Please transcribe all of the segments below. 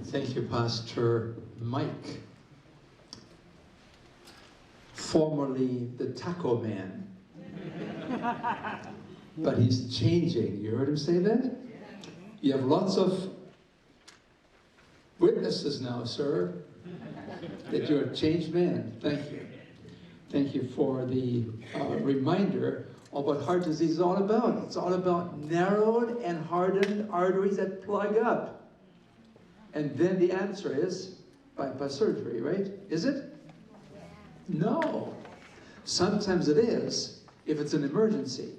Thank you, Pastor Mike. Formerly the taco man. But he's changing. You heard him say that? You have lots of witnesses now, sir, that you're a changed man. Thank you. Thank you for the reminder of what heart disease is all about. It's all about narrowed and hardened arteries that plug up. And then the answer is bypass surgery, right? Is it? No. Sometimes it is, if it's an emergency.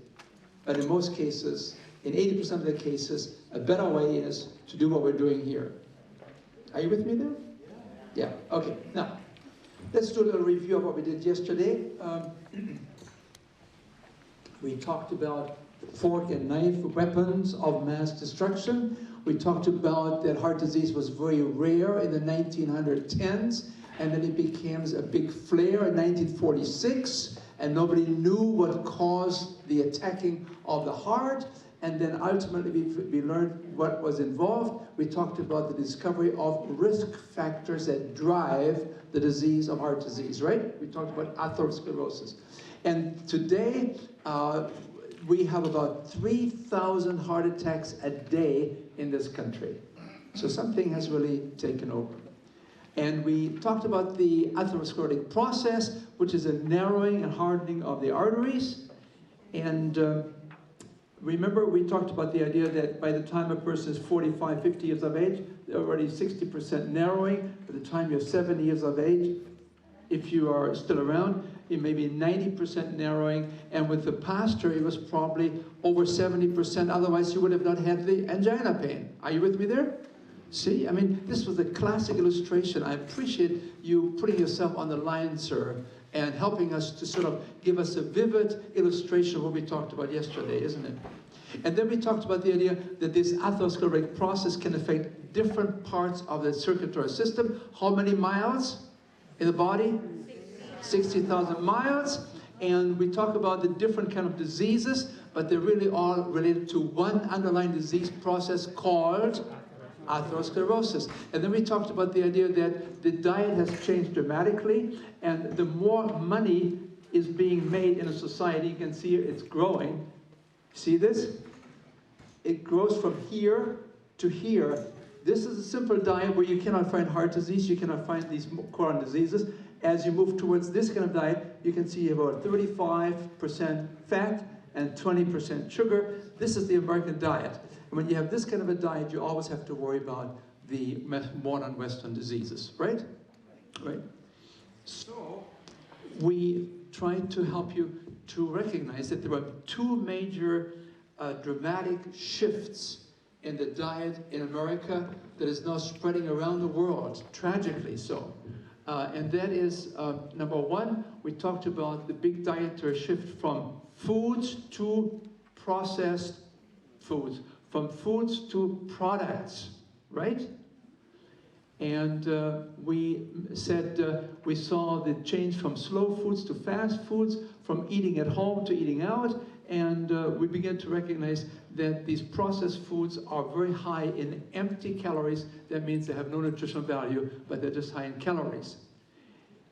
But in most cases, in 80% of the cases, a better way is to do what we're doing here. Are you with me there? Yeah. Okay. Now, let's do a little review of what we did yesterday. We talked about fork and knife weapons of mass destruction. We talked about that heart disease was very rare in the 1910s, and then it became a big flare in 1946, and nobody knew what caused the attacking of the heart. And then ultimately we learned what was involved. We talked about the discovery of risk factors that drive the disease of heart disease, right? We talked about atherosclerosis. And today, we have about 3,000 heart attacks a day in this country. So something has really taken over. And we talked about the atherosclerotic process, which is a narrowing and hardening of the arteries. And remember, we talked about the idea that by the time a person is 45, 50 years of age, they're already 60% narrowing. By the time you're 70 years of age, if you are still around, it may be 90% narrowing. And with the pastor, it was probably over 70%. Otherwise, you would have not had the angina pain. Are you with me there? See, I mean, this was a classic illustration. I appreciate you putting yourself on the line, sir, and helping us to sort of give us a vivid illustration of what we talked about yesterday, isn't it? And then we talked about the idea that this atherosclerotic process can affect different parts of the circulatory system. How many miles in the body? 60,000 miles. And we talk about the different kind of diseases, but they're really all related to one underlying disease process called atherosclerosis. And then we talked about the idea that the diet has changed dramatically, and the more money is being made in a society, you can see it's growing. See this? It grows from here to here. This is a simple diet where you cannot find heart disease, you cannot find these chronic diseases. As you move towards this kind of diet, you can see about 35% fat and 20% sugar. This is the American diet. And when you have this kind of a diet, you always have to worry about the modern Western diseases, right? Right. So we tried to help you to recognize that there were two major dramatic shifts in the diet in America that is now spreading around the world, tragically so. And that is, number one, we talked about the big dietary shift from foods to processed foods, from foods to products, right? And we said we saw the change from slow foods to fast foods, from eating at home to eating out, and we began to recognize that these processed foods are very high in empty calories. That means they have no nutritional value, but they're just high in calories.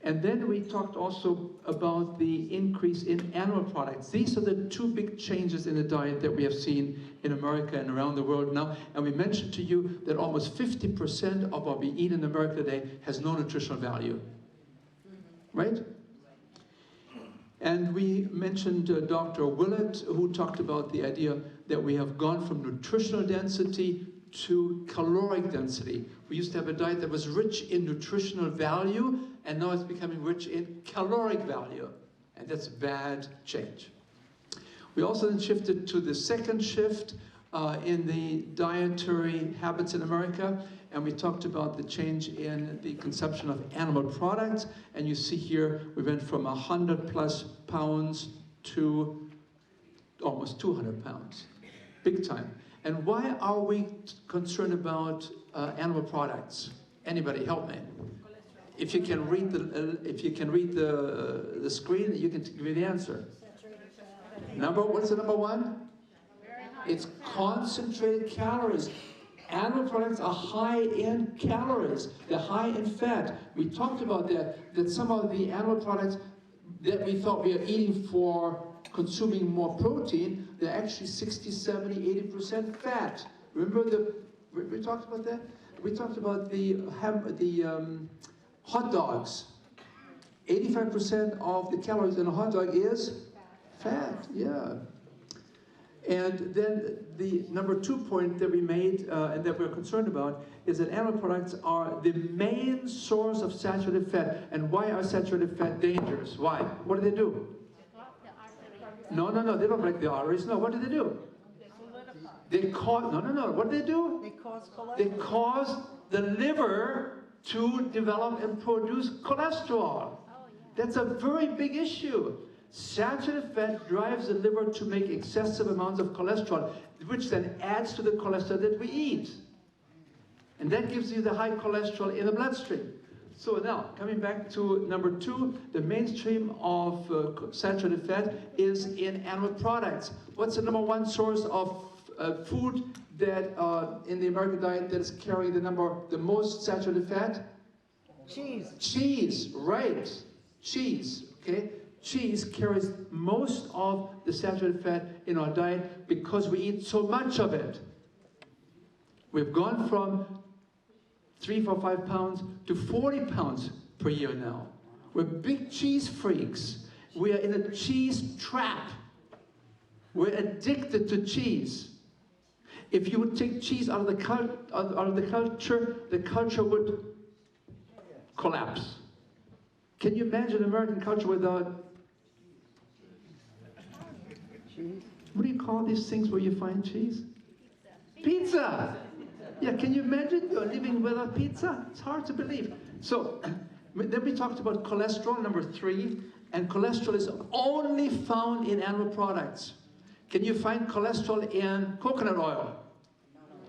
And then we talked also about the increase in animal products. These are the two big changes in the diet that we have seen in America and around the world now. And we mentioned to you that almost 50% of what we eat in America today has no nutritional value. Right? And we mentioned Dr. Willett, who talked about the idea that we have gone from nutritional density to caloric density. We used to have a diet that was rich in nutritional value, and now it's becoming rich in caloric value. And that's a bad change. We also then shifted to the second shift in the dietary habits in America, and we talked about the change in the consumption of animal products. And you see here, we went from 100+ pounds to almost 200 pounds. Big time. And why are we concerned about animal products? Anybody help me? If you can read the screen, you can give me the answer. What's the number one? It's concentrated calories. Animal products are high in calories, they're high in fat. We talked about that some of the animal products that we thought we are eating for consuming more protein, they're actually 60, 70, 80% fat. Remember we talked about that? We talked about the hot dogs. 85% of the calories in a hot dog is fat, yeah. And then the number 2 point that we made and that we're concerned about is that animal products are the main source of saturated fat. And why are saturated fat dangerous? Why? What do they do? No, they don't break the arteries. No, what do they do? They cause, no, what do they do? They cause cholesterol. They cause the liver to develop and produce cholesterol. That's a very big issue. Saturated fat drives the liver to make excessive amounts of cholesterol, which then adds to the cholesterol that we eat. And that gives you the high cholesterol in the bloodstream. So now, coming back to number 2, the mainstream of saturated fat is in animal products. What's the number 1 source of food that in the American diet that is carrying the most saturated fat? Cheese. Cheese, right. Cheese, okay? Cheese carries most of the saturated fat in our diet because we eat so much of it. We've gone from 3, 4, 5 pounds to 40 pounds per year now. We're big cheese freaks. We are in a cheese trap. We're addicted to cheese. If you would take cheese out of the culture would collapse. Can you imagine American culture without cheese? What do you call these things where you find cheese? Pizza! Yeah, can you imagine you're living without pizza? It's hard to believe. So, then we talked about cholesterol, number 3, and cholesterol is only found in animal products. Can you find cholesterol in coconut oil?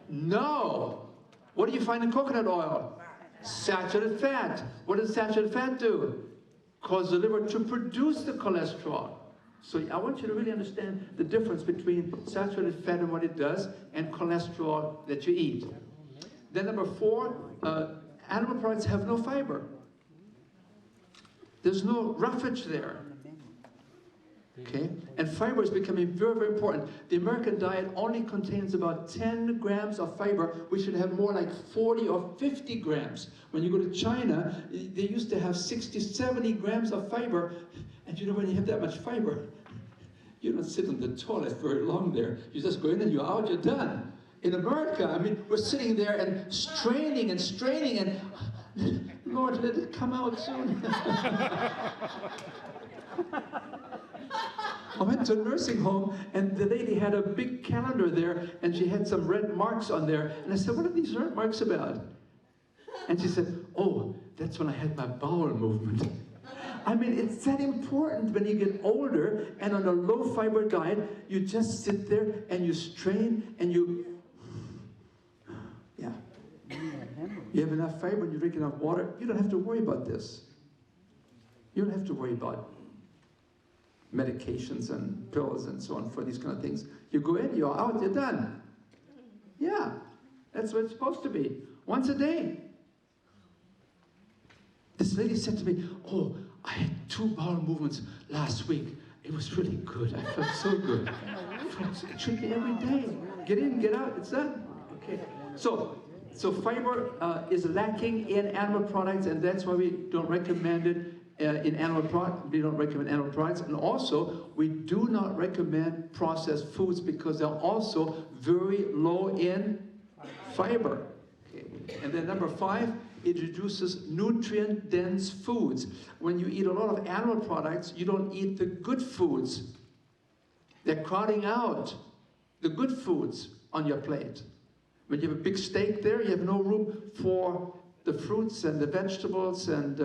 No! What do you find in coconut oil? Saturated fat. What does saturated fat do? Cause the liver to produce the cholesterol. So I want you to really understand the difference between saturated fat and what it does and cholesterol that you eat. Then number 4, animal products have no fiber. There's no roughage there. Okay? And fiber is becoming very, very important. The American diet only contains about 10 grams of fiber. We should have more like 40 or 50 grams. When you go to China, they used to have 60, 70 grams of fiber. And you know, when you have that much fiber, you don't sit on the toilet very long there. You just go in and you're out, you're done. In America, I mean, we're sitting there and straining and Lord, let it come out soon. I went to a nursing home and the lady had a big calendar there and she had some red marks on there. And I said, what are these red marks about? And she said, oh, that's when I had my bowel movement. I mean, it's that important when you get older and on a low fiber diet, you just sit there and you strain and you, yeah. You have enough fiber and you drink enough water, you don't have to worry about this. You don't have to worry about medications and pills and so on for these kind of things. You go in, you're out, you're done. Yeah, that's what it's supposed to be. Once a day. This lady said to me, oh, I had 2 bowel movements last week. It was really good. I felt so good. It should be every day. Get in, get out, it's done. Okay. So fiber is lacking in animal products, and that's why we don't recommend it in animal products. We don't recommend animal products, and also we do not recommend processed foods because they're also very low in fiber. Okay. And then number 5, it reduces nutrient-dense foods. When you eat a lot of animal products, you don't eat the good foods. They're crowding out the good foods on your plate. When you have a big steak there, you have no room for the fruits and the vegetables and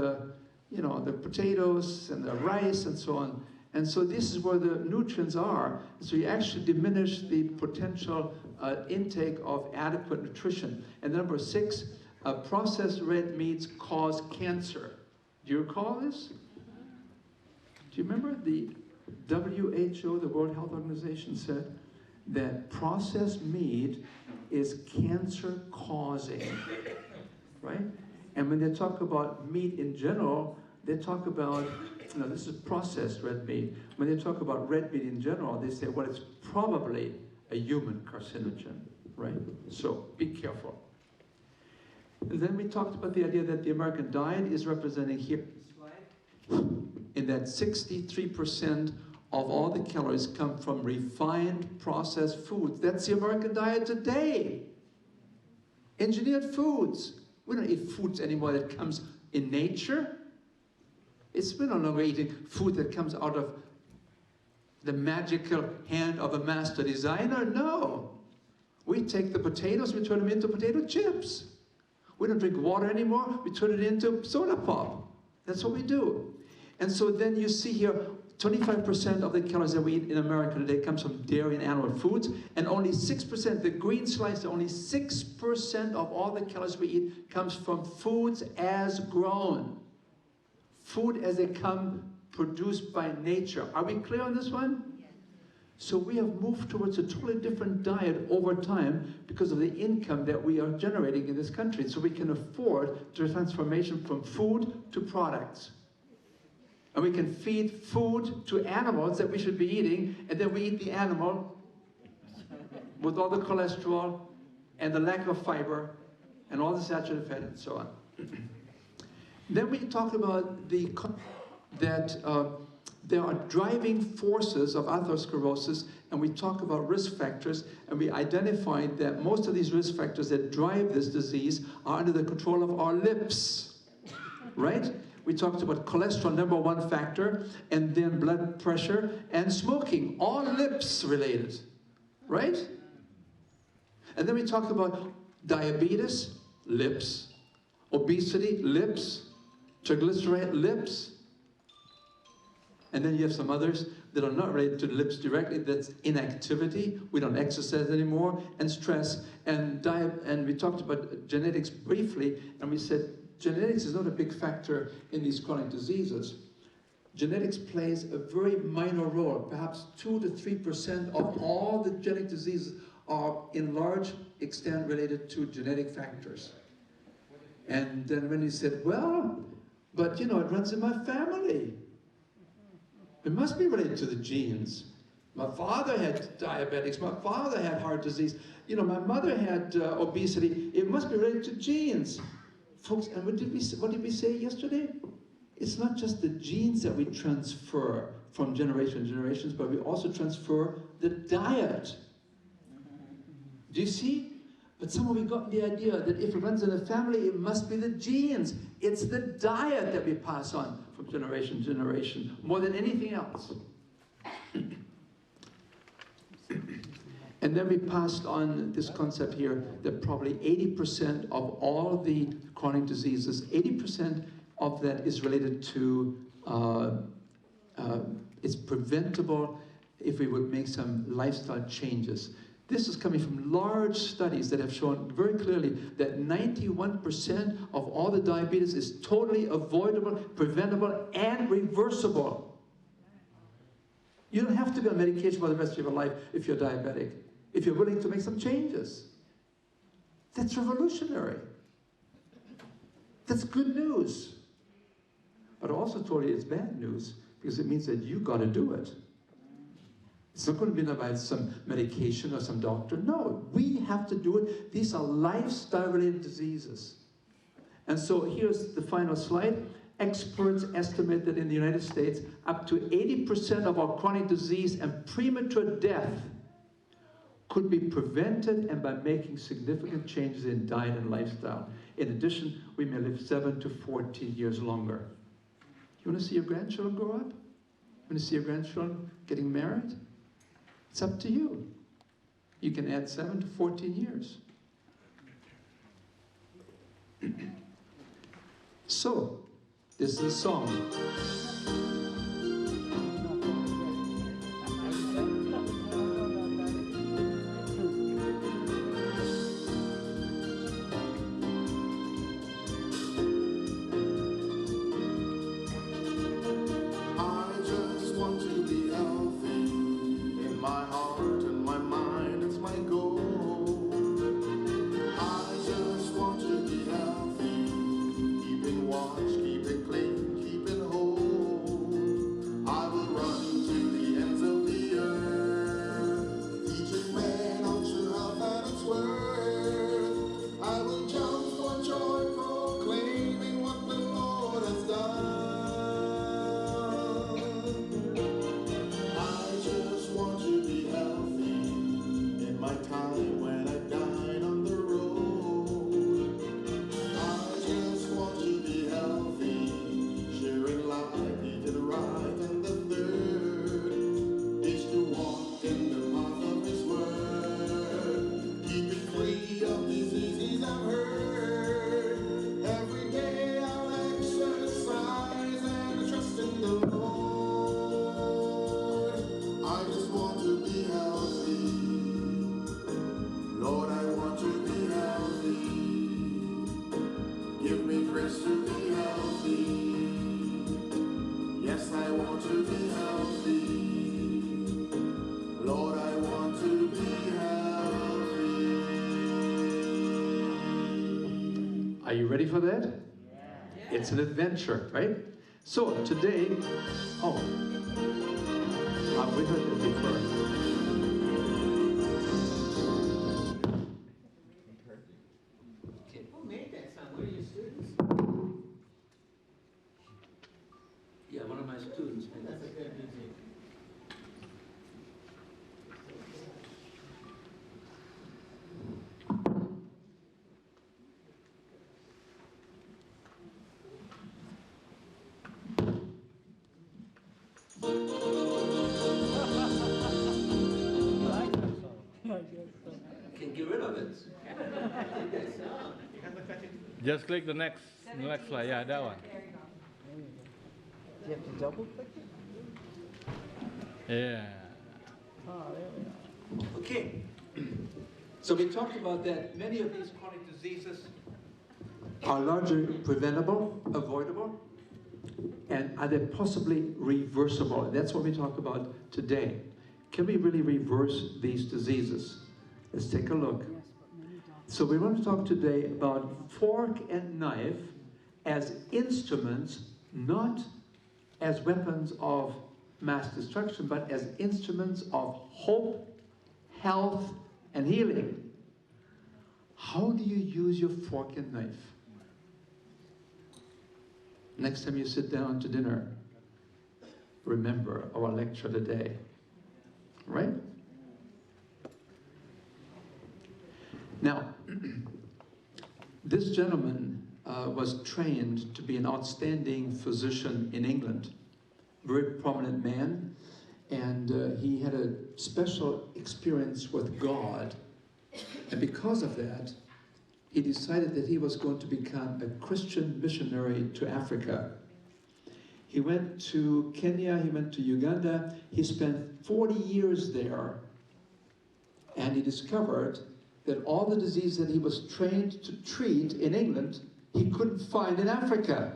you know, the potatoes and the rice and so on. And so this is where the nutrients are. So you actually diminish the potential intake of adequate nutrition. And number 6, processed red meats cause cancer. Do you recall this? Do you remember the WHO, the World Health Organization, said that processed meat is cancer causing, right? And when they talk about meat in general, they talk about, this is processed red meat. When they talk about red meat in general, they say, well, it's probably a human carcinogen, right? So be careful. And then we talked about the idea that the American diet is representing here in that 63% of all the calories come from refined, processed foods. That's the American diet today. Engineered foods. We don't eat foods anymore that comes in nature. We're no longer eating food that comes out of the magical hand of a master designer. No. We take the potatoes, we turn them into potato chips. We don't drink water anymore, we turn it into soda pop. That's what we do. And so then you see here, 25% of the calories that we eat in America today comes from dairy and animal foods, and only 6%, the green slice, only 6% of all the calories we eat comes from foods as grown. Food as they come produced by nature. Are we clear on this one? Yes. So we have moved towards a totally different diet over time because of the income that we are generating in this country. So we can afford the transformation from food to products. And we can feed food to animals that we should be eating, and then we eat the animal with all the cholesterol and the lack of fiber and all the saturated fat and so on. Then we talk about that there are driving forces of atherosclerosis, and we talk about risk factors, and we identified that most of these risk factors that drive this disease are under the control of our lips, right? We talked about cholesterol, #1 factor, and then blood pressure and smoking, all lips related, right? And then we talked about diabetes, lips, obesity, lips, triglyceride, lips, and then you have some others that are not related to the lips directly. That's inactivity, we don't exercise anymore, and stress, and we talked about genetics briefly, and we said genetics is not a big factor in these chronic diseases. Genetics plays a very minor role. Perhaps 2 to 3% of all the genetic diseases are in large extent related to genetic factors. And then when he said, well, but it runs in my family. It must be related to the genes. My father had diabetics, my father had heart disease, my mother had obesity. It must be related to genes. Folks, and what did we say yesterday? It's not just the genes that we transfer from generation to generations, but we also transfer the diet. Do you see? But somehow we got the idea that if it runs in the family, it must be the genes. It's the diet that we pass on from generation to generation, more than anything else. And then we passed on this concept here that probably 80% of all the chronic diseases, 80% of that is related to, it's preventable if we would make some lifestyle changes. This is coming from large studies that have shown very clearly that 91% of all the diabetes is totally avoidable, preventable, and reversible. You don't have to be on medication for the rest of your life if you're diabetic, if you're willing to make some changes. That's revolutionary. That's good news. But I also told you it's bad news because it means that you got to do it. It's not going to be by some medication or some doctor. No, we have to do it. These are lifestyle-related diseases. And so here's the final slide. Experts estimate that in the United States, up to 80% of our chronic disease and premature death could be prevented and by making significant changes in diet and lifestyle. In addition, we may live 7 to 14 years longer. You want to see your grandchildren grow up? You want to see your grandchildren getting married? It's up to you. You can add 7 to 14 years. So, this is a song. My heart and my mind, it's my goal. Are you ready for that? Yeah. It's an adventure, right? So today, we heard it before. Who made that sound? One of your students? Yeah, one of my students. That's a good music. Can get rid of it. Just click the next slide. Yeah, that one. Do you have to double click it? Yeah. Oh, there we go. Okay. So we talked about that many of these chronic diseases are largely preventable, avoidable, and are they possibly reversible? That's what we talk about today. Can we really reverse these diseases? Let's take a look. So we want to talk today about fork and knife as instruments, not as weapons of mass destruction, but as instruments of hope, health, and healing. How do you use your fork and knife? Next time you sit down to dinner, remember our lecture today, right? Now, this gentleman was trained to be an outstanding physician in England, very prominent man, and he had a special experience with God, and because of that, he decided that he was going to become a Christian missionary to Africa. He went to Kenya, he went to Uganda, he spent 40 years there, and he discovered that all the disease that he was trained to treat in England, he couldn't find in Africa.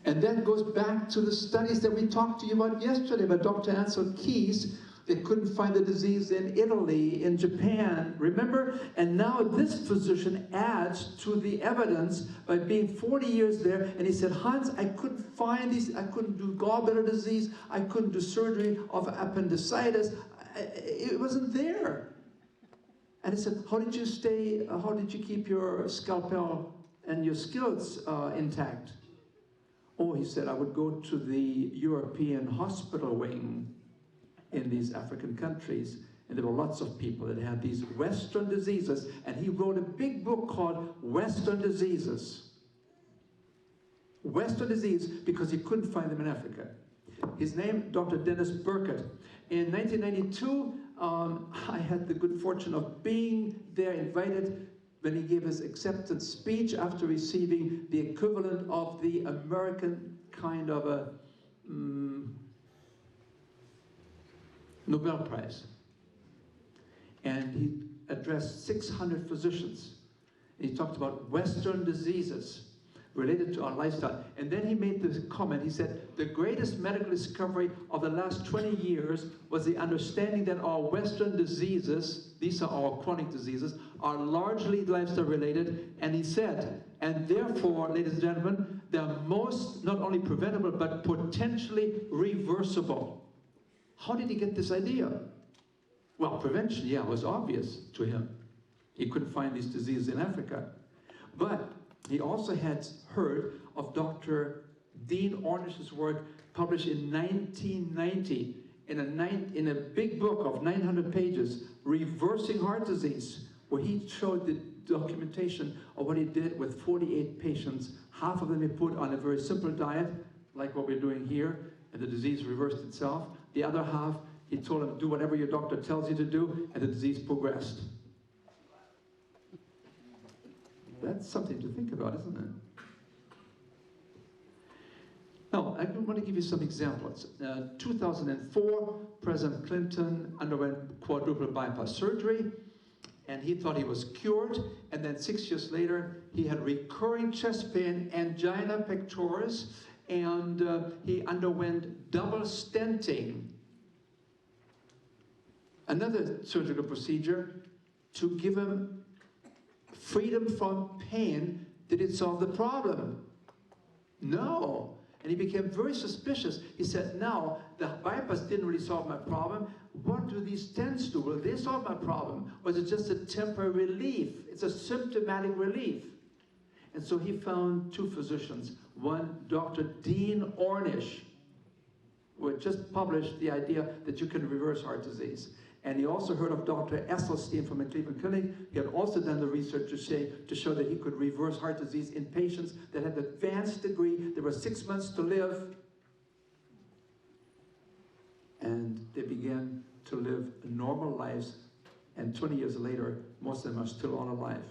And that goes back to the studies that we talked to you about yesterday, about Dr. Ansel Keys. They couldn't find the disease in Italy, in Japan, remember? And now this physician adds to the evidence by being 40 years there, and he said, Hans, I couldn't find these, I couldn't do gallbladder disease, I couldn't do surgery of appendicitis, it wasn't there. And he said, how did you keep your scalpel and your skills intact? Oh, he said, I would go to the European hospital wing in these African countries, and there were lots of people that had these Western diseases, and he wrote a big book called Western Diseases. Western disease, because he couldn't find them in Africa. His name, Dr. Dennis Burkett. In 1992, I had the good fortune of being there, invited when he gave his acceptance speech after receiving the equivalent of the American kind of a Nobel Prize. And he addressed 600 physicians. And he talked about Western diseases related to our lifestyle. And then he made this comment, he said, the greatest medical discovery of the last 20 years was the understanding that our Western diseases, these are our chronic diseases, are largely lifestyle related. And he said, and therefore, ladies and gentlemen, they're most not only preventable, but potentially reversible. How did he get this idea? Well, prevention, yeah, was obvious to him. He couldn't find these diseases in Africa. But he also had heard of Dr. Dean Ornish's work published in 1990 in a big book of 900 pages, Reversing Heart Disease, where he showed the documentation of what he did with 48 patients. Half of them he put on a very simple diet, like what we're doing here, and the disease reversed itself. The other half, he told them, do whatever your doctor tells you to do, and the disease progressed. That's something to think about, isn't it? Now, I want to give you some examples. 2004, President Clinton underwent quadruple bypass surgery, and he thought he was cured, and then 6 years later, he had recurring chest pain, angina pectoris, and he underwent double stenting. Another surgical procedure to give him freedom from pain, did it solve the problem? No. And he became very suspicious. He said, now, the bypass didn't really solve my problem. What do these stents do? Will they solve my problem? Or is it just a temporary relief? It's a symptomatic relief. And so he found two physicians. One, Dr. Dean Ornish, who had just published the idea that you can reverse heart disease. And he also heard of Dr. Esselstyn from the Cleveland Clinic. He had also done the research to show that he could reverse heart disease in patients that had an advanced degree. There were 6 months to live. And they began to live normal lives. And 20 years later, most of them are still all alive.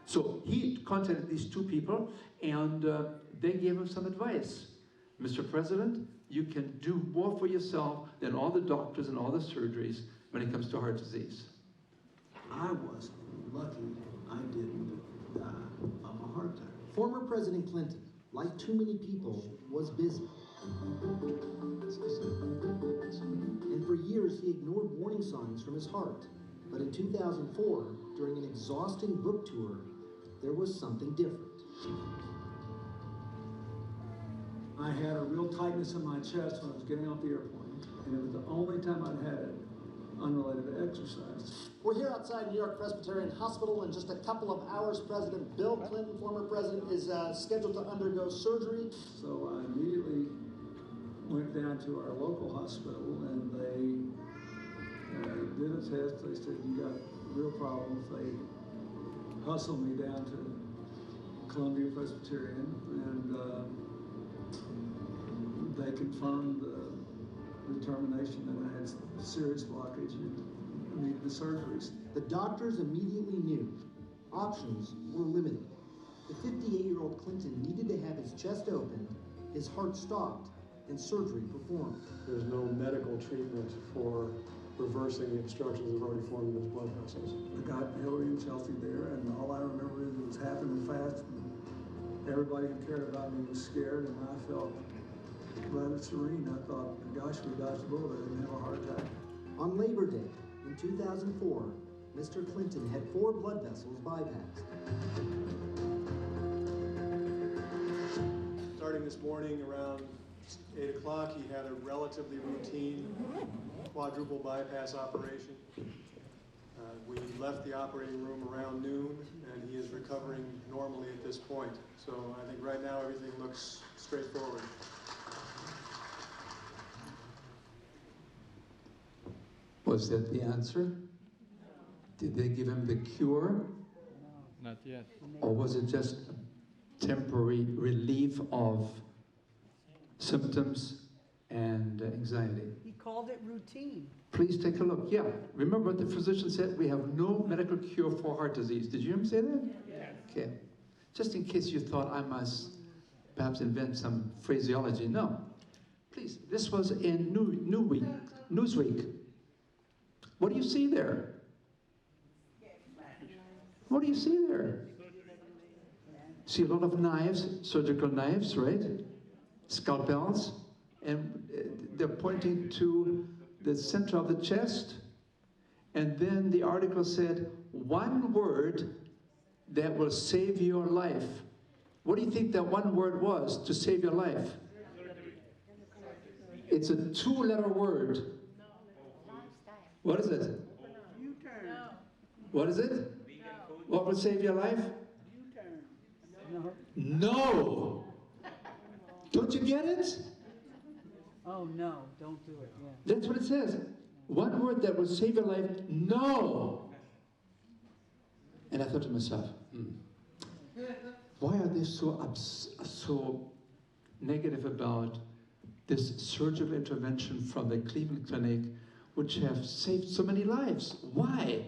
So he contacted these two people, and they gave him some advice. Mr. President, you can do more for yourself than all the doctors and all the surgeries when it comes to heart disease. I was lucky I didn't die of a heart attack. Former President Clinton, like too many people, was busy. And for years he ignored warning signs from his heart. But in 2004, during an exhausting book tour, there was something different. I had a real tightness in my chest when I was getting off the airplane, and it was the only time I'd had it unrelated to exercise. We're here outside New York Presbyterian Hospital. In just a couple of hours, President Bill Clinton, former president, is scheduled to undergo surgery. So I immediately went down to our local hospital, and they did a test. They said, you got real problems. They hustled me down to Columbia Presbyterian, and they confirmed the determination that I had serious blockage and needed the surgeries. The doctors immediately knew options were limited. The 58-year-old Clinton needed to have his chest opened, his heart stopped, and surgery performed. There's no medical treatment for reversing the obstructions that have already formed in his blood vessels. I got Hillary and Chelsea there, and all I remember is it was happening fast. And everybody who cared about me was scared, and I felt rather serene. I thought, gosh, we dodged a bullet. I didn't have a heart attack. On Labor Day in 2004, Mr. Clinton had 4 blood vessels bypassed. Starting this morning around 8 o'clock, he had a relatively routine quadruple bypass operation. We left the operating room around noon, and he is recovering normally at this point. So I think right now everything looks straightforward. Was that the answer? Did they give him the cure? Not yet. Or was it just temporary relief of symptoms and anxiety? He called it routine. Please take a look. Yeah, remember what the physician said? We have no medical cure for heart disease. Did you hear him say that? Yes. Okay. Just in case you thought I must perhaps invent some phraseology. No. Please, this was in Newsweek. What do you see there? What do you see there? See a lot of knives, surgical knives, right? Scalpels. And they're pointing to the center of the chest. And then the article said, one word that will save your life. What do you think that one word was to save your life? It's a 2-letter word. What is it? YouTurn. What is it? What will save your life? YouTurn. No. No! Don't you get it? Oh, no, don't do it, yeah. That's what it says. One word that will save your life, no! And I thought to myself, why are they so negative about this surgical intervention from the Cleveland Clinic, which have saved so many lives? Why?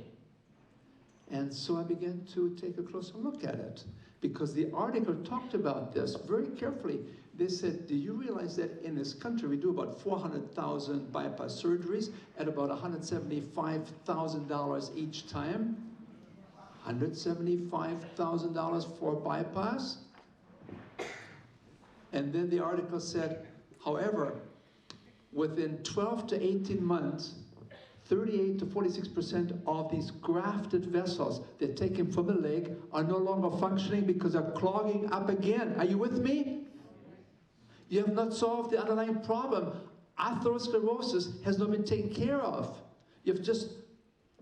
And so I began to take a closer look at it, because the article talked about this very carefully. They said, do you realize that in this country we do about 400,000 bypass surgeries at about $175,000 each time? $175,000 for bypass? And then the article said, however, within 12 to 18 months, 38 to 46% of these grafted vessels they're taken from the leg are no longer functioning because they're clogging up again. Are you with me? You have not solved the underlying problem. Atherosclerosis has not been taken care of. You've just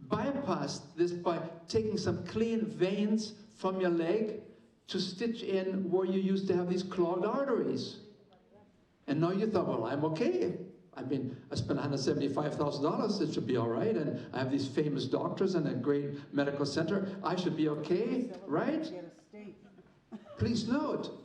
bypassed this by taking some clean veins from your leg to stitch in where you used to have these clogged arteries. And now you thought, well, I'm okay. I mean, I spent $175,000, it should be all right, and I have these famous doctors and a great medical center, I should be okay, right? Please note,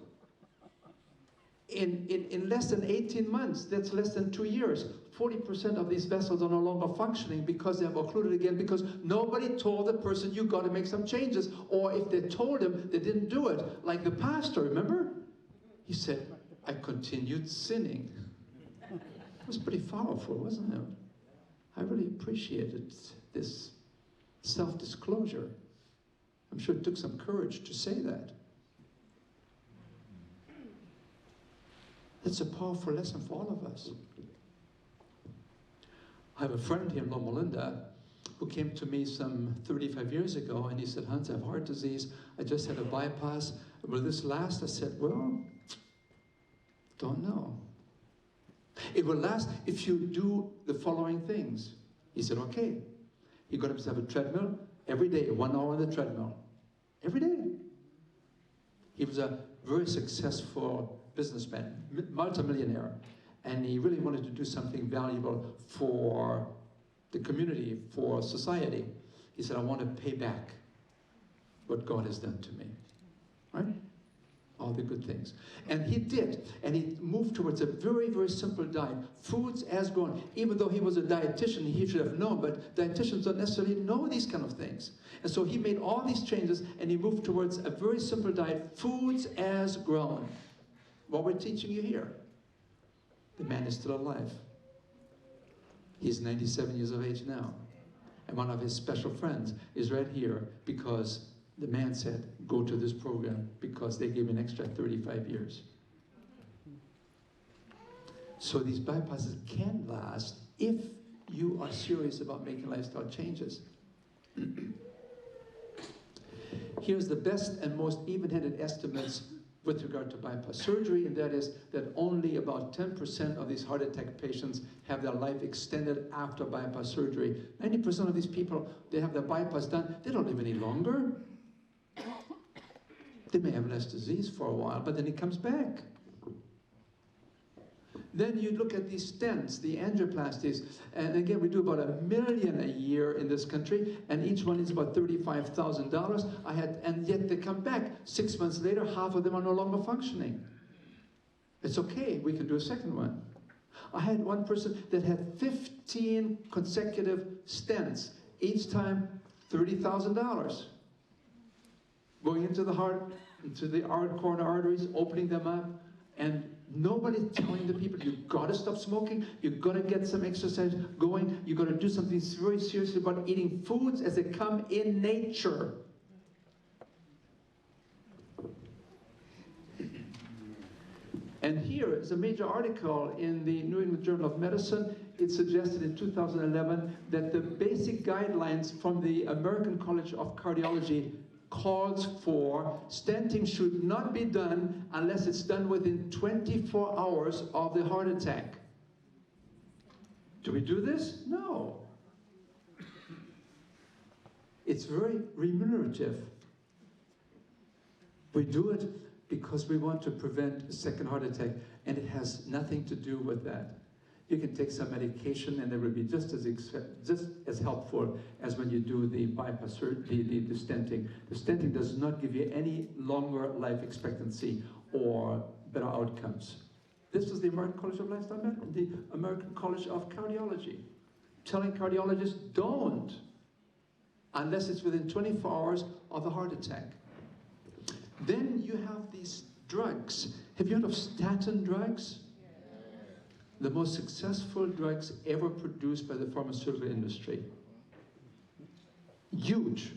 in less than 18 months, that's less than 2 years, 40% of these vessels are no longer functioning because they have occluded again, because nobody told the person, you got to make some changes, or if they told him, they didn't do it. Like the pastor, remember? He said, I continued sinning. It was pretty powerful, wasn't it? I really appreciated this self-disclosure. I'm sure it took some courage to say that. It's a powerful lesson for all of us. I have a friend here in Loma Linda who came to me some 35 years ago, and he said, Hans, I have heart disease. I just had a bypass. Will this last? I said, well, don't know. It will last if you do the following things. He said, okay. He got himself a treadmill every day, 1 hour on the treadmill. Every day. He was a very successful businessman, multimillionaire, and he really wanted to do something valuable for the community, for society. He said, I want to pay back what God has done to me. Right? All the good things. And he did. And he moved towards a very, very simple diet. Foods as grown. Even though he was a dietitian, he should have known, but dietitians don't necessarily know these kind of things. And so he made all these changes, and he moved towards a very simple diet. Foods as grown. What we're teaching you here. The man is still alive. He's 97 years of age now. And one of his special friends is right here because the man said, go to this program because they gave me an extra 35 years. So these bypasses can last if you are serious about making lifestyle changes. Here's the best and most even-handed estimates with regard to bypass surgery, and that is that only about 10% of these heart attack patients have their life extended after bypass surgery. 90% of these people, they have their bypass done, they don't live any longer. They may have less disease for a while, but then it comes back. Then you look at these stents, the angioplasties, and again, we do about 1 million a year in this country, and each one is about $35,000. And yet they come back. 6 months later, half of them are no longer functioning. It's okay, we can do a second one. I had one person that had 15 consecutive stents, each time $30,000. Going into the heart, into the coronary arteries, opening them up, and nobody telling the people, you've got to stop smoking, you've got to get some exercise going, you've got to do something very serious about eating foods as they come in nature. And here is a major article in the New England Journal of Medicine. It suggested in 2011 that the basic guidelines from the American College of Cardiology calls for stenting should not be done unless it's done within 24 hours of the heart attack. Do we do this? No. It's very remunerative. We do it because we want to prevent a second heart attack, and it has nothing to do with that. You can take some medication and it will be just as helpful as when you do the bypass surgery, the stenting. The stenting does not give you any longer life expectancy or better outcomes. This is the American College of Lifestyle Medicine, the American College of Cardiology, telling cardiologists don't, unless it's within 24 hours of a heart attack. Then you have these drugs. Have you heard of statin drugs? The most successful drugs ever produced by the pharmaceutical industry. Huge.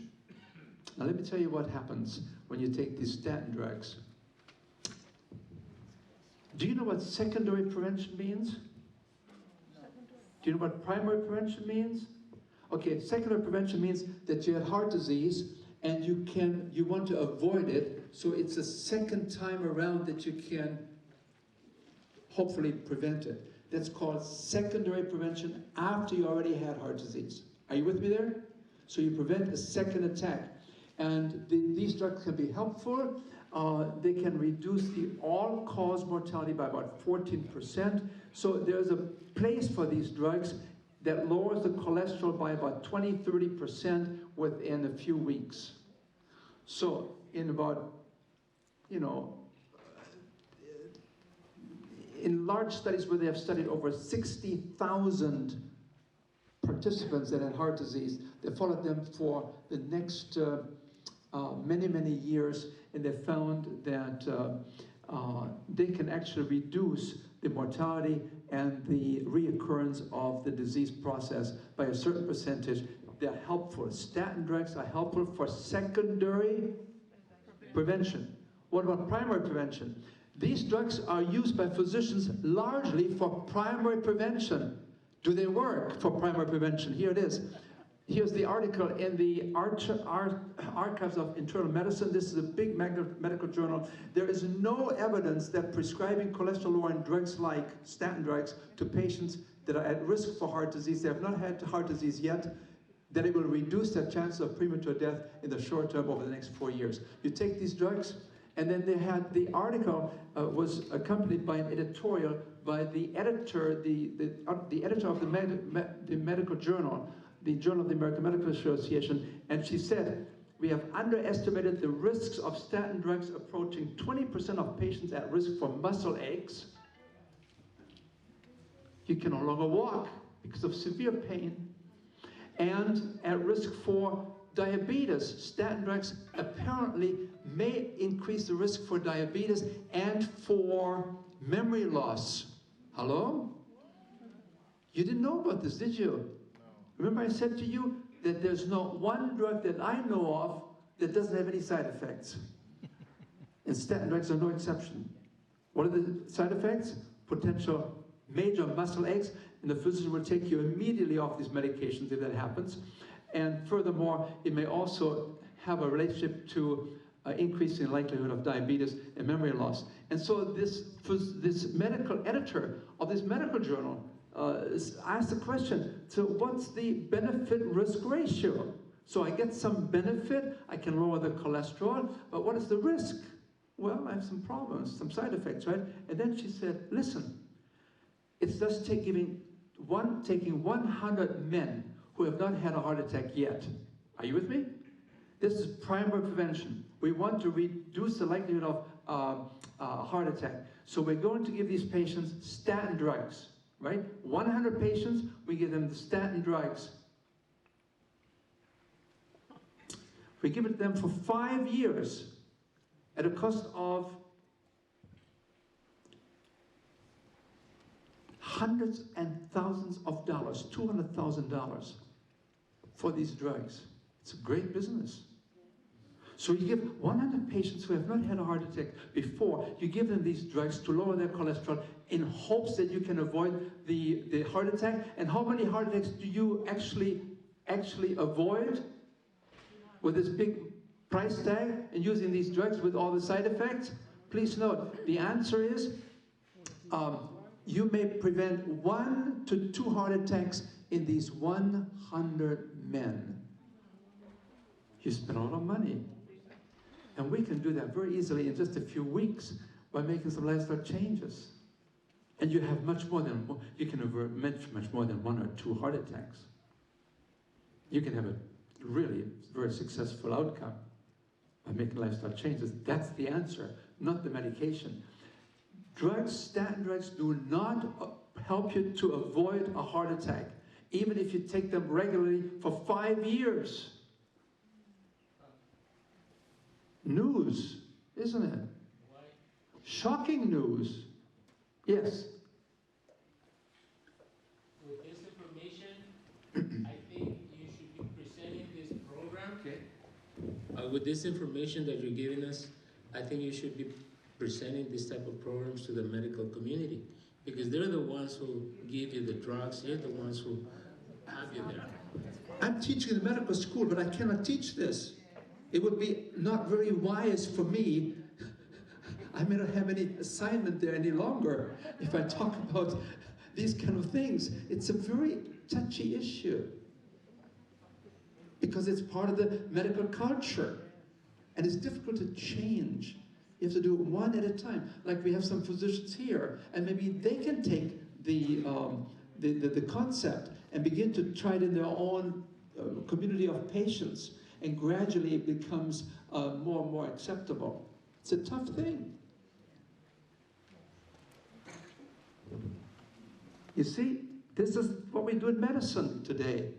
Now let me tell you what happens when you take these statin drugs. Do you know what secondary prevention means? Do you know what primary prevention means? Okay, secondary prevention means that you had heart disease and you want to avoid it, so it's a second time around that you can hopefully prevent it. That's called secondary prevention after you already had heart disease. Are you with me there? So you prevent a second attack. And these drugs can be helpful. They can reduce the all-cause mortality by about 14%. So there's a place for these drugs that lowers the cholesterol by about 20–30% within a few weeks. So in about, in large studies where they have studied over 60,000 participants that had heart disease, they followed them for the next many, many years, and they found that they can actually reduce the mortality and the reoccurrence of the disease process by a certain percentage. They're helpful. Statin drugs are helpful for secondary prevention. What about primary prevention? These drugs are used by physicians largely for primary prevention. Do they work for primary prevention? Here it is. Here's the article in the Archives of Internal Medicine. This is a big medical journal. There is no evidence that prescribing cholesterol-lowering drugs like statin drugs to patients that are at risk for heart disease, they have not had heart disease yet, that it will reduce their chances of premature death in the short term over the next 4 years. You take these drugs, and then they had, the article was accompanied by an editorial by the editor, the editor of the medical journal, the Journal of the American Medical Association, and she said, "We have underestimated the risks of statin drugs, approaching 20% of patients at risk for muscle aches. You can no longer walk because of severe pain, and at risk for diabetes. Statin drugs apparently may increase the risk for diabetes and for memory loss." Hello? You didn't know about this, did you? Remember I said to you that there's not one drug that I know of that doesn't have any side effects. And statin drugs are no exception. What are the side effects? Potential major muscle aches, and the physician will take you immediately off these medications if that happens. And furthermore, it may also have a relationship to increasing likelihood of diabetes and memory loss. And so this medical editor of this medical journal asked the question, so what's the benefit-risk ratio? So I get some benefit, I can lower the cholesterol, but what is the risk? Well, I have some problems, some side effects, right? And then she said, listen, it's just taking 100 men who have not had a heart attack yet. Are you with me? This is primary prevention. We want to reduce the likelihood of heart attack. So we're going to give these patients statin drugs, right? 100 patients, we give them the statin drugs. We give it to them for 5 years at a cost of hundreds and thousands of dollars, $200,000 for these drugs. It's a great business. So you give 100 patients who have not had a heart attack before, you give them these drugs to lower their cholesterol in hopes that you can avoid the heart attack. And how many heart attacks do you actually avoid with this big price tag and using these drugs with all the side effects? Please note, the answer is you may prevent 1 to 2 heart attacks in these 100 men. You spend a lot of money. And we can do that very easily in just a few weeks by making some lifestyle changes. And you have much more than, you can avert much more than 1 or 2 heart attacks. You can have a really very successful outcome by making lifestyle changes. That's the answer, not the medication. Drugs, statin drugs, do not help you to avoid a heart attack, even if you take them regularly for 5 years. News, isn't it? Shocking news. Yes. With this information, I think you should be presenting this program. Okay. With this information that you're giving us, I think you should be presenting this type of programs to the medical community, because they're the ones who give you the drugs, they're the ones who have you there. I'm teaching in the medical school, but I cannot teach this. It would be not very wise for me. I may not have any assignment there any longer if I talk about these kind of things. It's a very touchy issue because it's part of the medical culture and it's difficult to change. You have to do it one at a time. Like we have some physicians here, and maybe they can take the concept and begin to try it in their own community of patients, and gradually it becomes more and more acceptable. It's a tough thing. You see, this is what we do in medicine today.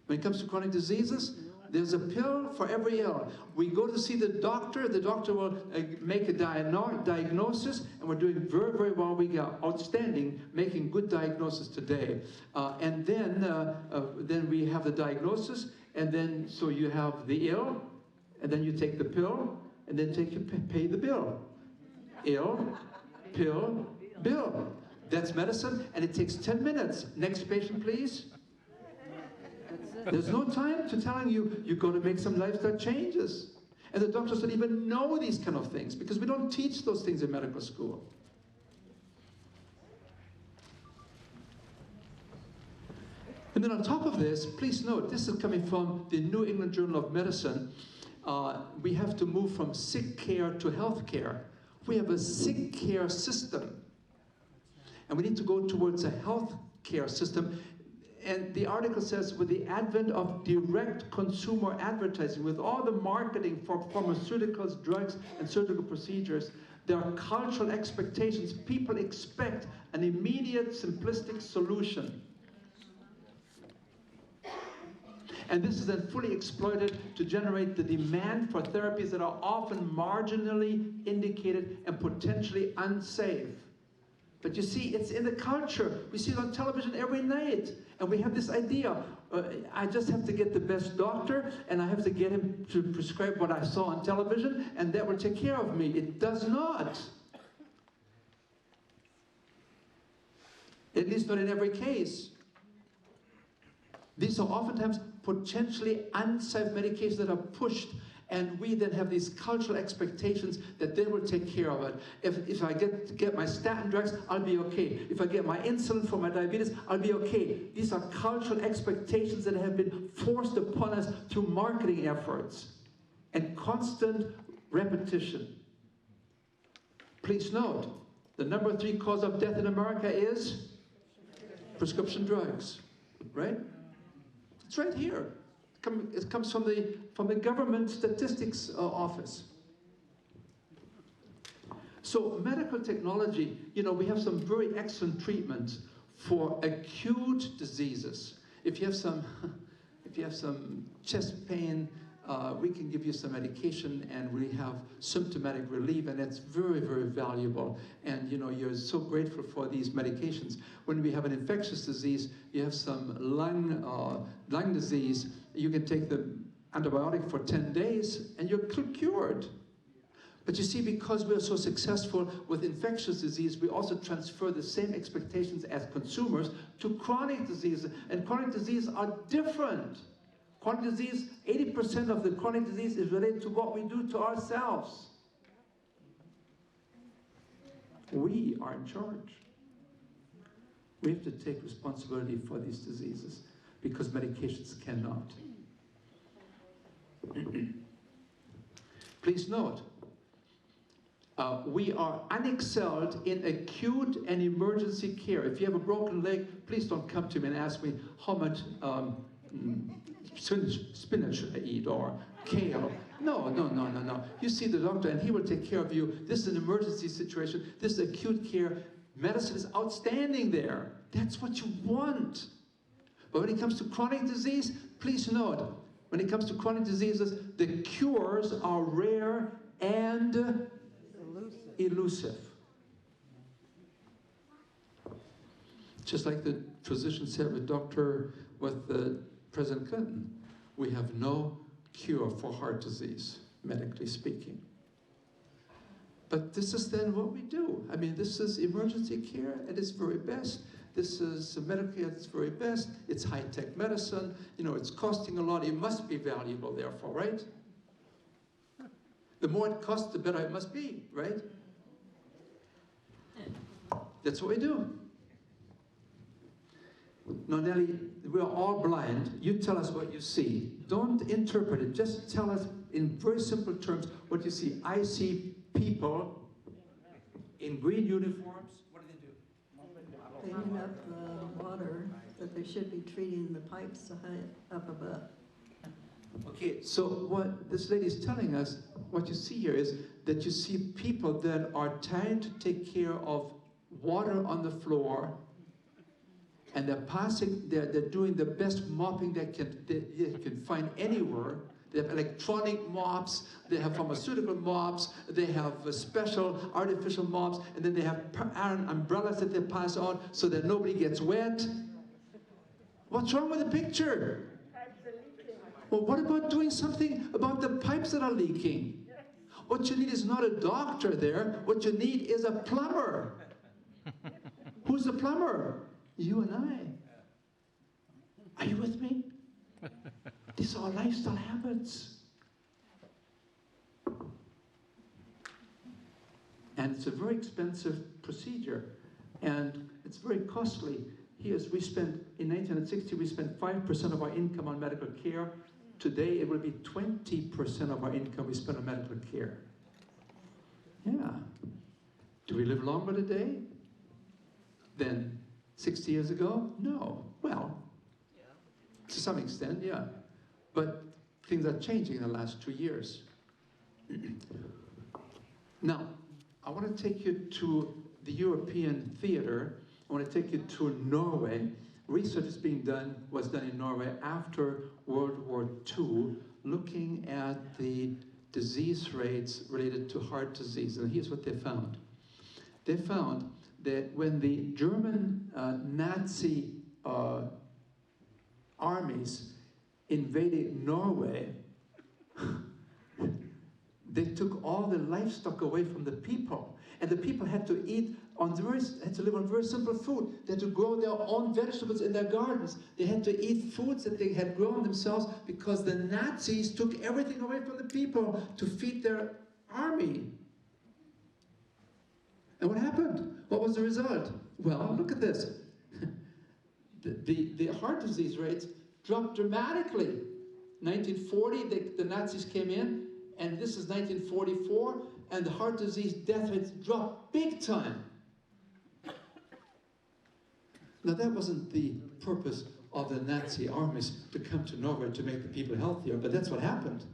When it comes to chronic diseases, there's a pill for every ill. We go to see the doctor will make a diagnosis, and we're doing very, very well. We got outstanding, making good diagnosis today. And then we have the diagnosis, and then so you have the ill, and then you take the pill, and then pay the bill. Ill, pill, bill. That's medicine, and it takes 10 minutes. Next patient, please. There's no time to telling you, you've got to make some lifestyle changes. And the doctors don't even know these kind of things because we don't teach those things in medical school. And then on top of this, please note, this is coming from the New England Journal of Medicine. We have to move from sick care to health care. We have a sick care system. And we need to go towards a health care system. And the article says, with the advent of direct consumer advertising, with all the marketing for pharmaceuticals, drugs, and surgical procedures, there are cultural expectations. People expect an immediate, simplistic solution. And this is then fully exploited to generate the demand for therapies that are often marginally indicated and potentially unsafe. But you see, it's in the culture. We see it on television every night. And we have this idea, I just have to get the best doctor, and I have to get him to prescribe what I saw on television, and that will take care of me. It does not. At least not in every case. These are oftentimes potentially unsafe medications that are pushed, and we then have these cultural expectations that they will take care of it. If I get my statin drugs, I'll be okay. If I get my insulin for my diabetes, I'll be okay. These are cultural expectations that have been forced upon us through marketing efforts and constant repetition. Please note, the number 3 cause of death in America is prescription drugs, right? It's right here. It comes from the government statistics office. So medical technology, you know, we have some very excellent treatments for acute diseases. If you have some chest pain, we can give you some medication and we have symptomatic relief, and that's very, very valuable. And you know, you're so grateful for these medications. When we have an infectious disease, you have some lung disease, you can take the antibiotic for 10 days and you're cured. But you see, because we're so successful with infectious disease, we also transfer the same expectations as consumers to chronic diseases. And chronic diseases are different. Chronic disease, 80% of the chronic disease is related to what we do to ourselves. We are in charge. We have to take responsibility for these diseases because medications cannot. Please note, we are unexcelled in acute and emergency care. If you have a broken leg, please don't come to me and ask me how much spinach should I eat or kale. No. You see the doctor and he will take care of you. This is an emergency situation. This is acute care. Medicine is outstanding there. That's what you want. But when it comes to chronic disease, please note, when it comes to chronic diseases, the cures are rare and elusive. Just like the physician said with President Clinton, we have no cure for heart disease, medically speaking. But this is then what we do. I mean, this is emergency care at its very best. this is medical at its very best, it's high-tech medicine, you know, it's costing a lot, it must be valuable therefore, right? The more it costs, the better it must be, right? That's what we do. Now, Nelly, we're all blind. You tell us what you see. Don't interpret it. Just tell us in very simple terms what you see. I see people in green uniforms. What do they do? Cleaning up the water, that they should be treating the pipes high up above. Okay, so what this lady is telling us, what you see here is that you see people that are trying to take care of water on the floor, and they're doing the best mopping they can find anywhere. They have electronic mops, they have pharmaceutical mops, they have special artificial mops, and then they have iron umbrellas that they pass on so that nobody gets wet. What's wrong with the picture? Well, what about doing something about the pipes that are leaking? What you need is not a doctor there, what you need is a plumber. Who's the plumber? You and I. Are you with me? These are lifestyle habits. And it's a very expensive procedure. And it's very costly. In 1960, we spent 5% of our income on medical care. Today, it will be 20% of our income we spend on medical care. Yeah. Do we live longer today than 60 years ago? No. Well, to some extent, yeah. But things are changing in the last 2 years. Now, I want to take you to the European theater. I want to take you to Norway. Research was done in Norway after World War II, looking at the disease rates related to heart disease. And here's what they found. They found that when the German Nazi armies invaded Norway, they took all the livestock away from the people, and the people had to live on very simple food. They had to grow their own vegetables in their gardens. They had to eat foods that they had grown themselves because the Nazis took everything away from the people to feed their army. And what happened? What was the result? Well, look at this. The heart disease rates dropped dramatically. 1940, the Nazis came in, and this is 1944, and the heart disease death rates dropped big time. Now, that wasn't the purpose of the Nazi armies to come to Norway to make the people healthier, but that's what happened.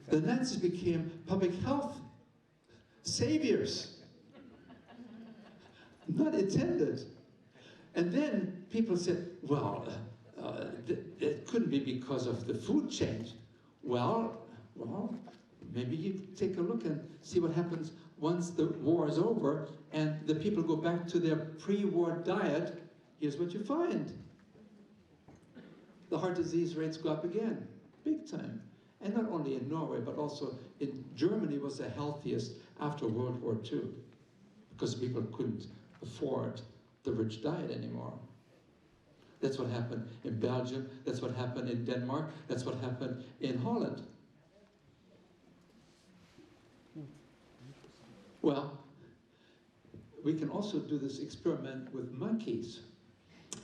The Nazis became public health saviors, not intended. And then people said, well, it couldn't be because of the food change. Well, maybe you take a look and see what happens once the war is over and the people go back to their pre-war diet. Here's what you find. The heart disease rates go up again, big time. And not only in Norway, but also in Germany was the healthiest after World War II, because people couldn't afford the rich diet anymore. That's what happened in Belgium, that's what happened in Denmark, that's what happened in Holland. Well, we can also do this experiment with monkeys.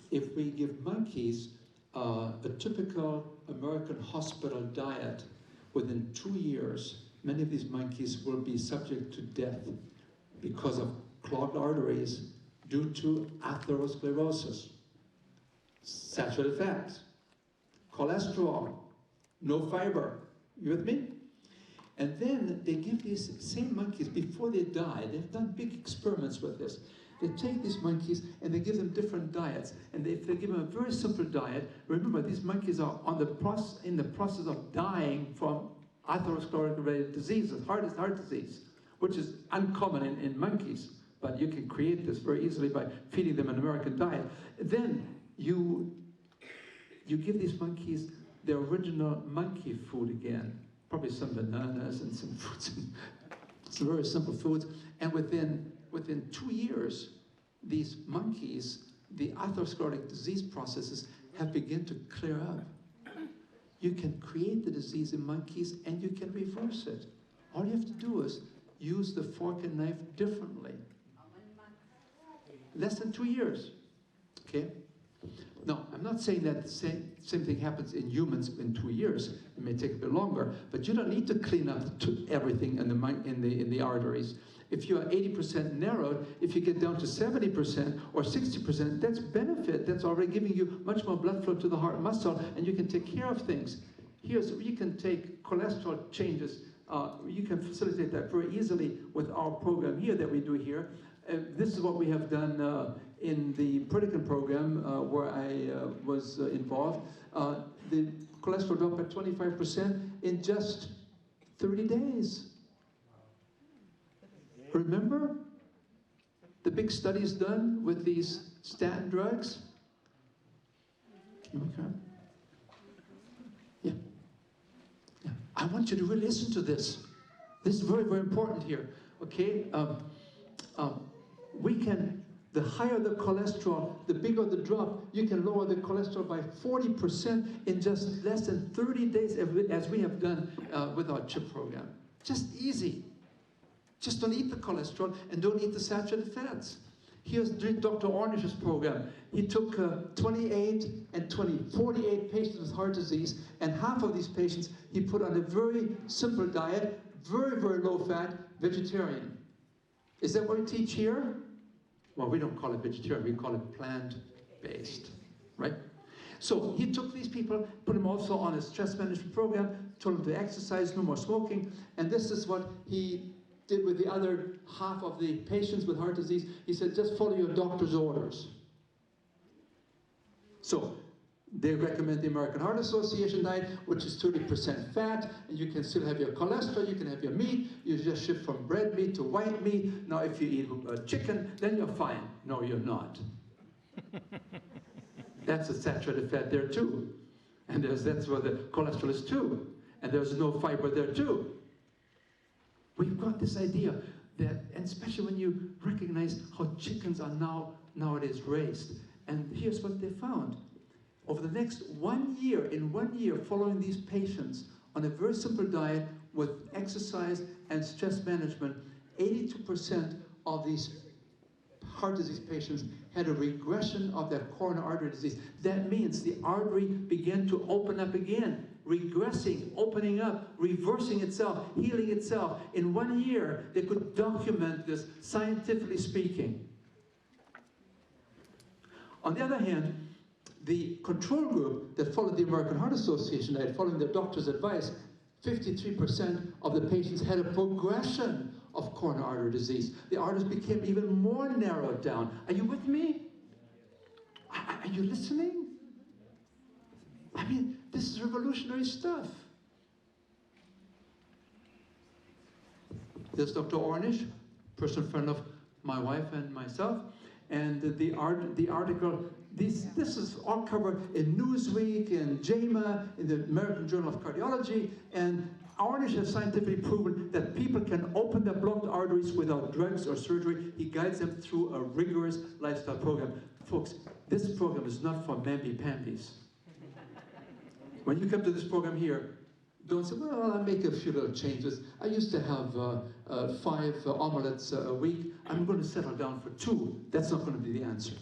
If we give monkeys a typical American hospital diet, within 2 years, many of these monkeys will be subject to death because of clogged arteries due to atherosclerosis, saturated fats, cholesterol, no fiber. You with me? And then they give these same monkeys, before they die, they've done big experiments with this. They take these monkeys and they give them different diets. And if they give them a very simple diet, remember these monkeys are in the process of dying from atherosclerotic diseases, heart disease, which is uncommon in monkeys. But you can create this very easily by feeding them an American diet. Then you give these monkeys their original monkey food again, probably some bananas and some fruits, some very simple foods. And within within 2 years, these monkeys, the atherosclerotic disease processes have begun to clear up. You can create the disease in monkeys and you can reverse it. All you have to do is use the fork and knife differently. Less than 2 years, okay? No, I'm not saying that the same thing happens in humans in 2 years. It may take a bit longer, but you don't need to clean up everything in the arteries. If you are 80% narrowed, if you get down to 70% or 60%, that's benefit. That's already giving you much more blood flow to the heart muscle, and you can take care of things. You can take cholesterol changes. You can facilitate that very easily with our program here that we do here. This is what we have done in the Predican program where I was involved. The cholesterol dropped by 25% in just 30 days. Remember the big studies done with these statin drugs? Yeah. Yeah. I want you to really listen to this. This is very, very important here. Okay? The higher the cholesterol, the bigger the drop, you can lower the cholesterol by 40% in just less than 30 days, as we have done with our CHIP program. Just easy. Just don't eat the cholesterol and don't eat the saturated fats. Here's Dr. Ornish's program. He took 48 patients with heart disease, and half of these patients he put on a very simple diet, very, very low fat, vegetarian. Is that what we teach here? Well, we don't call it vegetarian, we call it plant-based, right? So he took these people, put them also on a stress management program, told them to exercise, no more smoking, and this is what he did with the other half of the patients with heart disease. He said, just follow your doctor's orders. So they recommend the American Heart Association diet, which is 30% fat, and you can still have your cholesterol, you can have your meat, you just shift from red meat to white meat. Now if you eat chicken, then you're fine. No, you're not. That's a saturated fat there too. And that's where the cholesterol is too. And there's no fiber there too. We've got this idea that, and especially when you recognize how chickens are nowadays raised. And here's what they found. Over the next 1 year, in 1 year, following these patients on a very simple diet with exercise and stress management, 82% of these heart disease patients had a regression of their coronary artery disease. That means the artery began to open up again, regressing, opening up, reversing itself, healing itself. In 1 year, they could document this scientifically speaking. On the other hand, the control group that followed the American Heart Association diet, following their doctor's advice, 53% of the patients had a progression of coronary artery disease. The arteries became even more narrowed down. Are you with me? Are you listening? I mean, this is revolutionary stuff. There's Dr. Ornish, personal friend of my wife and myself, and the article, this is all covered in Newsweek and JAMA, in the American Journal of Cardiology, and Ornish has scientifically proven that people can open their blocked arteries without drugs or surgery. He guides them through a rigorous lifestyle program. Folks, this program is not for mamby-pambies. When you come to this program here, don't say, well, I'll make a few little changes. I used to have 5 omelets a week. I'm going to settle down for 2. That's not going to be the answer.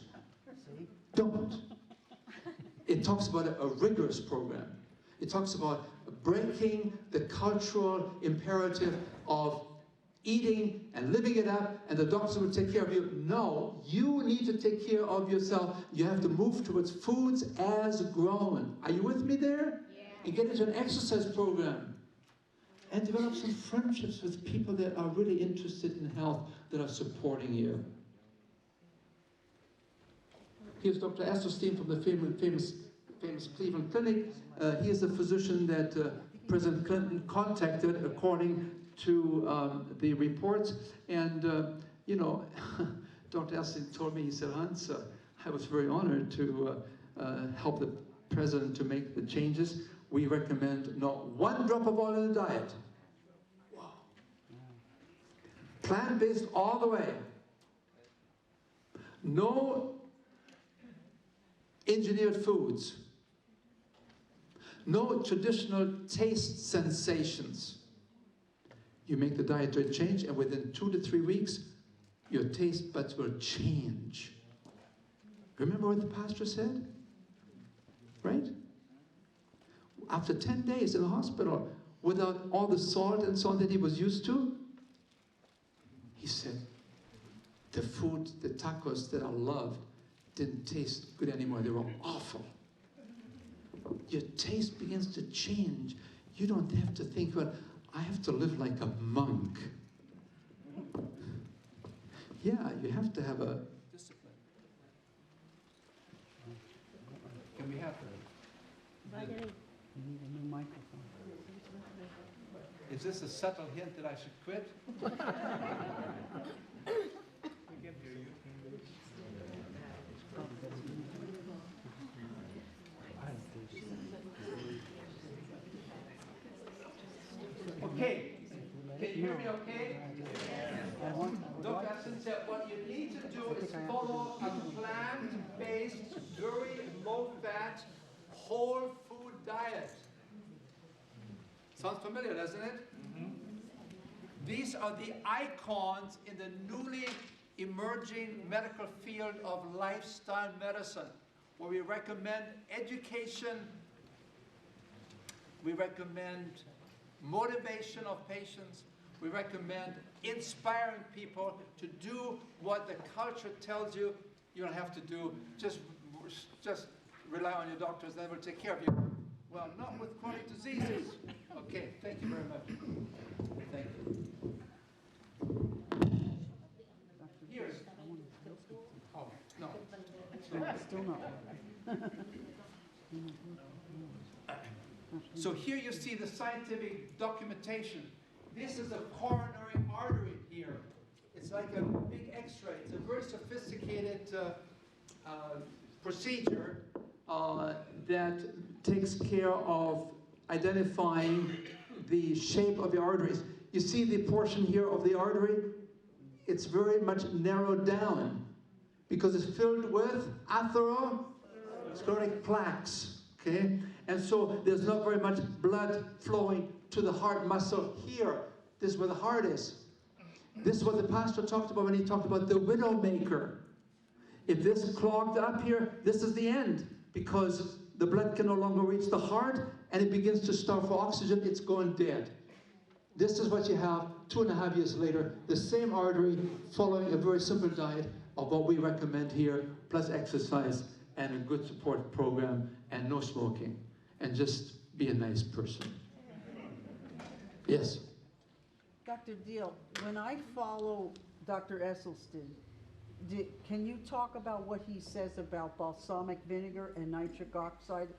Don't. It talks about a rigorous program. It talks about breaking the cultural imperative of eating and living it up, and the doctors will take care of you. No, you need to take care of yourself. You have to move towards foods as grown. Are you with me there? Yeah. And get into an exercise program. And develop some friendships with people that are really interested in health, that are supporting you. Here's Dr. Asselstein from the famous Cleveland Clinic. He is a physician that President Clinton contacted according to the reports. And, you know, Dr. Asselstein told me, he said, Hans, I was very honored to help the president to make the changes. We recommend not 1 drop of oil in the diet. Wow. Plant-based all the way. no engineered foods, no traditional taste sensations. You make the dietary change, and within 2 to 3 weeks, your taste buds will change. Remember what the pastor said? Right? After 10 days in the hospital, without all the salt and so on that he was used to, he said, the food, the tacos that I loved, didn't taste good anymore. They were awful. Your taste begins to change. You don't have to think about, I have to live like a monk. Yeah, you have to have a discipline. Can we have You need a new microphone. Is this a subtle hint that I should quit? Okay, can you hear me okay? Dr. Aston said what you need to do is follow a plant-based, very low-fat, whole food diet. Sounds familiar, doesn't it? Mm-hmm. These are the icons in the newly emerging medical field of lifestyle medicine, where we recommend education, we recommend motivation of patients, we recommend inspiring people to do what the culture tells you you don't have to do. Just rely on your doctors, they will take care of you. Well, not with chronic diseases. Okay, thank you very much. Thank you. Here's. Oh, no. Still not. So here you see the scientific documentation. This is a coronary artery here. It's like a big X-ray. It's a very sophisticated procedure that takes care of identifying the shape of the arteries. You see the portion here of the artery? It's very much narrowed down because it's filled with atherosclerotic plaques, okay? And so there's not very much blood flowing to the heart muscle here. This is where the heart is. This is what the pastor talked about when he talked about the widowmaker. If this is clogged up here, this is the end, because the blood can no longer reach the heart and it begins to starve for oxygen, it's going dead. This is what you have 2.5 years later, the same artery following a very simple diet of what we recommend here, plus exercise and a good support program and no smoking. And just be a nice person. Yes? Dr. Diehl, when I follow Dr. Esselstyn, can you talk about what he says about balsamic vinegar and nitric oxide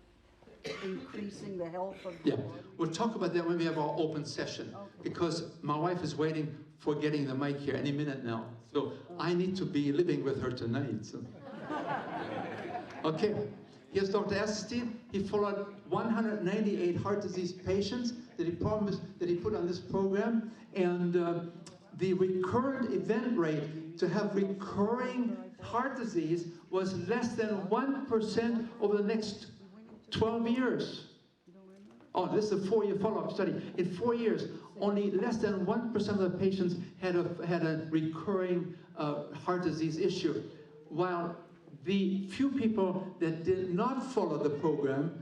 increasing the health of the body? We'll talk about that when we have our open session, because my wife is waiting for getting the mic here any minute now. So I need to be living with her tonight. So. Okay, here's Dr. Esselstyn. He followed 198 heart disease patients that he promised that he put on this program, and the recurrent event rate to have recurring heart disease was less than 1% over the next 12 years. Oh, this is a 4-year follow-up study. In 4 years, only less than 1% of the patients had a recurring heart disease issue, while the few people that did not follow the program,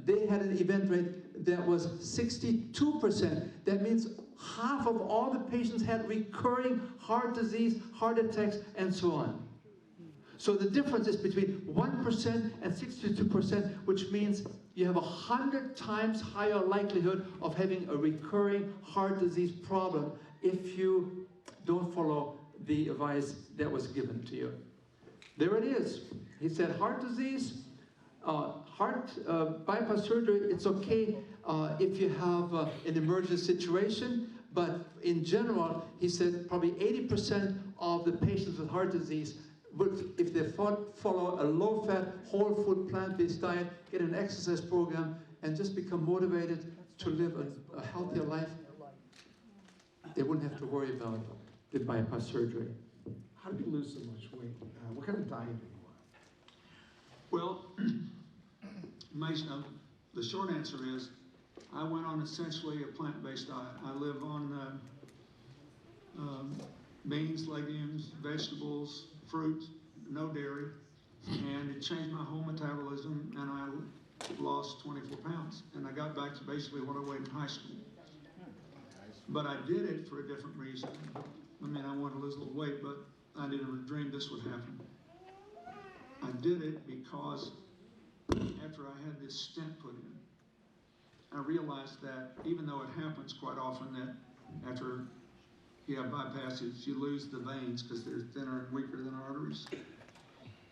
they had an event rate that was 62%. That means half of all the patients had recurring heart disease, heart attacks, and so on. So the difference is between 1% and 62%, which means you have 100 times higher likelihood of having a recurring heart disease problem if you don't follow the advice that was given to you. There it is. He said heart disease, heart bypass surgery, it's okay if you have an emergency situation, but in general, he said probably 80% of the patients with heart disease would, if they follow a low-fat, whole food, plant-based diet, get an exercise program, and just become motivated to live a healthier life, they wouldn't have to worry about the bypass surgery. how did you lose so much weight? What kind of diet are you on? Well, the short answer is, I went on essentially a plant-based diet. I live on beans, legumes, vegetables, fruit, no dairy, and it changed my whole metabolism, and I lost 24 pounds, and I got back to basically what I weighed in high school. But I did it for a different reason. I mean, I wanted to lose a little weight, but I didn't dream this would happen. I did it because after I had this stent put in, I realized that even though it happens quite often that after you have bypasses, you lose the veins because they're thinner and weaker than arteries.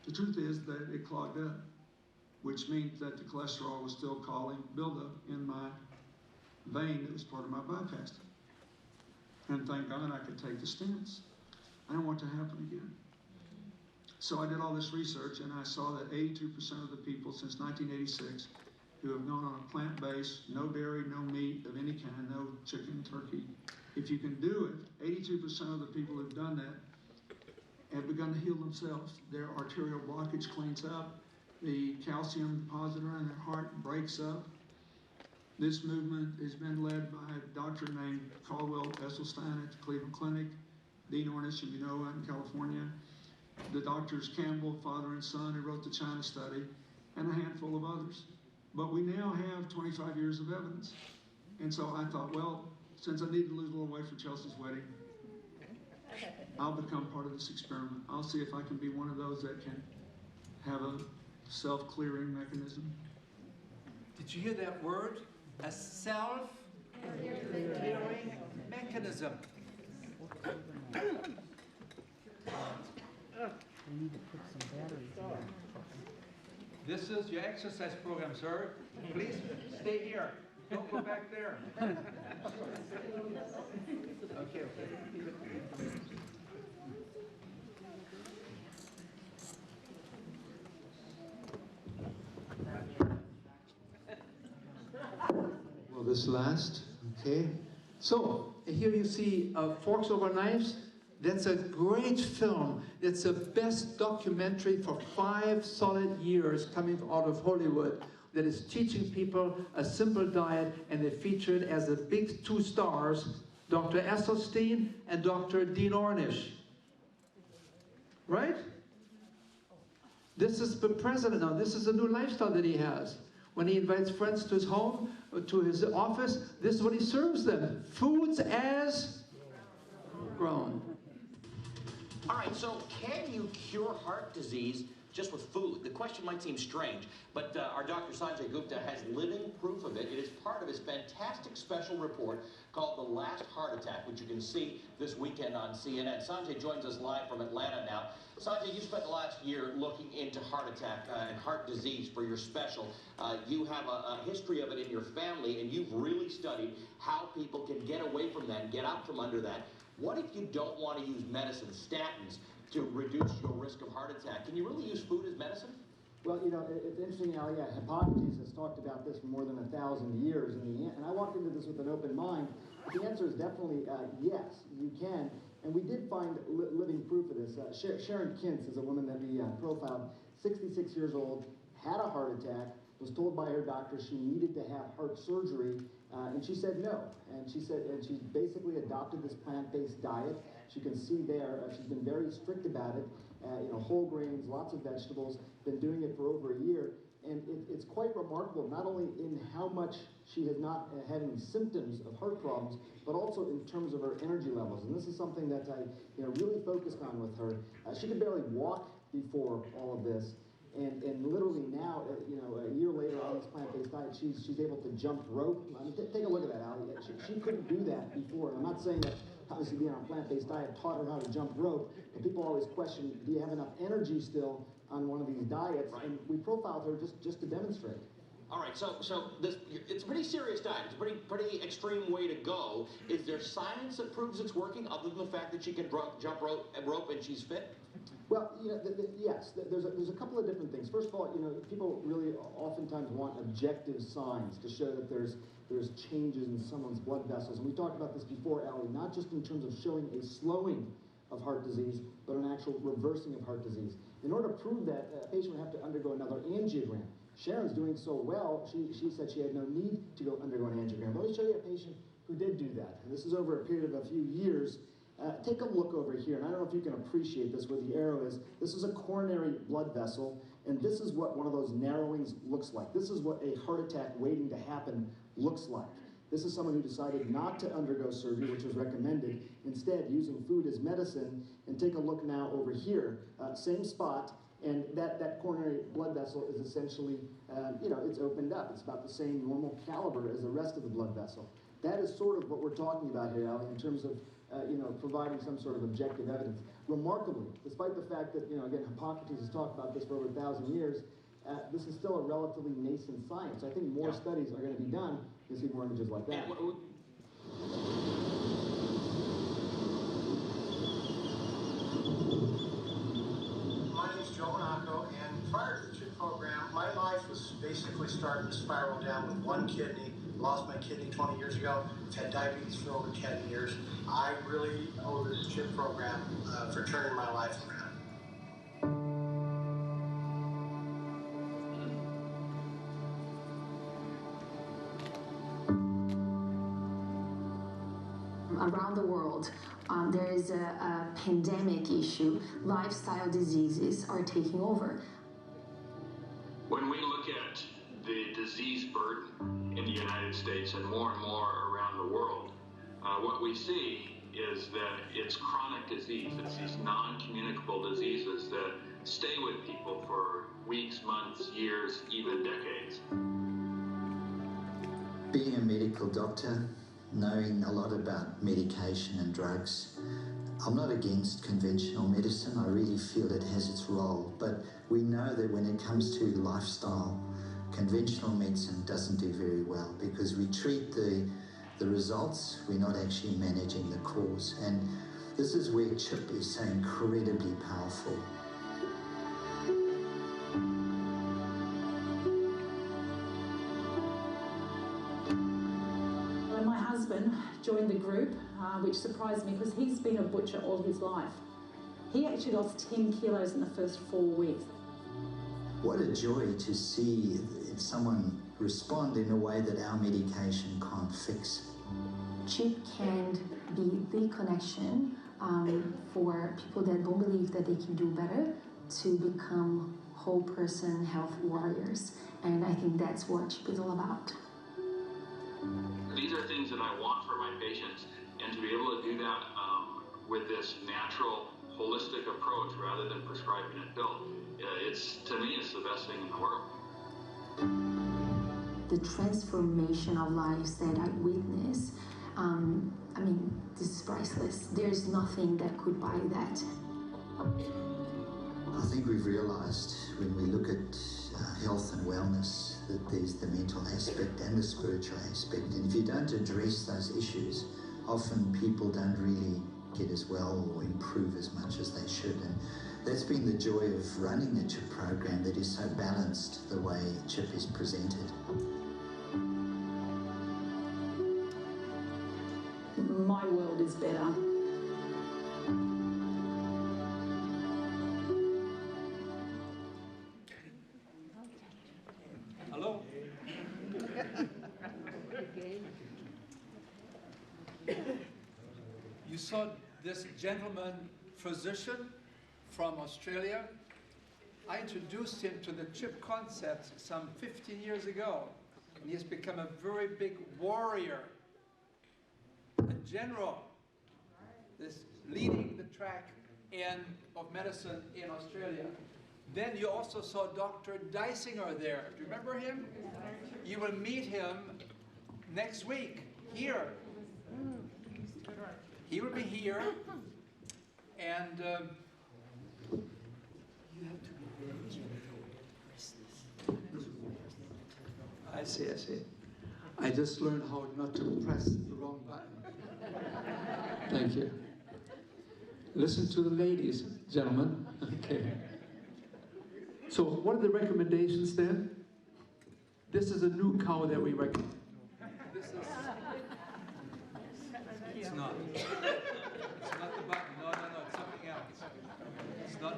The truth is that it clogged up, which means that the cholesterol was still causing buildup in my vein that was part of my bypass. And thank God I could take the stents. I don't want it to happen again. So I did all this research, and I saw that 82% of the people since 1986 who have gone on a plant-based, no dairy, no meat of any kind, no chicken, turkey. If you can do it, 82% of the people who've done that have begun to heal themselves. Their arterial blockage cleans up. The calcium depositor in their heart breaks up. This movement has been led by a doctor named Caldwell Esselstyn at the Cleveland Clinic, Dean Ornish, you know, out in California. The doctors Campbell, father and son, who wrote the China study, and a handful of others. But we now have 25 years of evidence. And so I thought, well, since I need to lose a little weight for Chelsea's wedding, I'll become part of this experiment. I'll see if I can be one of those that can have a self-clearing mechanism. Did you hear that word? A self-clearing mechanism. We need to put some batteries in. This is your exercise program, sir. Please stay here. Don't go back there. Okay. Will this last? Okay. So, here you see Forks Over Knives. That's a great film. It's the best documentary for 5 solid years coming out of Hollywood that is teaching people a simple diet, and they featured as the big 2 stars, Dr. Esselstyn and Dr. Dean Ornish. Right? This is the president now. This is a new lifestyle that he has. When he invites friends to his home, to his office, this is what he serves them. Foods as grown. All right, so can you cure heart disease just with food? The question might seem strange, but our Dr. Sanjay Gupta has living proof of it. It is part of his fantastic special report called The Last Heart Attack, which you can see this weekend on CNN. Sanjay joins us live from Atlanta now. Sanjay, you spent the last year looking into heart attack and heart disease for your special. You have a history of it in your family, and you've really studied how people can get away from that and get out from under that. What if you don't want to use medicine, statins, to reduce your risk of heart attack? Can you really use food as medicine? Well, you know, it's interesting how, yeah, Hippocrates has talked about this for more than 1,000 years, and I walked into this with an open mind. The answer is definitely yes, you can. And we did find living proof of this. Sharon Kintz is a woman that we profiled, 66 years old, had a heart attack, was told by her doctor she needed to have heart surgery, and she said no. And she basically adopted this plant-based diet. You can see there, she's been very strict about it. You know, whole grains, lots of vegetables, been doing it for over a year. And it's quite remarkable, not only in how much she has not had any symptoms of heart problems, but also in terms of her energy levels. And this is something that I really focused on with her. She could barely walk before all of this. And literally now, a year later on this plant-based diet, she's able to jump rope. I mean, take a look at that, Allie. She couldn't do that before. And I'm not saying that obviously being on a plant-based diet taught her how to jump rope. And people always question, do you have enough energy still on one of these diets? Right. And we profiled her just to demonstrate. All right, so it's a pretty serious diet. It's a pretty extreme way to go. Is there science that proves it's working, other than the fact that she can jump rope and she's fit? Well, yes. There's a couple of different things. First of all, people really oftentimes want objective signs to show that there's changes in someone's blood vessels, and we talked about this before, Allie. Not just in terms of showing a slowing of heart disease, but an actual reversing of heart disease. In order to prove that, a patient would have to undergo another angiogram. Sharon's doing so well, she said she had no need to go undergo an angiogram. Let me show you a patient who did do that. And this is over a period of a few years. Take a look over here, and I don't know if you can appreciate this where the arrow is. This is a coronary blood vessel, and this is what one of those narrowings looks like. This is what a heart attack waiting to happen looks like. This is someone who decided not to undergo surgery, which was recommended, instead using food as medicine. And take a look now over here, same spot, and that coronary blood vessel is essentially, it's opened up. It's about the same normal caliber as the rest of the blood vessel. That is sort of what we're talking about here, Ali, in terms of providing some sort of objective evidence. Remarkably, despite the fact that, again, Hippocrates has talked about this for over 1,000 years, this is still a relatively nascent science. I think more studies are going to be done to see more images like that. My name is Joe Monaco, and prior to the CHIP program, my life was basically starting to spiral down with one kidney. Lost my kidney 20 years ago. I've had diabetes for over 10 years. I really owe this CHIP program for turning my life around. Around the world, there is a pandemic issue. Lifestyle diseases are taking over. When we look at the disease burden in the United States and more around the world, what we see is that it's chronic disease. It's these non-communicable diseases that stay with people for weeks, months, years, even decades. Being a medical doctor, knowing a lot about medication and drugs, I'm not against conventional medicine. I really feel it has its role, but we know that when it comes to lifestyle, conventional medicine doesn't do very well because we treat the results, we're not actually managing the cause. And this is where CHIP is so incredibly powerful. My husband joined the group, which surprised me because he's been a butcher all his life. He actually lost 10 kilos in the first 4 weeks. What a joy to see someone respond in a way that our medication can't fix. CHIP can be the connection for people that don't believe that they can do better to become whole person health warriors. And I think that's what CHIP is all about. These are things that I want for my patients, and to be able to do that with this natural, holistic approach rather than prescribing a pill, to me, it's the best thing in the world. The transformation of lives that I witness, this is priceless. There's nothing that could buy that. I think we've realized when we look at health and wellness that there's the mental aspect and the spiritual aspect. And if you don't address those issues, often people don't really get as well or improve as much as they should. And that's been the joy of running the CHIP program, that is so balanced the way CHIP is presented. My world is better. Hello? You saw this gentleman physician from Australia. I introduced him to the CHIP concept some 15 years ago, and he has become a very big warrior, a general, this leading the track of medicine in Australia. Then you also saw Dr. Dysinger there. Do you remember him? You will meet him next week here. He will be here, and I see. I just learned how not to press the wrong button. Thank you. Listen to the ladies, gentlemen. Okay. So what are the recommendations then? This is a new cow that we recommend. It's not. It's not the button. No. It's It's not.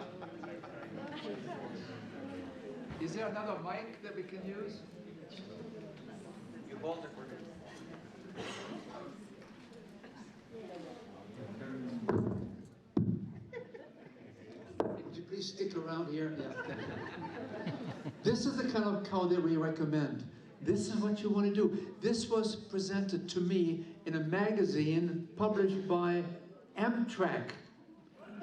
Is there another mic that we can use? You both are Could you please stick around here? Yeah. This is the kind of cow that we recommend. This is what you want to do. This was presented to me in a magazine published by Amtrak.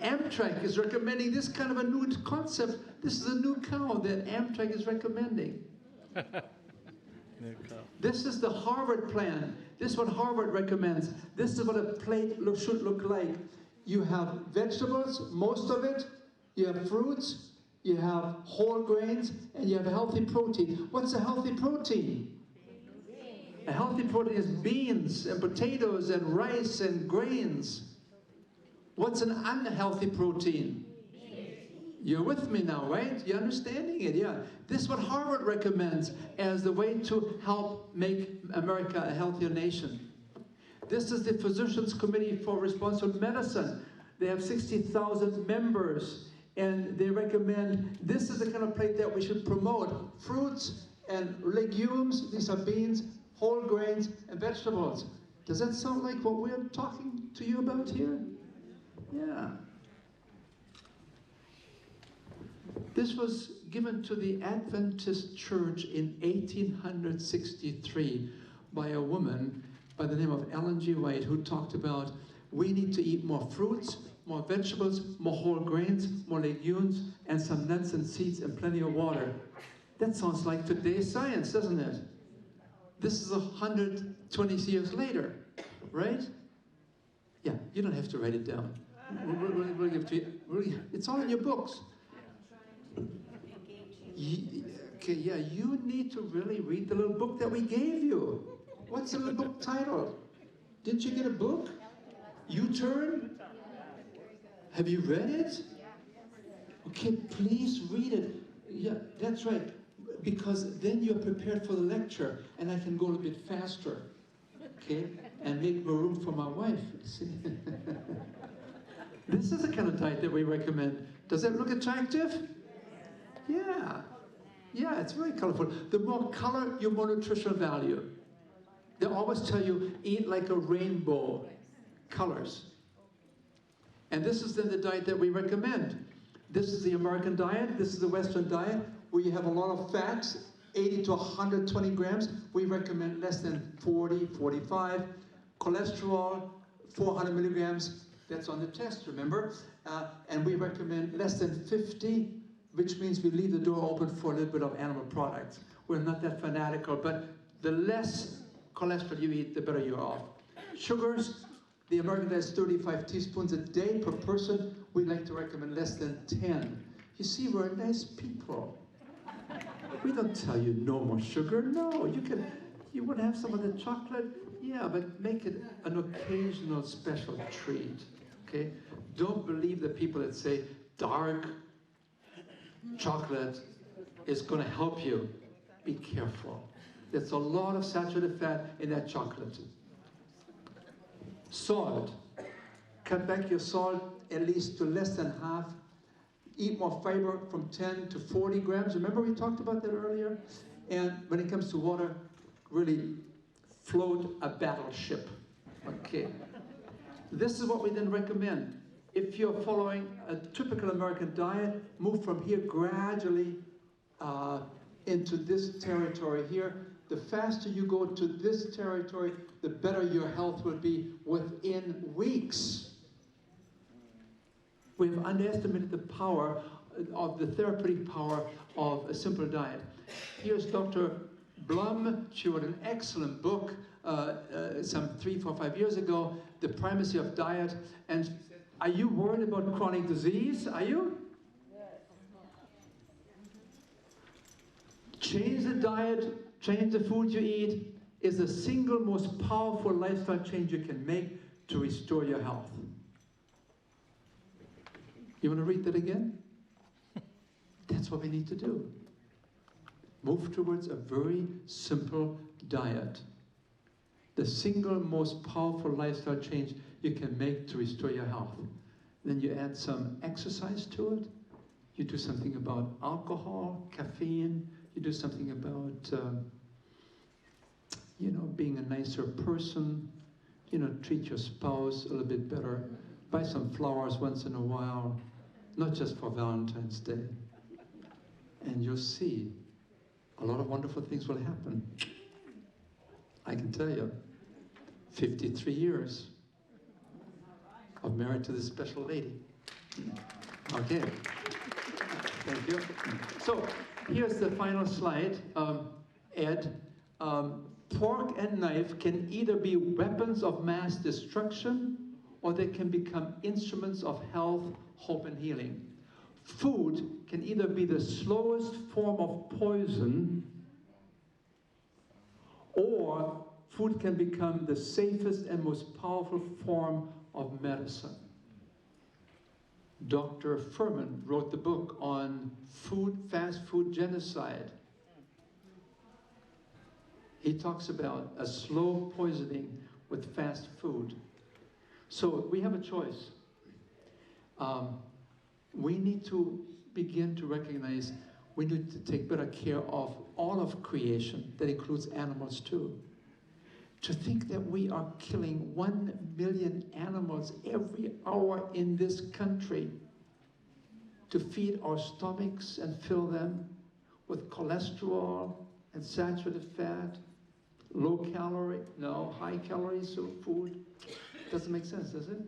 Amtrak is recommending this kind of a new concept. This is a new cow that Amtrak is recommending. This is the Harvard plan. This is what Harvard recommends. This is what a plate should look like. You have vegetables, most of it. You have fruits. You have whole grains. And you have a healthy protein. What's a healthy protein? A healthy protein is beans and potatoes and rice and grains. What's an unhealthy protein? You're with me now, right? You're understanding it, yeah. This is what Harvard recommends as the way to help make America a healthier nation. This is the Physicians Committee for Responsible Medicine. They have 60,000 members, and they recommend this is the kind of plate that we should promote. Fruits and legumes, these are beans, whole grains, and vegetables. Does that sound like what we're talking to you about here? Yeah. This was given to the Adventist Church in 1863 by a woman by the name of Ellen G. White, who talked about we need to eat more fruits, more vegetables, more whole grains, more legumes, and some nuts and seeds and plenty of water. That sounds like today's science, doesn't it? This is 120 years later, right? Yeah, you don't have to write it down. We'll give it to you. It's all in your books. Okay, yeah, you need to really read the little book that we gave you. What's the little book titled? Didn't you get a book? YouTurn? Have you read it? Okay, please read it. Yeah, that's right. Because then you're prepared for the lecture, and I can go a little bit faster. Okay? And make more room for my wife. See? This is the kind of diet that we recommend. Does that look attractive? Yeah. Yeah, it's very colorful. The more color, your more nutritional value. They always tell you, eat like a rainbow. Colors. And this is then the diet that we recommend. This is the American diet. This is the Western diet, where you have a lot of fats, 80 to 120 grams. We recommend less than 40, 45. Cholesterol, 400 milligrams. That's on the test, remember? And we recommend less than 50, which means we leave the door open for a little bit of animal products. We're not that fanatical, but the less cholesterol you eat, the better you're off. Sugars, the American diet is 35 teaspoons a day per person. We like to recommend less than 10. You see, we're nice people. We don't tell you no more sugar. No, you would have some of the chocolate. Yeah, but make it an occasional special treat, okay? Don't believe the people that say dark chocolate is going to help you. Be careful. There's a lot of saturated fat in that chocolate. Salt. Cut back your salt at least to less than half. Eat more fiber from 10 to 40 grams. Remember we talked about that earlier? And when it comes to water, really float a battleship. Okay. This is what we then recommend. If you're following a typical American diet, move from here gradually into this territory here. The faster you go to this territory, the better your health will be within weeks. We've underestimated the power of the therapeutic power of a simple diet. Here's Dr. Blum. She wrote an excellent book some 3, 4, 5 years ago, The Primacy of Diet. And are you worried about chronic disease? Are you? Change the diet, change the food you eat is the single most powerful lifestyle change you can make to restore your health. You want to read that again? That's what we need to do. Move towards a very simple diet. The single most powerful lifestyle change you can make to restore your health. Then you add some exercise to it. You do something about alcohol, caffeine. You do something about, you know, being a nicer person. You know, treat your spouse a little bit better. Buy some flowers once in a while, not just for Valentine's Day. And you'll see a lot of wonderful things will happen. I can tell you, 53 years of married to this special lady. Okay, thank you. So here's the final slide, Ed. Fork and knife can either be weapons of mass destruction or they can become instruments of health, hope, and healing. Food can either be the slowest form of poison or food can become the safest and most powerful form of medicine. Dr. Furman wrote the book on fast food genocide. He talks about a slow poisoning with fast food. So we have a choice. We need to begin to recognize we need to take better care of all of creation. That includes animals too. To think that we are killing 1 million animals every hour in this country to feed our stomachs and fill them with cholesterol and saturated fat, low calorie, no, high calories food. Doesn't make sense, does it?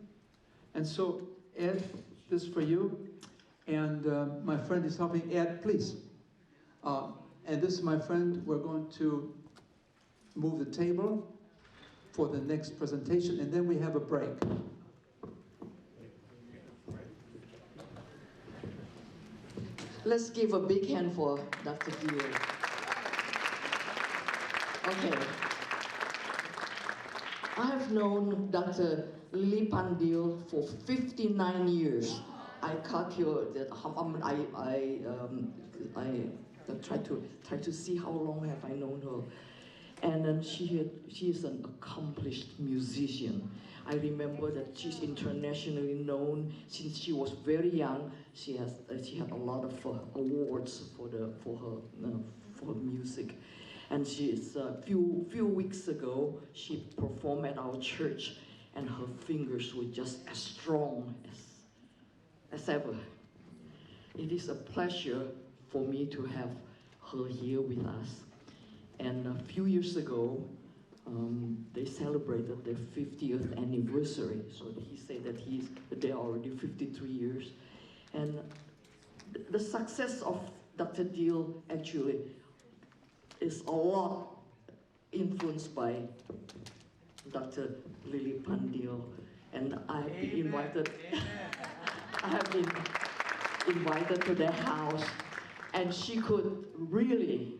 And so, Ed, this is for you. And my friend is helping. Ed, please. And this is my friend. We're going to move the table for the next presentation, and then we have a break. Let's give a big hand for Dr. Diehl. Okay. I have known Dr. Diehl for 59 years. I calculate that I try to see how long have I known her. And then she is an accomplished musician. I remember that she's internationally known since she was very young. She had a lot of awards for her music. And she is few weeks ago she performed at our church, and her fingers were just as strong as ever. It is a pleasure for me to have her here with us. And a few years ago, they celebrated their 50th anniversary. So he said that they're already 53 years. And the success of Dr. Diehl actually is a lot influenced by Dr. Diehl. And I have been invited to their house, and she could really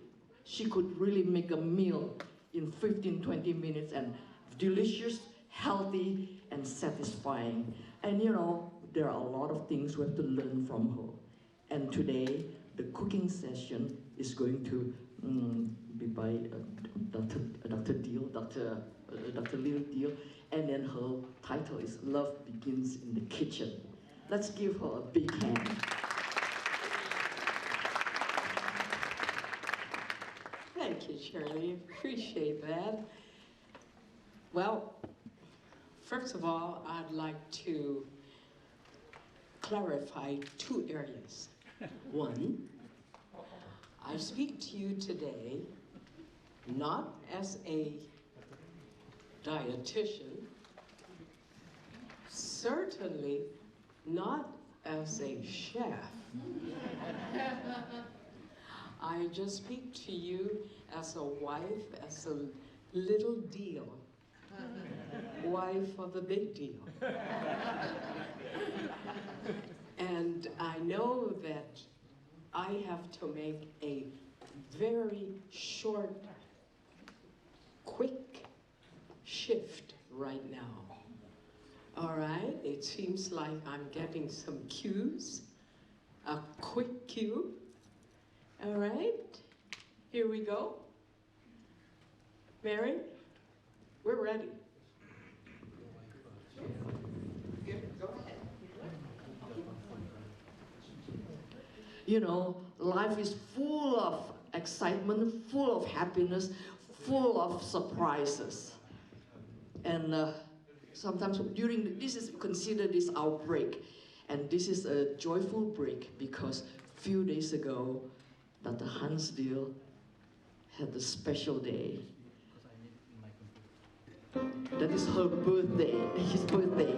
make a meal in 15-20 minutes, and delicious, healthy, and satisfying. And you know, there are a lot of things we have to learn from her. And today, the cooking session is going to be by Dr. Diehl, Dr. Diehl, and then her title is Love Begins in the Kitchen. Let's give her a big hand. Thank you, Shirley. Appreciate that. Well, first of all, I'd like to clarify 2 areas. One, I speak to you today not as a dietitian, certainly not as a chef. I just speak to you as a wife, as a little Diehl, wife of a big deal. And I know that I have to make a very short, quick shift right now. All right, it seems like I'm getting some cues, a quick cue. All right, here we go. Mary, we're ready. Go ahead. You know, life is full of excitement, full of happiness, full of surprises. And sometimes during this is considered this outbreak, and this is a joyful break because a few days ago, Dr. Hans Diehl had a special day. That is her birthday, his birthday.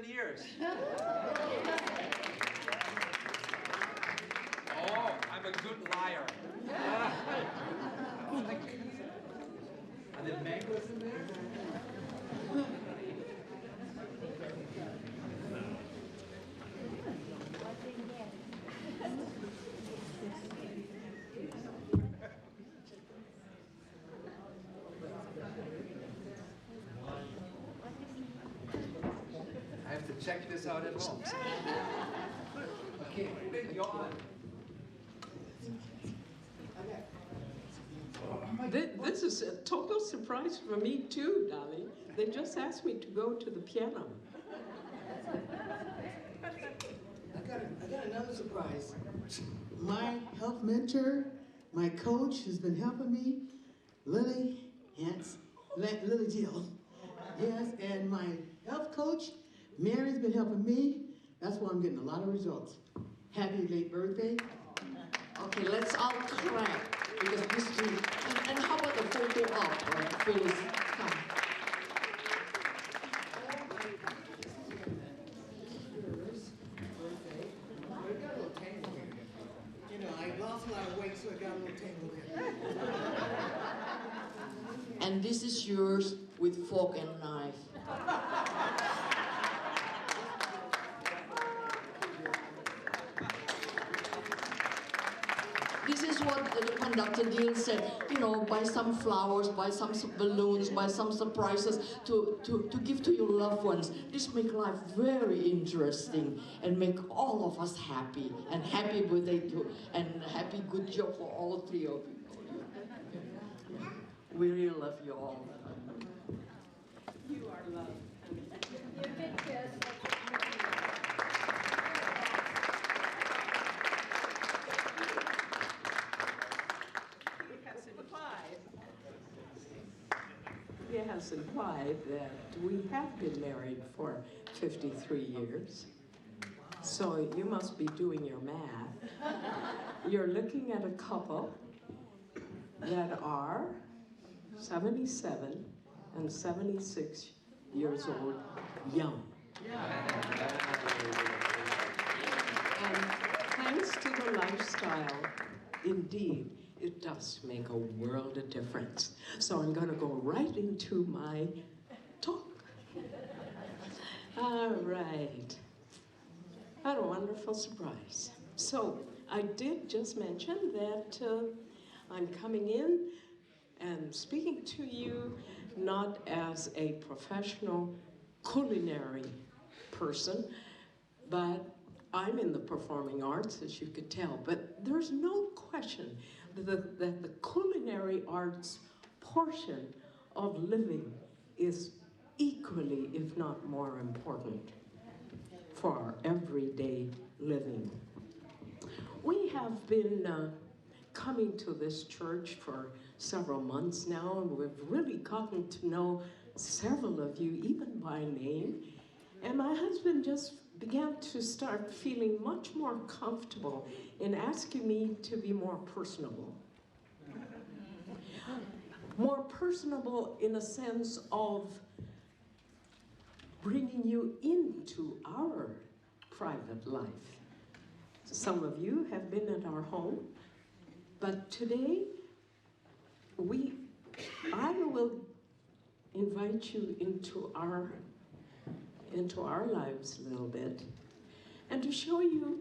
Years. Oh, I'm a good liar. Are there mangoes in there? Check this out at home. Okay, you're on. This is a total surprise for me too, darling. They just asked me to go to the piano. I got another surprise. My health mentor, my coach has been helping me, Lily Diehl. Yes, and my health coach, Mary's been helping me. That's why I'm getting a lot of results. Happy late birthday. Okay, let's all clap because this too. And how about the photo op, Phyllis? Come. You know, I lost a lot of weight, so I got a little tangled here. And this is yours with fork and knife. This is what Dr. Diehl said, you know, buy some flowers, buy some balloons, buy some surprises to give to your loved ones. This makes life very interesting and make all of us happy. And happy birthday to, and happy good job for all three of you. We really love you all. You are loved. He has implied that we have been married for 53 years. So you must be doing your math. You're looking at a couple that are 77 and 76 years old, young. And thanks to the lifestyle, indeed, it does make a world of difference. So I'm going to go right into my talk. All right. What a wonderful surprise. So I did just mention that I'm coming in and speaking to you not as a professional culinary person, but I'm in the performing arts, as you could tell. But there's no question that the culinary arts portion of living is equally, if not more important, for our everyday living. We have been coming to this church for several months now, and we've really gotten to know several of you, even by name. And my husband just began to start feeling much more comfortable in asking me to be more personable. More personable in a sense of bringing you into our private life. Some of you have been at our home, but today I will invite you into our lives a little bit, and to show you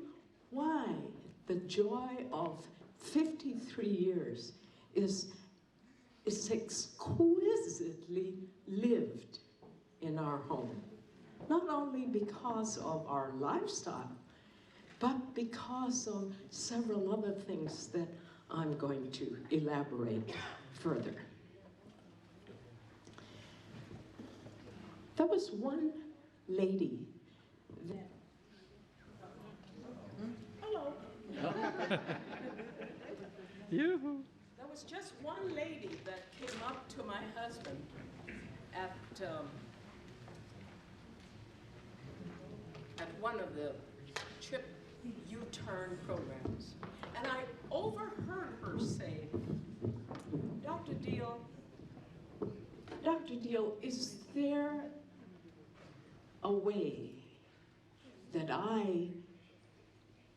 why the joy of 53 years is exquisitely lived in our home. Not only because of our lifestyle, but because of several other things that I'm going to elaborate further. There was one lady that... Hello. Yoo-hoo. There was just one lady that came up to my husband at one of the CHIP YouTurn programs, and I overheard her say, Dr. Diehl, is there a way that I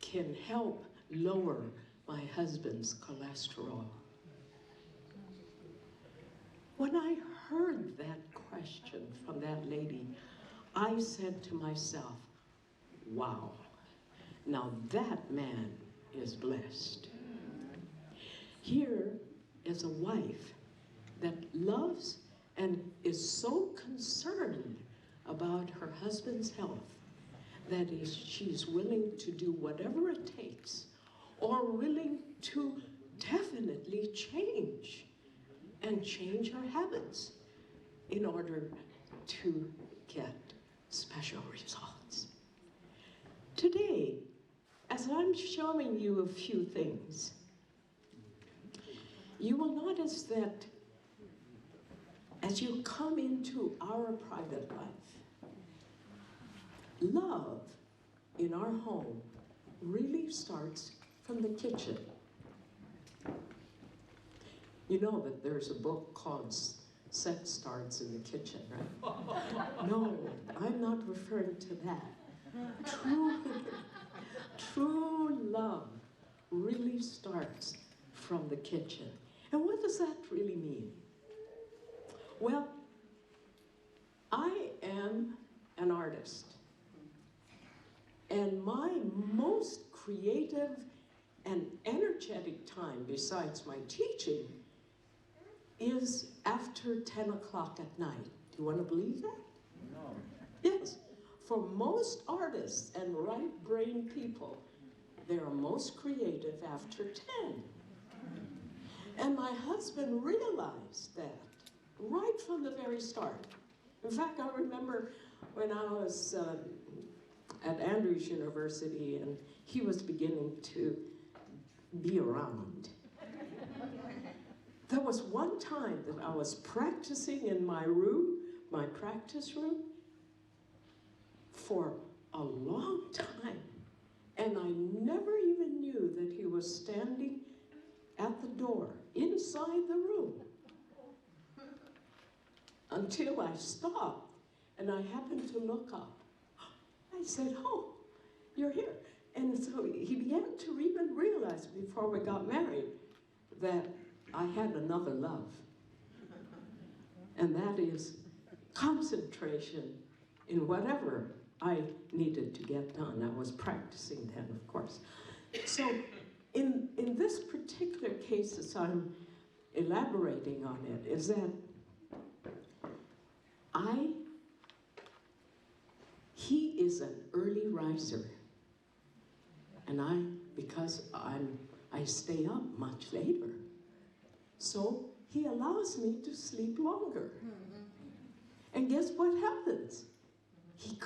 can help lower my husband's cholesterol? When I heard that question from that lady, I said to myself, wow, now that man is blessed. Here is a wife that loves and is so concerned about her husband's health that she's willing to do whatever it takes, or willing to definitely change her habits in order to get special results. Today, as I'm showing you a few things, you will notice that as you come into our private life, love in our home really starts from the kitchen. You know that there's a book called Sex Starts in the Kitchen, right? No, I'm not referring to that. True love really starts from the kitchen. And what does that really mean? Well, I am an artist. And my most creative and energetic time, besides my teaching, is after 10 o'clock at night. Do you want to believe that? No. Yes. For most artists and right-brained people, they are most creative after 10. And my husband realized that right from the very start. In fact, I remember when I was at Andrews University and he was beginning to be around. There was one time that I was practicing in my room, my practice room, for a long time. And I never even knew that he was standing at the door, inside the room, until I stopped and I happened to look up. I said, oh, you're here. And so he began to even realize before we got married that I had another love. And that is concentration in whatever I needed to get done. I was practicing then, of course. So in this particular case, as I'm elaborating on it, is that he is an early riser. And because I stay up much later. So he allows me to sleep longer. And guess what happens? He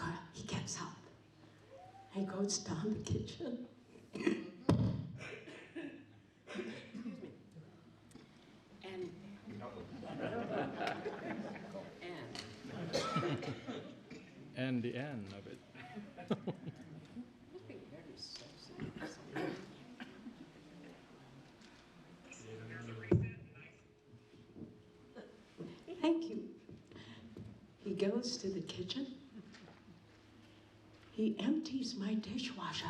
gets up. He goes down the kitchen. And the end of it. Thank you. He goes to the kitchen. He empties my dishwasher.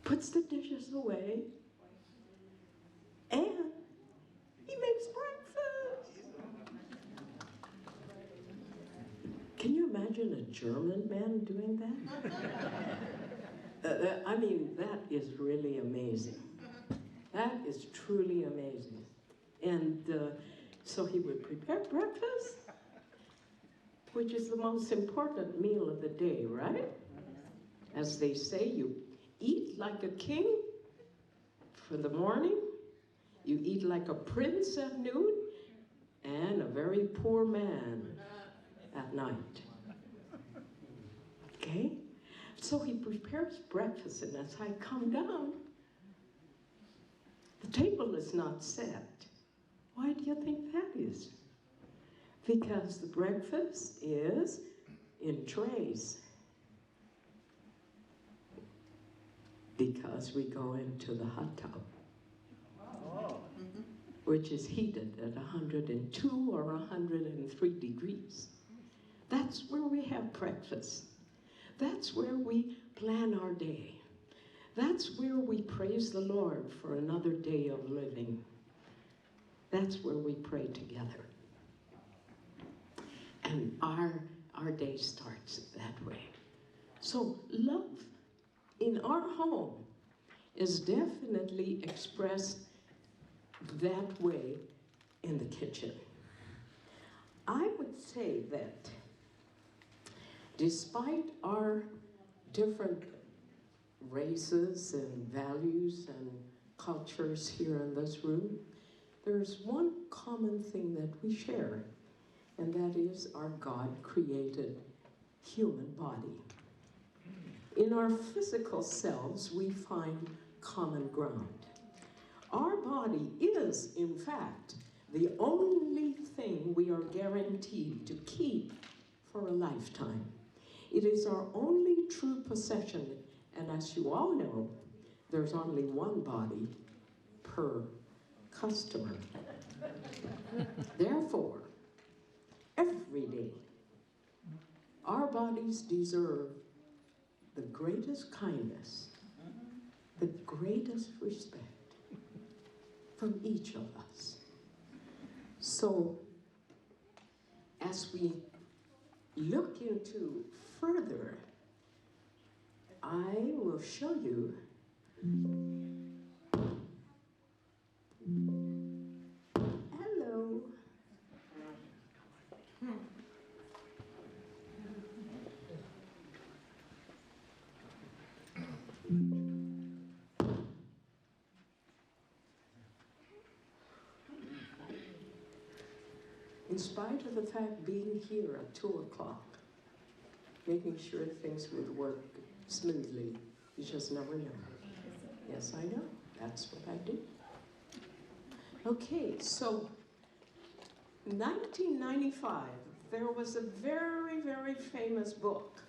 Puts the dishes away. And he makes breakfast. Can you imagine imagine a German man doing that? I mean, that is really amazing. That is truly amazing. And so he would prepare breakfast, which is the most important meal of the day, right? As they say, you eat like a king for the morning, you eat like a prince at noon, and a very poor man at night. Okay? So he prepares breakfast, and as I come down, the table is not set. Why do you think that is? Because the breakfast is in trays. Because we go into the hot tub, which is heated at 102 or 103 degrees. That's where we have breakfast. That's where we plan our day. That's where we praise the Lord for another day of living. That's where we pray together. And our day starts that way. So love in our home is definitely expressed that way in the kitchen. I would say that despite our different races and values and cultures here in this room, there's one common thing that we share, and that is our God-created human body. In our physical selves, we find common ground. Our body is, in fact, the only thing we are guaranteed to keep for a lifetime. It is our only true possession, and as you all know, there's only one body per customer. Therefore, every day, our bodies deserve the greatest kindness, the greatest respect from each of us. So, as we look into further, I will show you hello. In spite of the fact being here at 2 o'clock, making sure things would work smoothly, you just never know. Yes, I know. That's what I do. Okay, so 1995, there was a very, very famous book,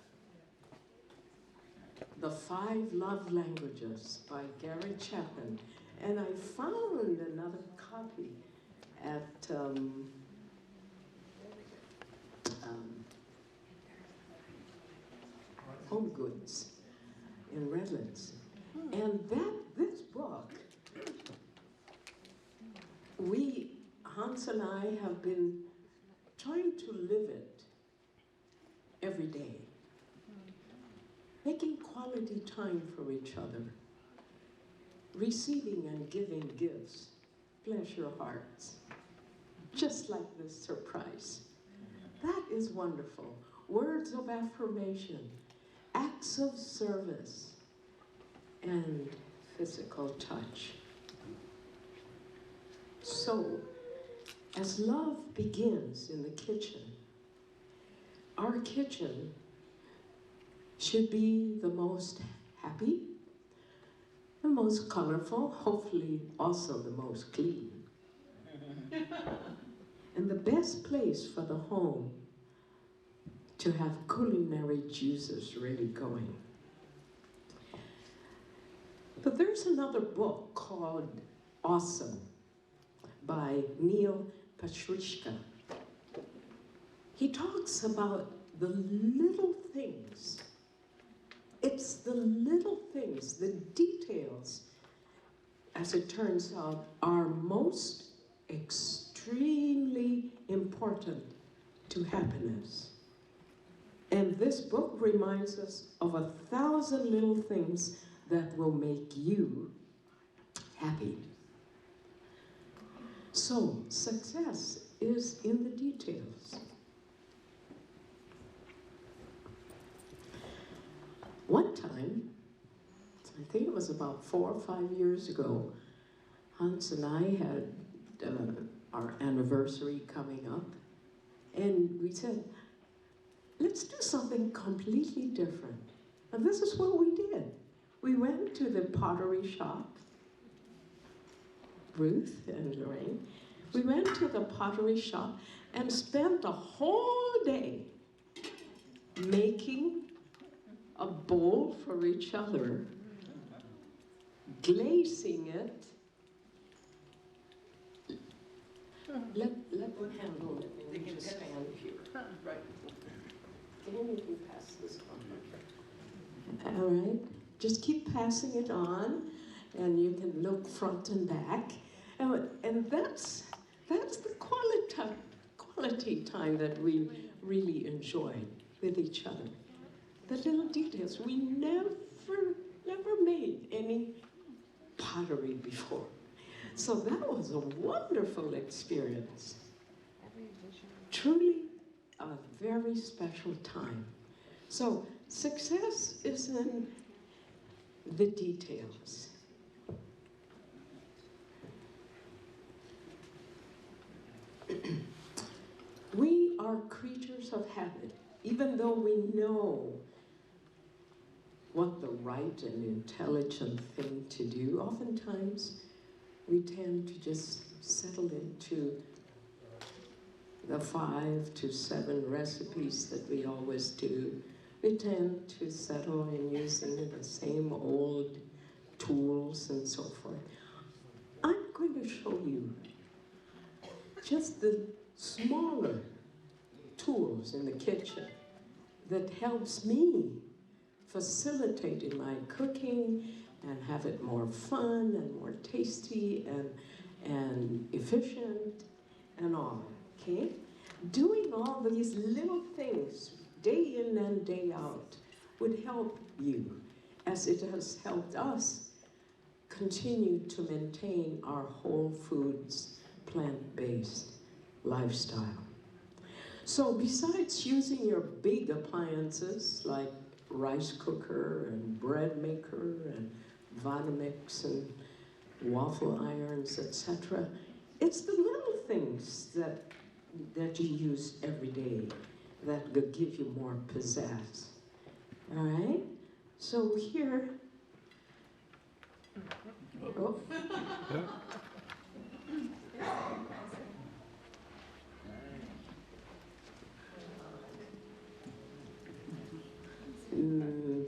The 5 Love Languages by Gary Chapman. And I found another copy at Home Goods in Redlands. And this book, Hans and I have been trying to live it every day, making quality time for each other, receiving and giving gifts, bless your hearts, just like this surprise. That is wonderful. Words of affirmation, acts of service, and physical touch. So, as love begins in the kitchen, our kitchen should be the most happy, the most colorful, hopefully also the most clean, and the best place for the home to have culinary juices really going. But there's another book called Awesome by Diehl. He talks about the little things. It's the little things, the details, as it turns out, are most extremely important to happiness. And this book reminds us of 1,000 little things that will make you happy. So, success is in the details. One time, I think it was about 4 or 5 years ago, Hans and I had our anniversary coming up, and we said, let's do something completely different. And this is what we did. We went to the pottery shop, Ruth and Lorraine. We went to the pottery shop and spent the whole day making a bowl for each other, glazing it. Let them handle it. They can just stand here. Right. Then you can pass this on. All right. Just keep passing it on, and you can look front and back. And that's the quality time that we really enjoyed with each other. The little details. We never made any pottery before. So that was a wonderful experience. Truly a very special time. So success is in the details. We are creatures of habit. Even though we know what the right and intelligent thing to do, oftentimes we tend to just settle into the 5 to 7 recipes that we always do. We tend to settle in using the same old tools and so forth. I'm going to show you just the smaller tools in the kitchen that helps me facilitate in my cooking and have it more fun and more tasty and efficient and all, okay? Doing all these little things day in and day out would help you, as it has helped us continue to maintain our whole foods, plant-based lifestyle. So besides using your big appliances like rice cooker and bread maker and Vitamix and waffle irons, etc., it's the little things that you use every day that will give you more pizzazz. All right? So here, oh.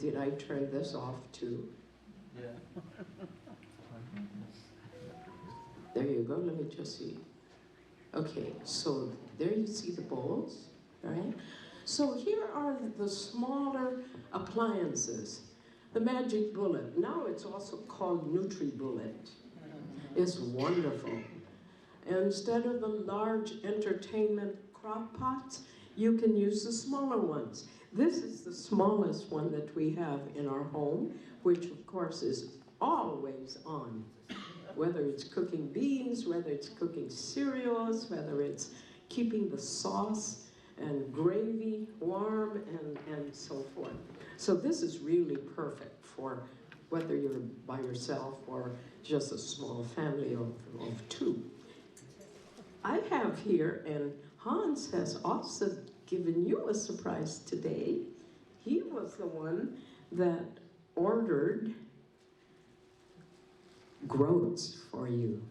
Did I turn this off too? Yeah. There you go, let me just see. Okay, so there you see the bowls, all right? So here are the smaller appliances. The Magic Bullet, now it's also called NutriBullet. It's wonderful. Instead of the large entertainment crock pots, you can use the smaller ones. This is the smallest one that we have in our home, which of course is always on. Whether it's cooking beans, whether it's cooking cereals, whether it's keeping the sauce and gravy warm and so forth. So this is really perfect for whether you're by yourself or just a small family of 2. I have here, and Hans has also given you a surprise today. He was the one that ordered groats for you.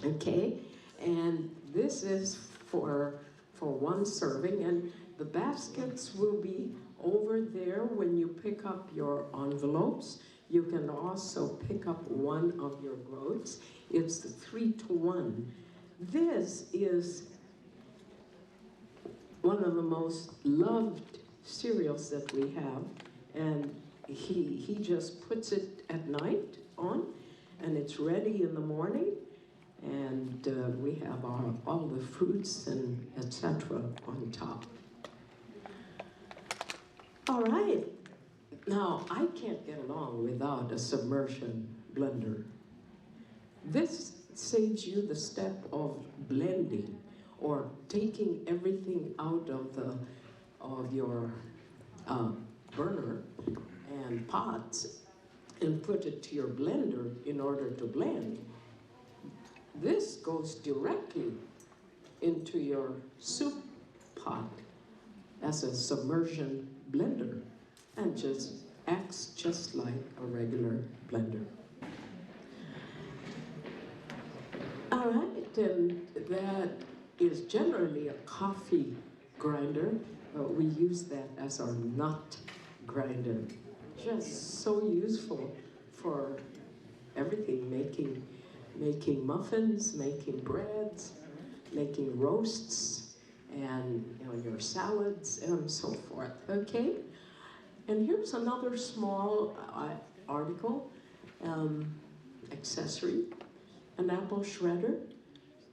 Okay, and this is for 1 serving, and the baskets will be over there when you pick up your envelopes. You can also pick up one of your groats. It's the 3-to-1. This is one of the most loved cereals that we have, and he just puts it at night on, and it's ready in the morning, and we have all the fruits and etc. on top. All right. Now, I can't get along without a submersion blender. This saves you the step of blending or taking everything out of your burner and pots and put it to your blender in order to blend. This goes directly into your soup pot as a submersion blender and just acts just like a regular blender. All right, and that is generally a coffee grinder. We use that as our nut grinder. Just so useful for everything, making muffins, making breads, making roasts, and your salads and so forth, okay? And here's another small article, accessory, an apple shredder.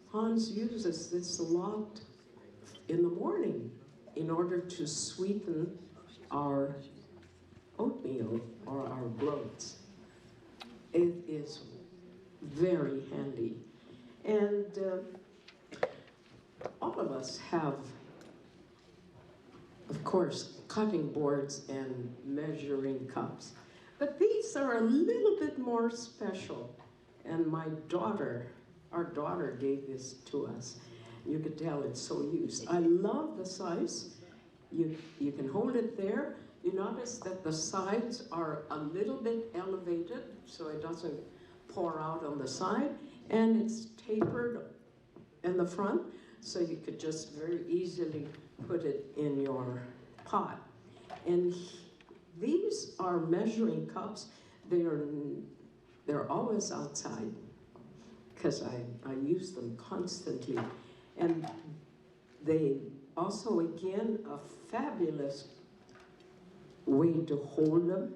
Hans uses this a lot in the morning in order to sweeten our oatmeal or our groats. It is very handy. And all of us have, of course, cutting boards and measuring cups. But these are a little bit more special. And our daughter gave this to us. You could tell it's so used. I love the size. You can hold it there. You notice that the sides are a little bit elevated so it doesn't pour out on the side. And it's tapered in the front so you could just very easily put it in your pot. And these are measuring cups. They're always outside because I use them constantly. And they also, again, a fabulous way to hold them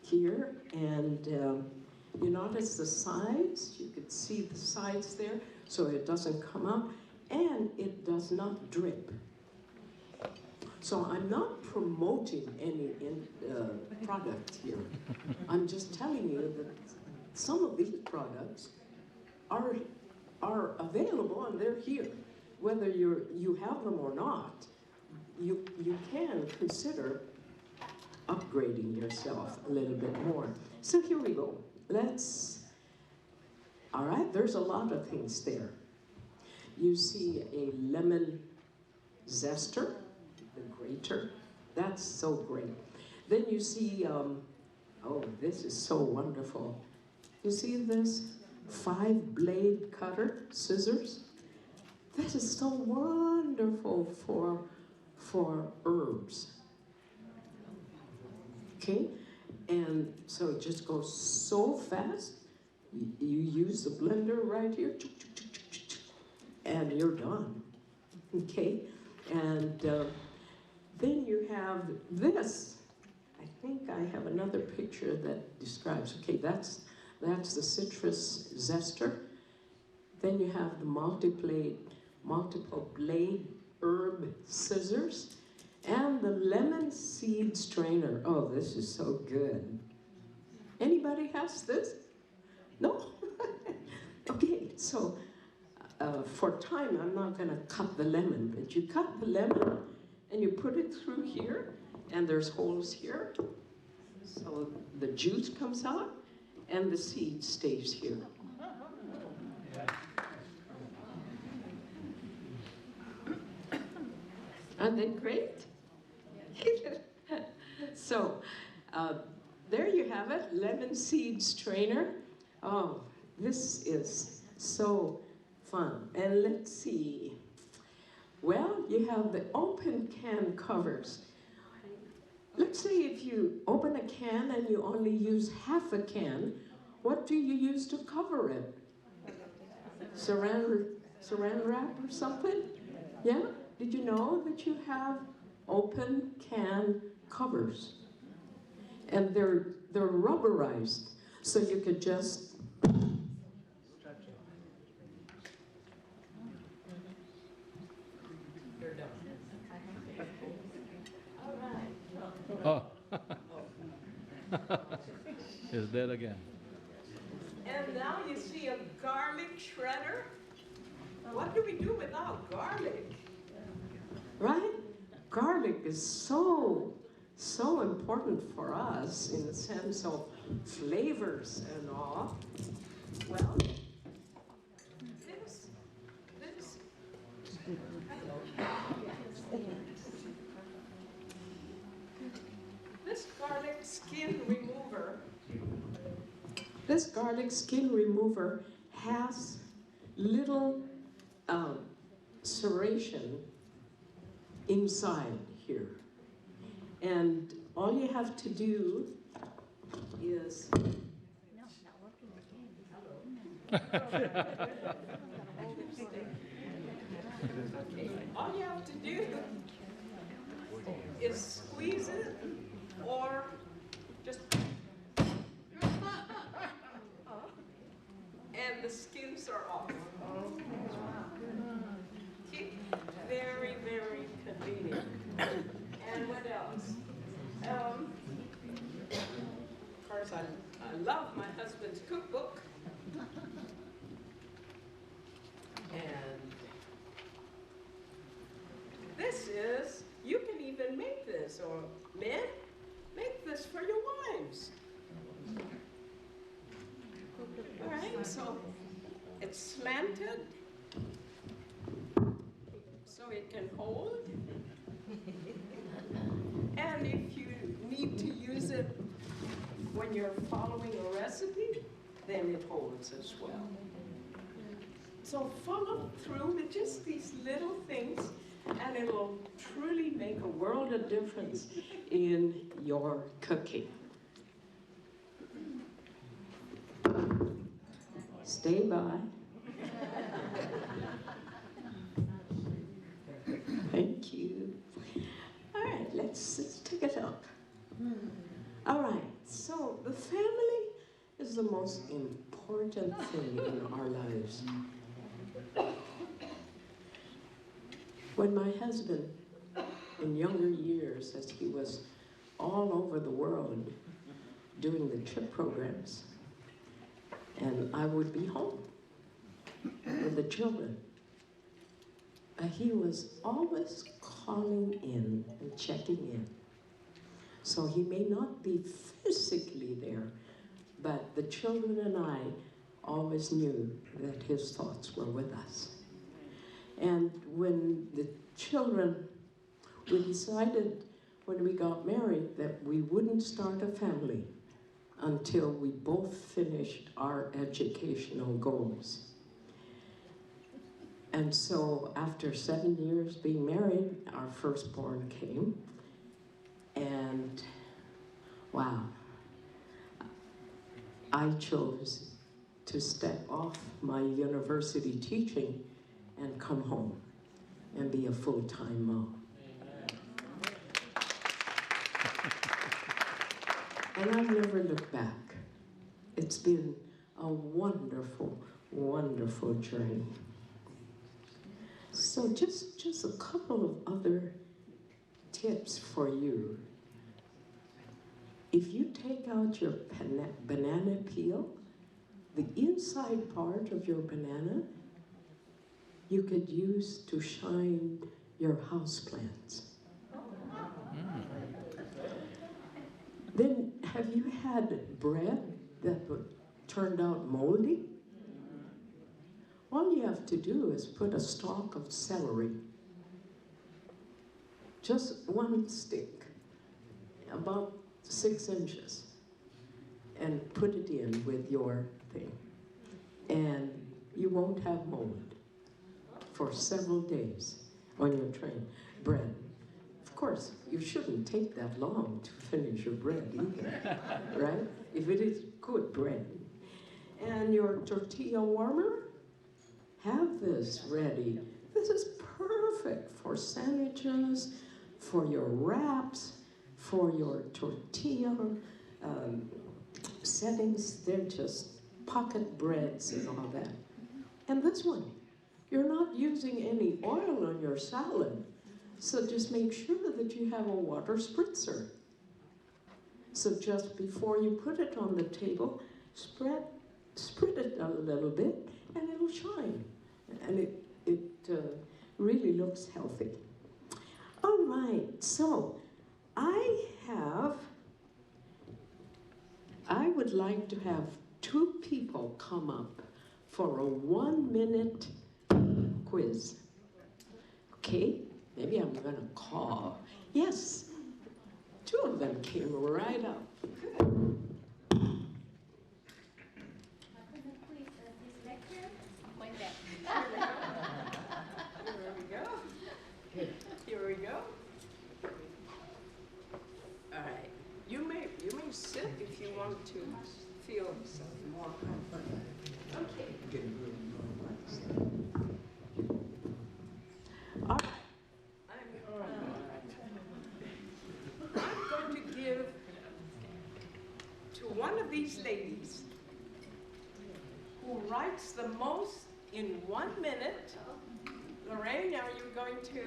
here. And you notice the sides, you could see the sides there, so it doesn't come out, and it does not drip. So I'm not promoting any product here. I'm just telling you that some of these products are available and they're here. Whether you have them or not, you can consider upgrading yourself a little bit more. So here we go. All right, there's a lot of things there. You see a lemon zester, the grater. That's so great. Then you see, oh, this is so wonderful. You see this 5-blade cutter, scissors? This is so wonderful for herbs. Okay, and so it just goes so fast. You use the blender right here, and you're done. Okay, and then you have this. I think I have another picture that describes. Okay, that's the citrus zester. Then you have the multiple blade herb scissors, and the lemon seed strainer. Oh, this is so good. Anybody has this? No? Okay, so for time, I'm not gonna cut the lemon, but you cut the lemon and you put it through here, and there's holes here. So the juice comes out and the seed stays here. Aren't they great? So there you have it, lemon seed strainer. Oh, this is so fun. And let's see. Well, you have the open can covers. Let's say if you open a can and you only use half a can, what do you use to cover it? Saran wrap or something? Yeah? Did you know that you have open can covers? And they're rubberized, so you could just Oh. He's dead again. And now you see a garlic shredder. What do we do without garlic? Right? Garlic is so important for us in the sense of flavors and all. Well, this garlic skin remover has little serration inside here. And all you have to do is all you have to do is squeeze it or just and the skins are off. Okay. Very, very convenient. And what else? Of course, I love my husband's cookbook. And this is, you can even make this, or men, make this for your wives. All right, so it's slanted, so it can hold. And if you need to use it when you're following a recipe, then it holds as well. So follow through with just these little things, and it'll truly make a world of difference in your cooking. Stay by. Thank you. All right, let's take a look. All right, so the family is the most important thing in our lives. When my husband, in younger years, as he was all over the world doing the trip programs, and I would be home with the children, he was always calling in and checking in. So he may not be physically there, but the children and I always knew that his thoughts were with us. And when the children, we decided when we got married that we wouldn't start a family until we both finished our educational goals. And so after 7 years being married, our firstborn came, and wow, I chose to step off my university teaching and come home and be a full-time mom. And I've never looked back. It's been a wonderful, wonderful journey. So just a couple of other tips for you. If you take out your banana peel, the inside part of your banana, you could use to shine your houseplants. Then, have you had bread that turned out moldy? All you have to do is put a stalk of celery, just one stick, about 6 inches, and put it in with your thing. And you won't have mold for several days on your train. Bread. Of course, you shouldn't take that long to finish your bread either, right? If it is good bread. And your tortilla warmer, have this ready. This is perfect for sandwiches, for your wraps, for your tortilla settings. They're just pocket breads and all that. And this one, you're not using any oil on your salad, so just make sure that you have a water spritzer. So just before you put it on the table, spread it a little bit, and it'll shine. And it really looks healthy. All right, so I would like to have 2 people come up for a 1-minute quiz. Okay, maybe I'm gonna call. Yes, 2 of them came right up. Here we go. All right. You may sit if you want to feel more comfortable. Okay. All right. I'm going to give to one of these ladies who writes the most in 1 minute. Lorraine, are you going to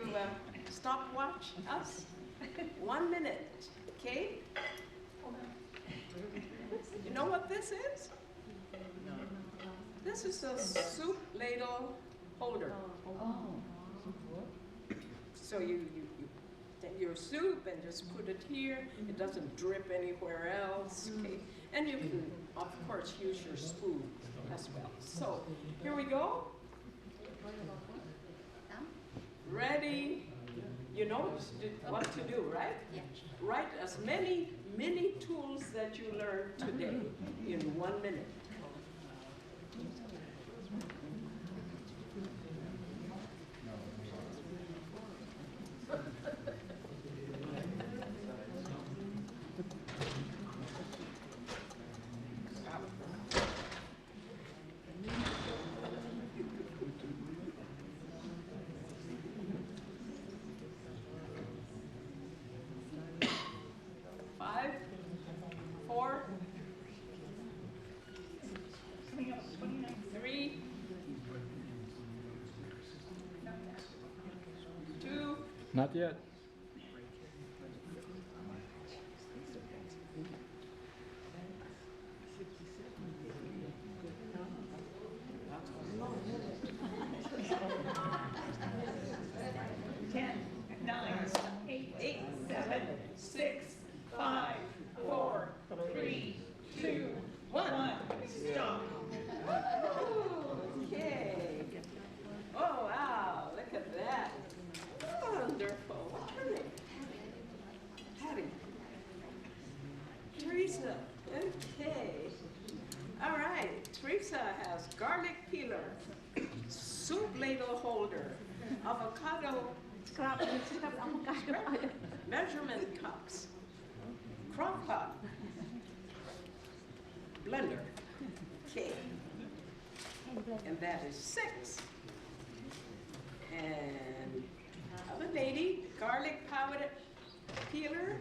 stopwatch us? 1 minute, okay? You know what this is? This is a soup ladle holder. So you take your soup and just put it here. It doesn't drip anywhere else, okay? And you can, of course, use your spoon as well. So here we go. Ready? You know what to do, right? Yeah. Write as many mini tools that you learned today in 1 minute. Not yet. Measurement cups, crock pot, blender, okay, and that is 6. And other lady, garlic powder peeler,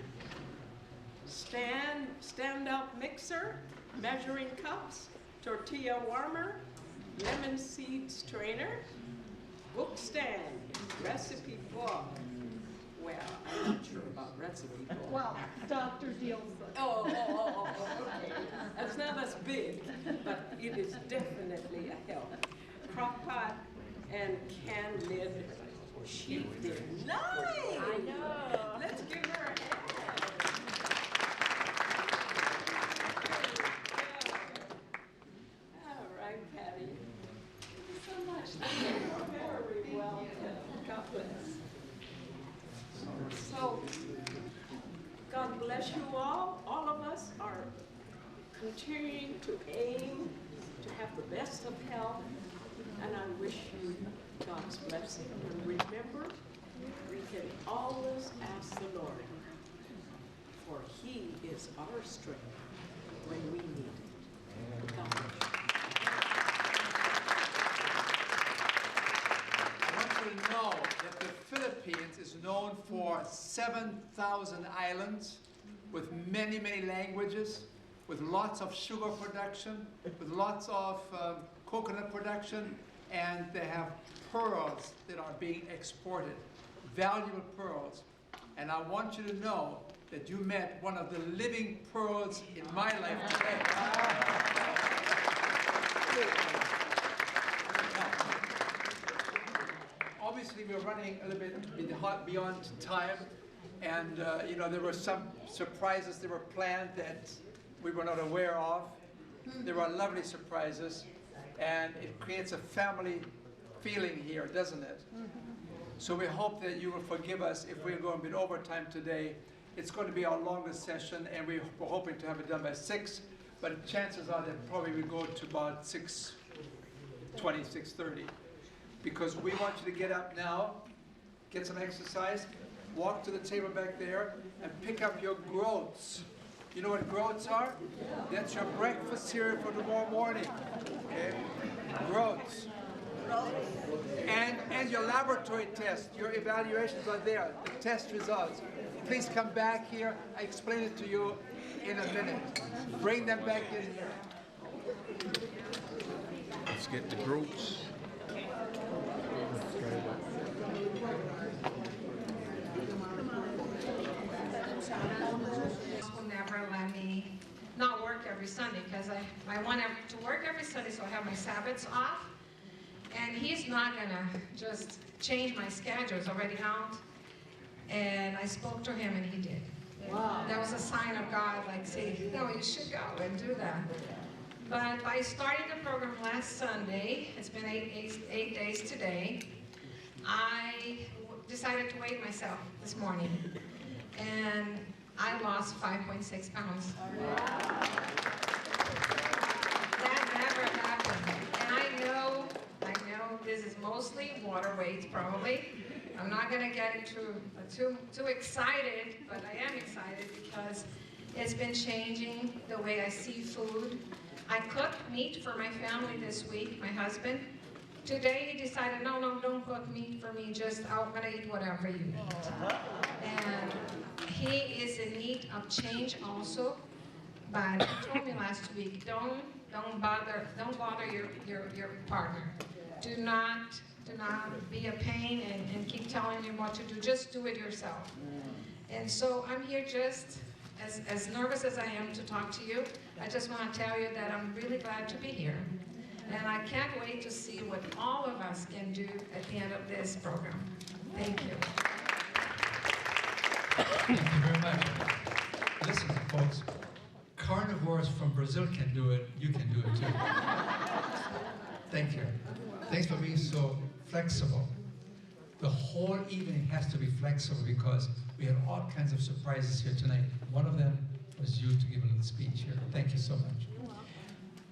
stand-up mixer, measuring cups, tortilla warmer, lemon seed strainer, book stand, recipe book. Well, I'm not sure about recipe book. Well, Dr. Diehl's book. Oh, okay. That's not as big, but it is definitely a help. Crock pot and can lid. She did nice! I know. Let's give her a hand. All right, Patty. Thank you so much. You're very welcome. God bless. So, God bless you all. All of us are continuing to aim to have the best of health, and I wish you God's blessing. And remember, we can always ask the Lord, for He is our strength when we need it. God bless you. To know that the Philippines is known for 7,000 islands with many, many languages, with lots of sugar production, with lots of coconut production, and they have pearls that are being exported, valuable pearls. And I want you to know that you met one of the living pearls in my life today. Obviously, we're running a little bit beyond time, and you know, there were some surprises that were planned that we were not aware of. There were lovely surprises, and it creates a family feeling here, doesn't it? So we hope that you will forgive us if we're going a bit overtime today. It's going to be our longest session, and we're hoping to have it done by 6, but chances are that probably we go to about 6:20, 6:30. Because we want you to get up now, get some exercise, walk to the table back there, and pick up your groats. You know what groats are? That's your breakfast cereal for tomorrow morning. Okay? Groats. And your laboratory test, your evaluations are there, the test results. Please come back here. I explain it to you in a minute. Bring them back in here. Let's get the groups. Will never let me not work every Sunday because I want to work every Sunday, so I have my Sabbaths off. And he's not gonna just change my schedule. It's already out. And I spoke to him and he did. Wow. That was a sign of God, like saying, no, you should go and do that. But by starting the program last Sunday, it's been eight days today, I decided to weigh myself this morning. And I lost 5.6 pounds. That never happened. And I know this is mostly water weight, probably. I'm not gonna get into too excited, but I am excited because it's been changing the way I see food. I cooked meat for my family this week, my husband. Today he decided, no, don't cook meat for me, just I'm gonna eat whatever you eat. And he is in need of change also, but he told me last week, don't bother your partner. Do not be a pain and keep telling him what to do. Just do it yourself. And so I'm here just as nervous as I am to talk to you. I just want to tell you that I'm really glad to be here. And I can't wait to see what all of us can do at the end of this program. Thank you. Thank you very much. Listen, folks, carnivores from Brazil can do it. You can do it too. Thank you. Thanks for being so flexible. The whole evening has to be flexible because we have all kinds of surprises here tonight. One of them was you to give a little speech here. Thank you so much.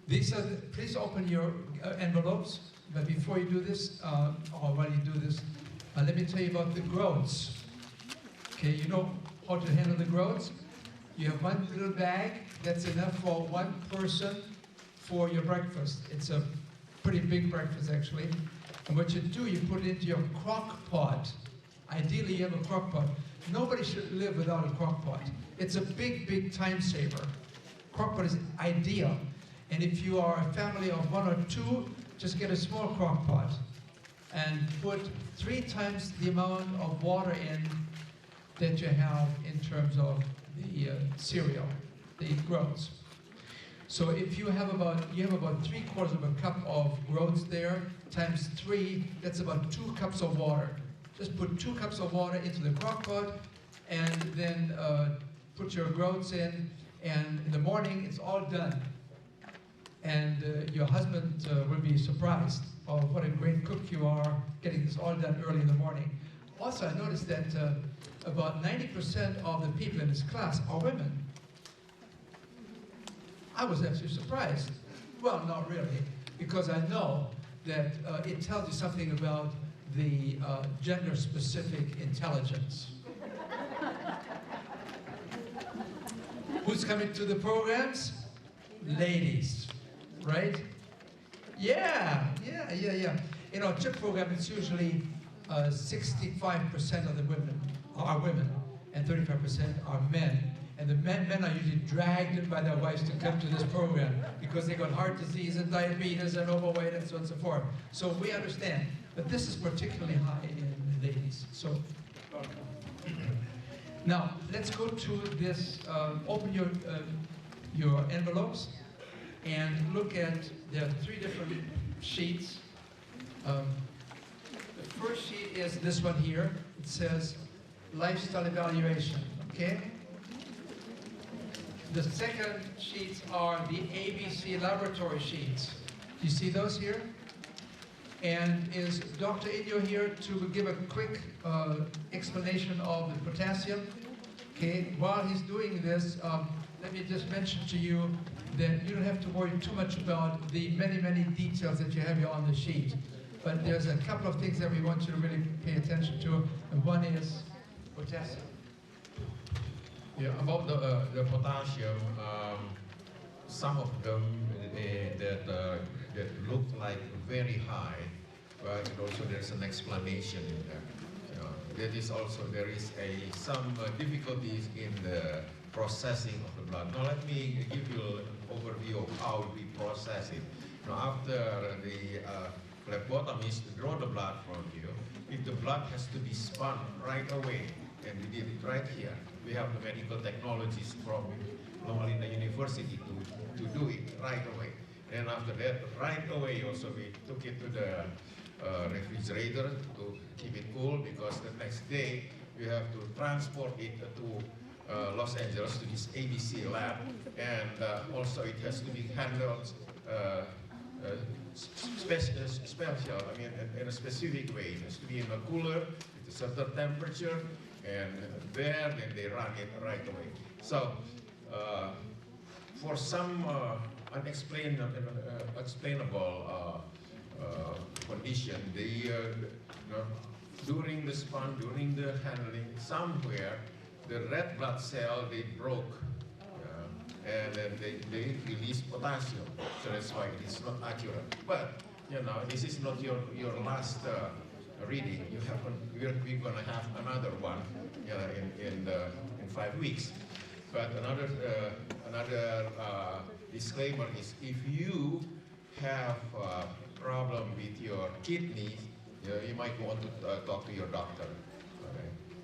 These are please open your envelopes. But before you do this, or while you do this, let me tell you about the groats. Okay, you know how to handle the groats? You have one little bag that's enough for one person for your breakfast. It's a pretty big breakfast actually. And what you do, you put it into your crock pot. Ideally you have a crock pot. Nobody should live without a crock pot. It's a big time saver. Crock pot is ideal. And if you are a family of 1 or 2, just get a small crock pot and put 3 times the amount of water in that you have in terms of the cereal, the groats. So if you have about 3/4 of a cup of groats there, times 3, that's about 2 cups of water. Just put 2 cups of water into the crock pot and then put your groats in, and in the morning it's all done. And your husband will be surprised of what a great cook you are, getting this all done early in the morning. Also, I noticed that about 90% of the people in this class are women. I was actually surprised. Well, not really, because I know that it tells you something about the gender-specific intelligence. Who's coming to the programs? Ladies, right? Yeah. In our CHIP program, it's usually 65% of the women are women and 35% are men. And the men are usually dragged in by their wives to come to this program because they got heart disease and diabetes and overweight and so on and so forth. So we understand, but this is particularly high in ladies. So Now, let's go to this, open your envelopes and look at, there are 3 different sheets. The first sheet is this one here. It says lifestyle evaluation, okay? The second sheets are the ABC laboratory sheets. Do you see those here? And is Dr. Inyo here to give a quick explanation of the potassium? Okay, while he's doing this, let me just mention to you that you don't have to worry too much about the many, many details that you have here on the sheet. But there's a couple of things that we want you to really pay attention to, and one is potassium. Yeah, about the potassium, some of them that look like very high, but also there's an explanation in there. That is also, there is some difficulties in the processing of the blood. Now let me give you an overview of how we process it. Now after the phlebotomist draw the blood from you, if the blood has to be spun right away, and we did it right here, we have the medical technologies from Loma University to do it right away. And after that, right away also we took it to the refrigerator to keep it cool, because the next day we have to transport it to Los Angeles to this ABC lab, and also it has to be handled special, I mean, in a specific way. It has to be in a cooler with a certain temperature, and there then they run it right away. So for some unexplainable condition, during the spun, during the handling, somewhere the red blood cell, they broke, and then they release potassium. So that's why it is not accurate. But this is not your last reading. We're going to have another one in 5 weeks. But another disclaimer is, if you have a problem with your kidneys, you might want to talk to your doctor.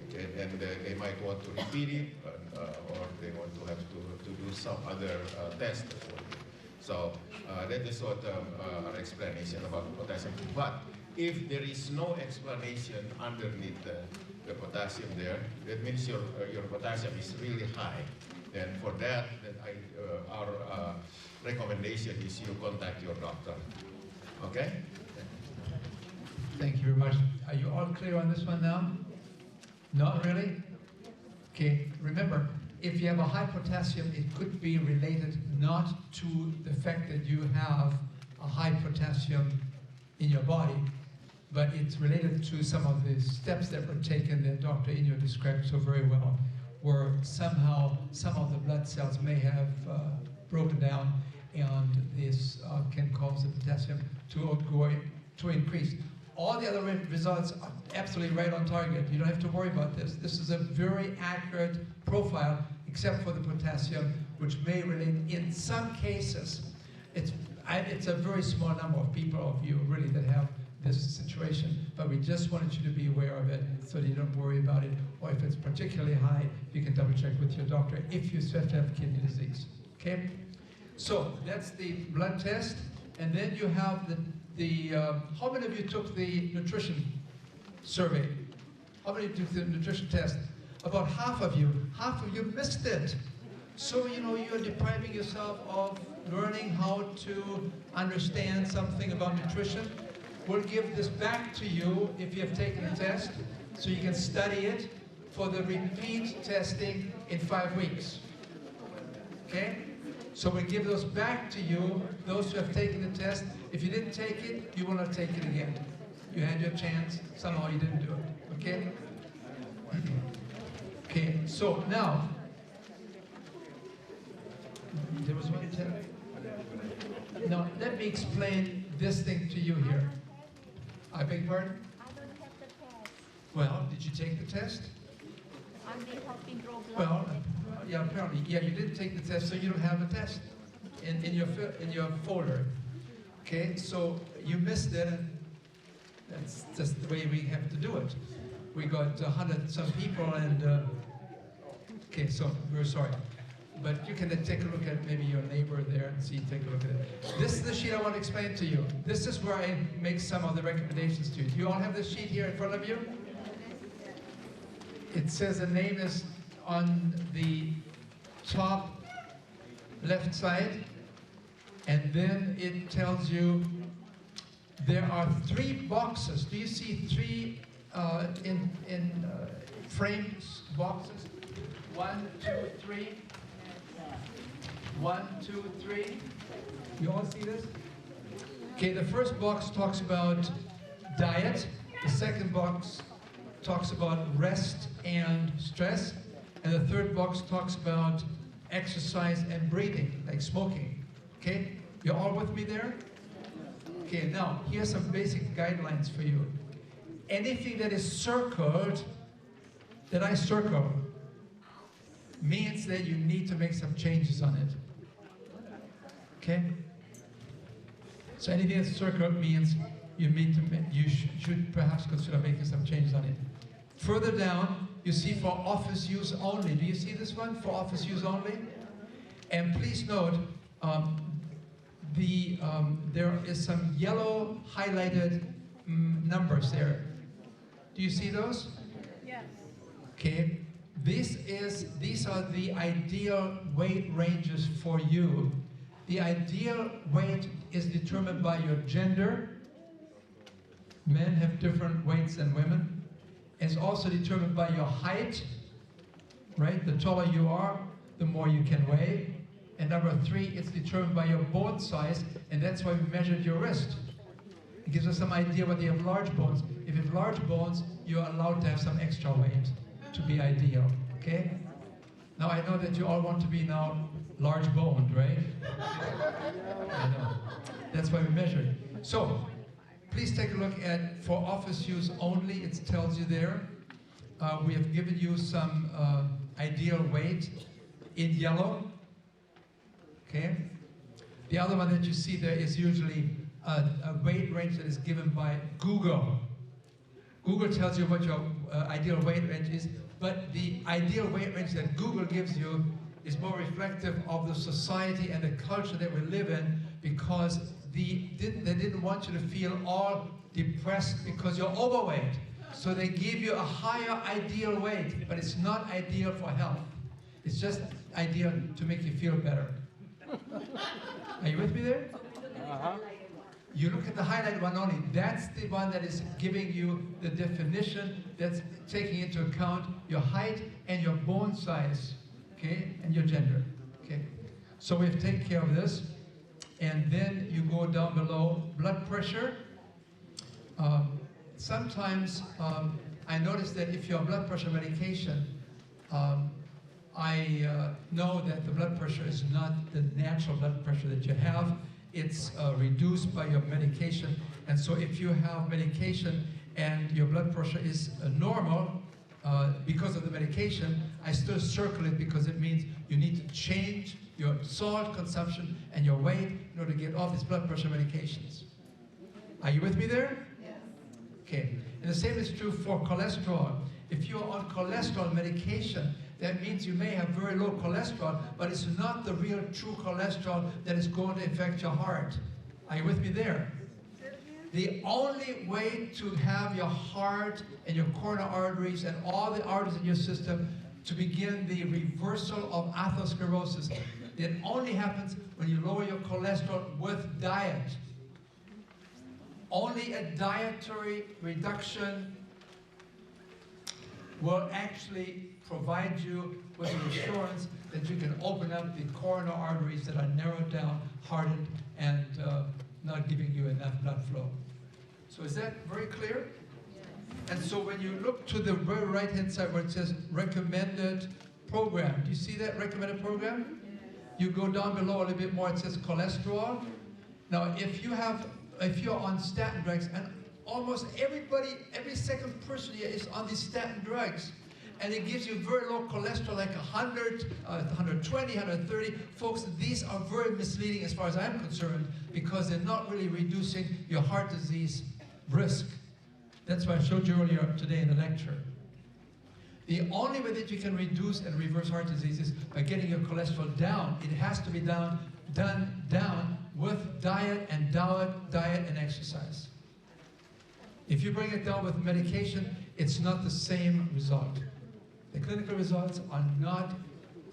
Okay? And they might want to repeat it, or they want to have to do some other test for you. So that is what our explanation about potassium. But if there is no explanation underneath the potassium there, that means your potassium is really high. Then for that, our recommendation is you contact your doctor. Okay? Thank you very much. Are you all clear on this one now? Not really? Okay, remember, if you have a high potassium, it could be related not to the fact that you have a high potassium in your body, but it's related to some of the steps that were taken that Dr. Inyo described so very well, where somehow some of the blood cells may have broken down, and this can cause the potassium to increase. All the other results are absolutely right on target. You don't have to worry about this. This is a very accurate profile, except for the potassium, which may relate in some cases. It's a very small number of people of you really that have this situation, but we just wanted you to be aware of it so that you don't worry about it, or if it's particularly high, you can double check with your doctor if you have to have kidney disease, okay? So that's the blood test, and then you have how many of you took the nutrition survey? How many took the nutrition test? About half of you missed it. So, you're depriving yourself of learning how to understand something about nutrition. We'll give this back to you if you have taken the test, so you can study it for the repeat testing in 5 weeks. Okay? So we'll give those back to you, those who have taken the test. If you didn't take it, you will not take it again. You had your chance, somehow you didn't do it. Okay? Okay, so now, there was one test. Now, let me explain this thing to you here. I beg your pardon? I don't have the test. Well, did you take the test? I'm helping draw blood. Well, yeah, apparently, yeah, you didn't take the test, so you don't have a test in your folder. Okay, so you missed it, and that's just the way we have to do it. We got 100 some people, and Okay, so we're sorry. But you can take a look at maybe your neighbor there and see, take a look at it. This is the sheet I want to explain to you. This is where I make some of the recommendations to you. Do you all have this sheet here in front of you? It says the name is on the top left side, and then it tells you there are 3 boxes. Do you see 3 frames boxes? 1, 2, 3. 1, 2, 3. You all see this? Okay, the first box talks about diet. The second box talks about rest and stress. And the third box talks about exercise and breathing, like smoking. Okay? You're all with me there? Okay, now, here's some basic guidelines for you. Anything that is circled, that I circle, means that you need to make some changes on it. Okay? So anything that's circled means you should perhaps consider making some changes on it. Further down, you see for office use only. Do you see this one? For office use only? And please note, there is some yellow highlighted numbers there. Do you see those? Yes. Okay. These are the ideal weight ranges for you. The ideal weight is determined by your gender. Men have different weights than women. It's also determined by your height, right? The taller you are, the more you can weigh. And number 3, it's determined by your bone size, and that's why we measured your wrist. It gives us some idea whether you have large bones. If you have large bones, you're allowed to have some extra weight to be ideal, okay? Now I know that you all want to be now large boned, right? I know. That's why we measured. So, please take a look at for office use only. It tells you there. We have given you some ideal weight in yellow. Okay? The other one that you see there is usually a weight range that is given by Google. Google tells you what your ideal weight range is, but the ideal weight range that Google gives you is more reflective of the society and the culture that we live in, because they didn't want you to feel all depressed because you're overweight. So they give you a higher ideal weight, but it's not ideal for health. It's just ideal to make you feel better. Are you with me there? Uh-huh. You look at the highlighted one only. That's the one that is giving you the definition, that's taking into account your height and your bone size, okay, and your gender, okay. So we've taken care of this. And then you go down below, blood pressure. Sometimes I notice that if you're on blood pressure medication, I know that the blood pressure is not the natural blood pressure that you have. It's reduced by your medication. And so if you have medication and your blood pressure is normal because of the medication, I still circle it because it means you need to change your salt consumption and your weight in order to get off these blood pressure medications. Are you with me there? Yes. Okay. And the same is true for cholesterol. If you're on cholesterol medication, that means you may have very low cholesterol, but it's not the real true cholesterol that is going to affect your heart. Are you with me there? The only way to have your heart and your coronary arteries and all the arteries in your system to begin the reversal of atherosclerosis, it only happens when you lower your cholesterol with diet. Only a dietary reduction will actually provide you with the assurance that you can open up the coronary arteries that are narrowed down, hardened, and not giving you enough blood flow. So is that very clear? And so when you look to the very right-hand side where it says recommended program, do you see that recommended program? You go down below a little bit more, it says cholesterol. Now if you're on statin drugs, and almost everybody, every second person here is on these statin drugs, and it gives you very low cholesterol, like 100, 120, 130. Folks, these are very misleading as far as I'm concerned, because they're not really reducing your heart disease risk. That's what I showed you earlier today in the lecture. The only way that you can reduce and reverse heart disease is by getting your cholesterol down. It has to be done with diet and exercise. If you bring it down with medication, it's not the same result. The clinical results are not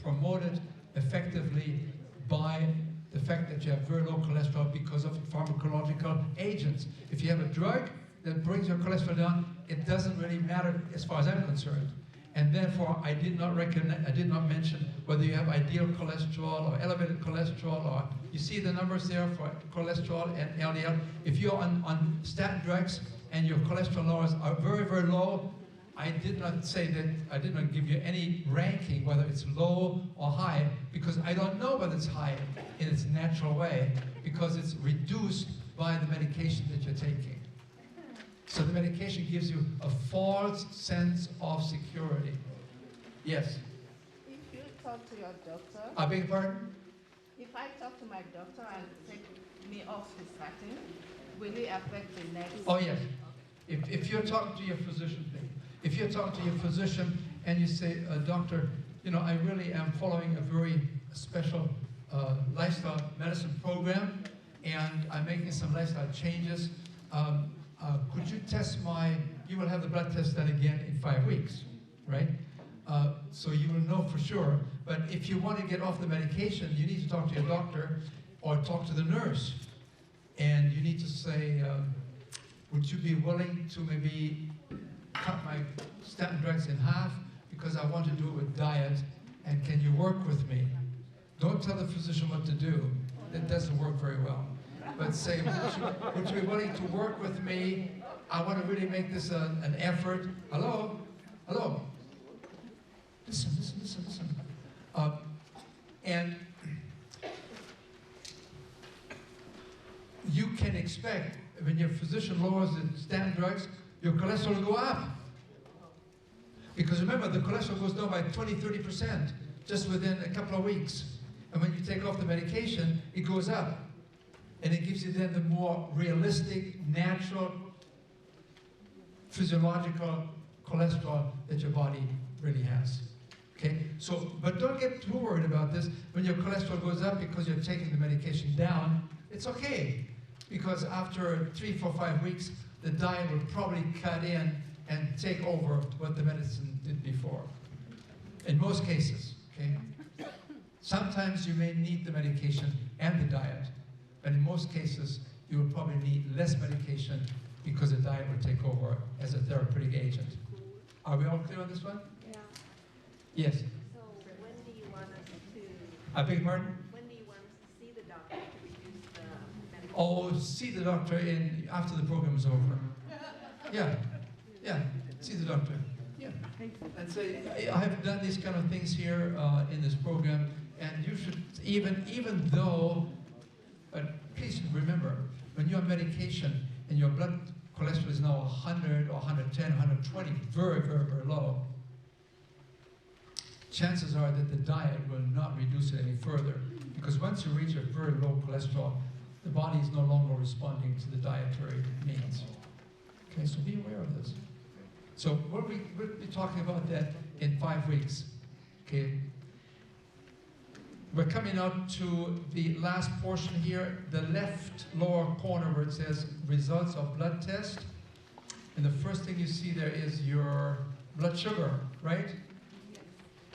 promoted effectively by the fact that you have very low cholesterol because of pharmacological agents. If you have a drug that brings your cholesterol down, it doesn't really matter as far as I'm concerned. And therefore, I did not mention whether you have ideal cholesterol or elevated cholesterol, or you see the numbers there for cholesterol and LDL. If you're on statin drugs and your cholesterol levels are very, very low, I did not say that, I did not give you any ranking whether it's low or high, because I don't know whether it's high in its natural way, because it's reduced by the medication that you're taking. So the medication gives you a false sense of security. Yes? If you talk to your doctor... I beg your pardon? If I talk to my doctor and take me off the statin, will it affect the next... Oh, yes. If you're talking to your physician, if you're talking to your physician and you say, doctor, you know, I really am following a very special lifestyle medicine program, and I'm making some lifestyle changes, could you test you will have the blood test done again in 5 weeks, right? So you will know for sure. But if you want to get off the medication, you need to talk to your doctor or talk to the nurse. And you need to say, would you be willing to maybe cut my statin drugs in half because I want to do it with diet, and can you work with me? Don't tell the physician what to do. That doesn't work very well. But say, would you be willing to work with me? I want to really make this an effort. Hello? Hello? Listen. And you can expect, when your physician lowers the statin drugs, your cholesterol will go up. Because remember, the cholesterol goes down by 20–30% just within a couple of weeks. And when you take off the medication, it goes up. And it gives you then the more realistic, natural, physiological cholesterol that your body really has. Okay? So, but don't get too worried about this. When your cholesterol goes up because you're taking the medication down, it's okay. Because after 3, 4, 5 weeks, the diet will probably cut in and take over what the medicine did before. In most cases, okay? Sometimes you may need the medication and the diet. But in most cases, you will probably need less medication because the diet will take over as a therapeutic agent. Are we all clear on this one? Yeah. Yes. So when do you want us to... I beg your pardon? When do you want us to see the doctor to reduce the medication? Oh, see the doctor after the program is over. Yeah. See the doctor. Yeah. And say, I have done these kind of things here in this program, and you should, even though, but please remember, when you're on medication and your blood cholesterol is now 100 or 110, 120, very, very, very low, chances are that the diet will not reduce it any further. Because once you reach a very low cholesterol, the body is no longer responding to the dietary needs. Okay, so be aware of this. So we'll be talking about that in 5 weeks. Okay. We're coming out to the last portion here, the left lower corner where it says results of blood test. And the first thing you see there is your blood sugar, right?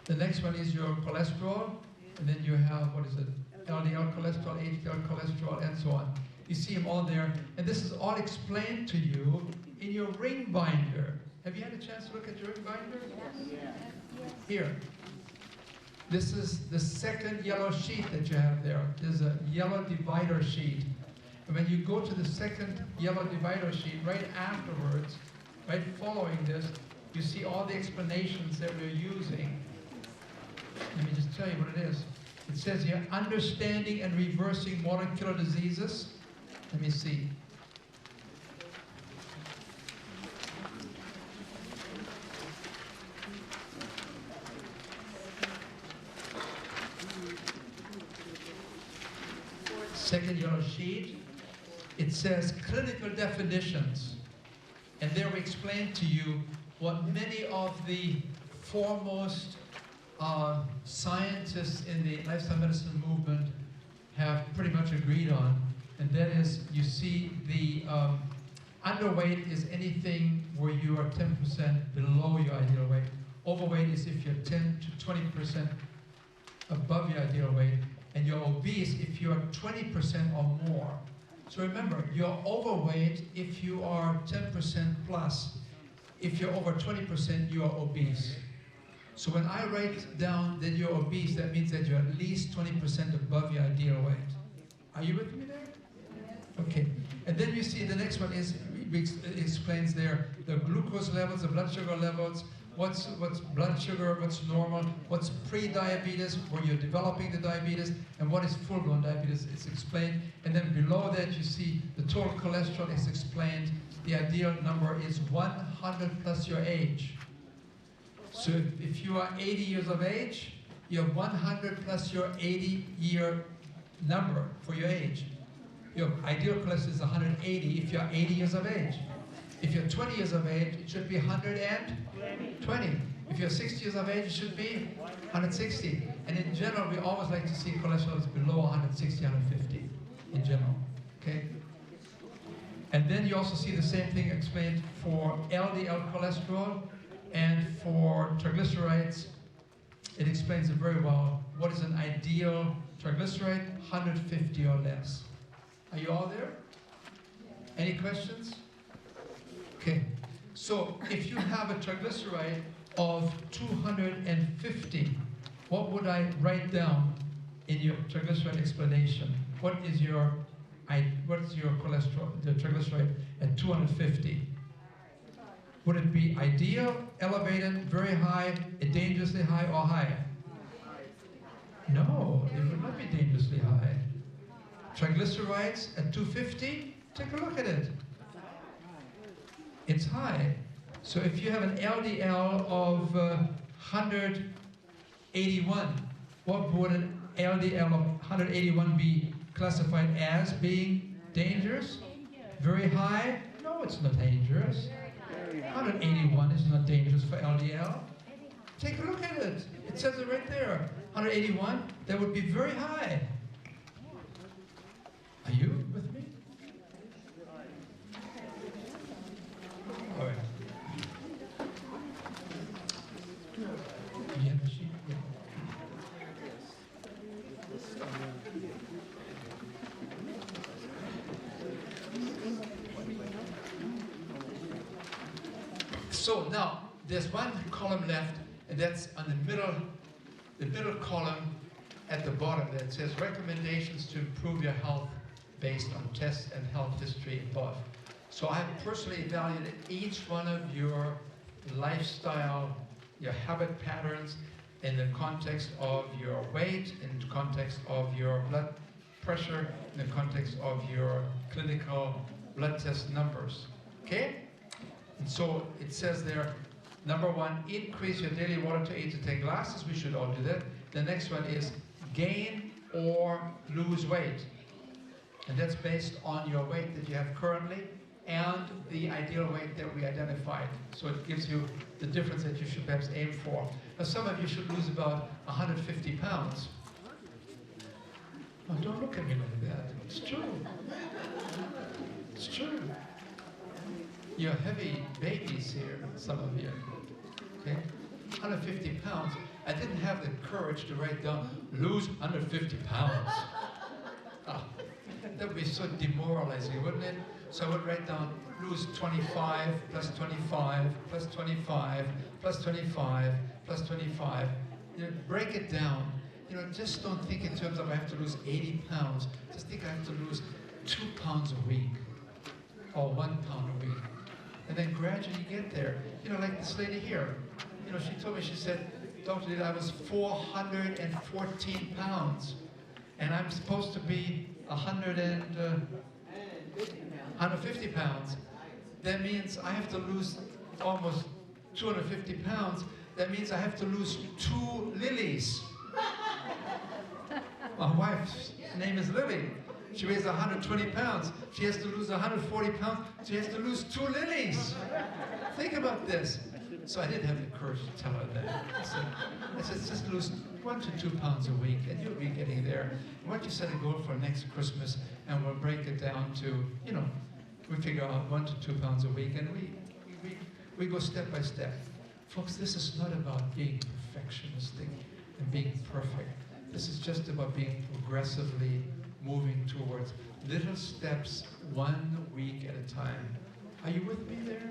The next one is your cholesterol. And then you have, what is it? LDL cholesterol, HDL cholesterol, and so on. You see them all there. And this is all explained to you in your ring binder. Have you had a chance to look at your ring binder? Yes. Here. This is the second yellow sheet that you have there. There's a yellow divider sheet. And when you go to the second yellow divider sheet, right afterwards, right following this, you see all the explanations that we're using. Let me just tell you what it is. It says here, understanding and reversing molecular diseases. Let me see. Second yellow sheet, it says clinical definitions. And there we explain to you what many of the foremost scientists in the lifestyle medicine movement have pretty much agreed on, and that is, you see, the underweight is anything where you are 10% below your ideal weight. Overweight is if you're 10 to 20% above your ideal weight, and you're obese if you're 20% or more. So remember, you're overweight if you are 10% plus. If you're over 20%, you are obese. So when I write down that you're obese, that means that you're at least 20% above your ideal weight. Are you with me there? Okay. And then you see the next one is, it explains there the glucose levels, the blood sugar levels, what's blood sugar, what's normal, what's pre-diabetes, where you're developing the diabetes, and what is full-blown diabetes. It's explained. And then below that you see the total cholesterol is explained. The ideal number is 100 plus your age. So if you are 80 years of age, you have 100 plus your 80-year number for your age. Your ideal cholesterol is 180 if you're 80 years of age. If you're 20 years of age, it should be 120. If you're 60 years of age, it should be 160. And in general, we always like to see cholesterol below 160, 150 in general. Okay? And then you also see the same thing explained for LDL cholesterol and for triglycerides. It explains it very well. What is an ideal triglyceride? 150 or less. Are you all there? Any questions? Okay. So if you have a triglyceride of 250, what would I write down in your triglyceride explanation? What is your cholesterol, the triglyceride at 250? Would it be ideal, elevated, very high, dangerously high, or high? No, it would not be dangerously high. Triglycerides at 250, take a look at it. It's high. So if you have an LDL of 181, what would an LDL of 181 be classified as being dangerous? Very high? No, it's not dangerous. 181 is not dangerous for LDL. Take a look at it. It says it right there. 181, that would be very high. Are you with me? All right. Do you have a sheet? Yeah. So now, there's one column left, and that's on the middle column at the bottom that says recommendations to improve your health based on tests and health history above. So I have personally evaluated each one of your lifestyle, your habit patterns in the context of your weight, in the context of your blood pressure, in the context of your clinical blood test numbers. Okay? And so it says there, number one, increase your daily water to 8 to 10 glasses. We should all do that. The next one is gain or lose weight. And that's based on your weight that you have currently and the ideal weight that we identified. So it gives you the difference that you should perhaps aim for. Now some of you should lose about 150 pounds. Oh, don't look at me like that. It's true. It's true. You're heavy babies here, some of you. Okay? 150 pounds. I didn't have the courage to write down, lose 150 pounds. Oh, that would be so demoralizing, wouldn't it? So I would write down, lose 25, plus 25, plus 25, plus 25, plus 25. You know, break it down. You know, just don't think in terms of I have to lose 80 pounds. Just think I have to lose 2 pounds a week, or 1 pound a week. And then gradually get there. You know, like this lady here. You know, she told me, she said, Dr. Diehl, I was 414 pounds. And I'm supposed to be 150 pounds. That means I have to lose almost 250 pounds. That means I have to lose 2 Lilies. My wife's name is Lily. She weighs 120 pounds. She has to lose 140 pounds. She has to lose 2 lilies. Think about this. So I didn't have the courage to tell her that. I said, just lose 1 to 2 pounds a week, and you'll be getting there. And what you set a goal for next Christmas, and we'll break it down to, you know, we figure out 1 to 2 pounds a week, and we go step by step. Folks, this is not about being perfectionistic and being perfect. This is just about being progressively moving towards little steps 1 week at a time. Are you with me there?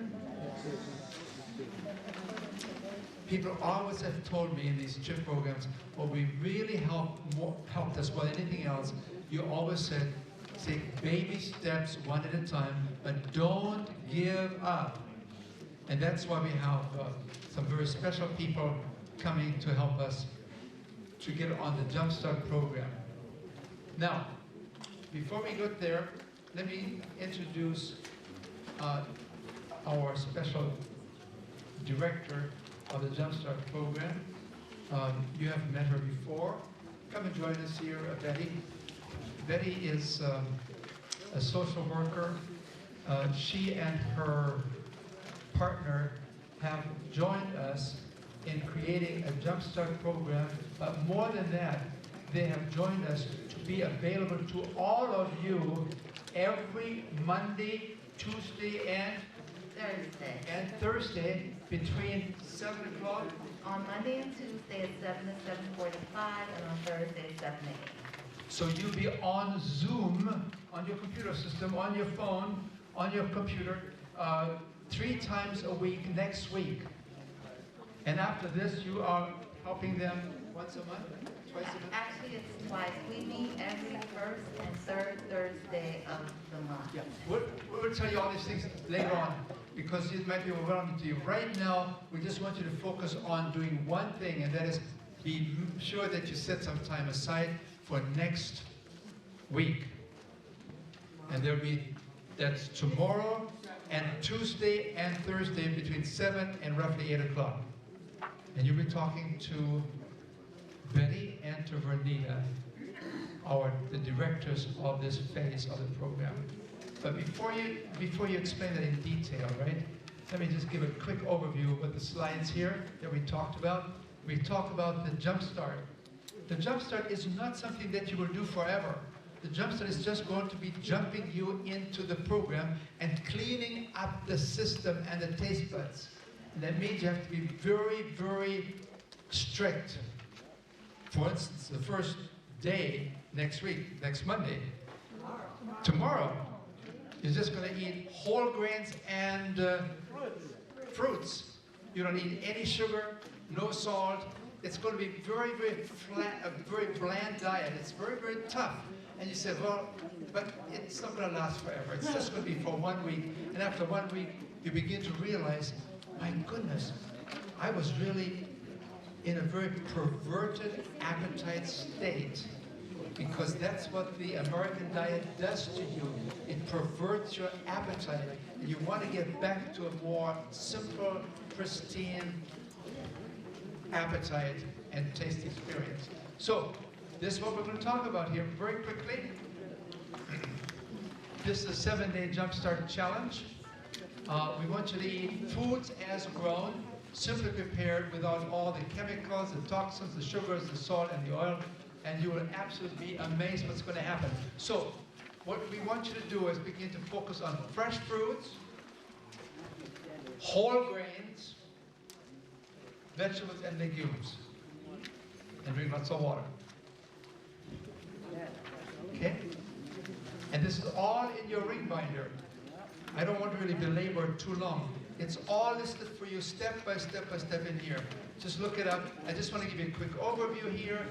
People always have told me in these chip programs, what we really helped us more than anything else, you always said, take baby steps 1 at a time, but don't give up. And that's why we have some very special people coming to help us to get on the Jumpstart program. Now, before we get there, let me introduce our special director of the Jumpstart program. You have met her before. Come and join us here, Betty. Betty is a social worker. She and her partner have joined us in creating a Jumpstart program, but more than that, they have joined us to be available to all of you every Monday, Tuesday, and Thursday between 7 o'clock. On Monday and Tuesday at 7 to 7:45, and on Thursday 7 to 8. So you'll be on Zoom, on your computer system, on your phone, on your computer, 3 times a week next week. And after this, you are helping them once a month, twice a month? Actually, it's twice. We meet every first and third Thursday of the month. Yeah, we'll tell you all these things later on, because it might be overwhelming to you. Right now, we just want you to focus on doing one thing, and that is be sure that you set some time aside for next week. And that's tomorrow and Tuesday and Thursday between 7 and roughly 8 o'clock. And you'll be talking to Betty and to Vernita, the directors of this phase of the program. But before you explain that in detail, right? Let me just give a quick overview of the slides here that we talked about. We talked about the Jumpstart. The Jumpstart is not something that you will do forever. The Jumpstart is just going to be jumping you into the program and cleaning up the system and the taste buds. And that means you have to be very, very strict. For instance, the first day next week, next Monday, tomorrow, you're just going to eat whole grains and fruits. You don't eat any sugar, no salt. It's going to be very, very flat, a very bland diet. It's very, very tough. And you say, well, but it's not going to last forever. It's just going to be for 1 week. And after 1 week, you begin to realize, my goodness, I was really in a very perverted appetite state, because that's what the American diet does to you. It perverts your appetite, and you want to get back to a more simple, pristine appetite and taste experience. So, this is what we're going to talk about here very quickly. This is a 7-day Jumpstart Challenge. We want you to eat foods as grown, simply prepared without all the chemicals, the toxins, the sugars, the salt, and the oil, and you will absolutely be amazed what's going to happen. So, what we want you to do is begin to focus on fresh fruits, whole grains, vegetables, and legumes, and drink lots of water. Okay? And this is all in your ring binder. I don't want to really belabor too long. It's all listed for you step by step by step in here. Just look it up. I just want to give you a quick overview here.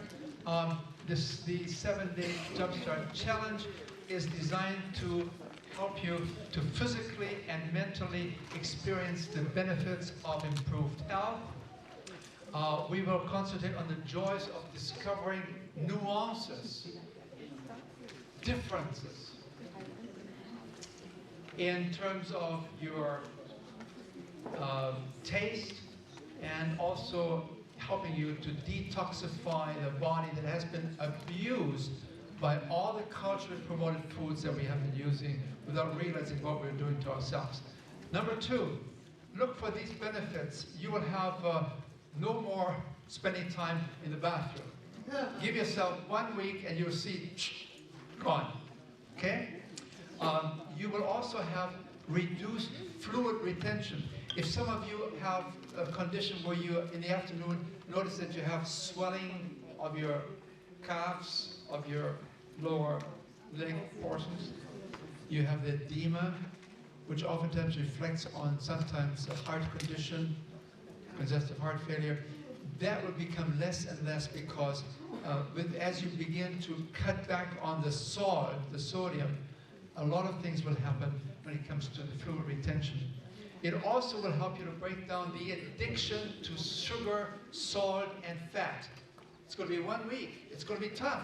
The 7-day Jumpstart Challenge is designed to help you to physically and mentally experience the benefits of improved health. We will concentrate on the joys of discovering nuances, differences in terms of your taste, and also helping you to detoxify the body that has been abused by all the culturally promoted foods that we have been using without realizing what we're doing to ourselves. Number two, look for these benefits. You will have no more spending time in the bathroom. Give yourself 1 week and you'll see, gone, okay? You will also have reduced fluid retention. If some of you have a condition where you, in the afternoon, notice that you have swelling of your calves, of your lower leg portions, you have the edema, which oftentimes reflects on sometimes a heart condition, congestive heart failure, that will become less and less because as you begin to cut back on the salt, the sodium, a lot of things will happen when it comes to the fluid retention. It also will help you to break down the addiction to sugar, salt, and fat. It's going to be 1 week. It's going to be tough,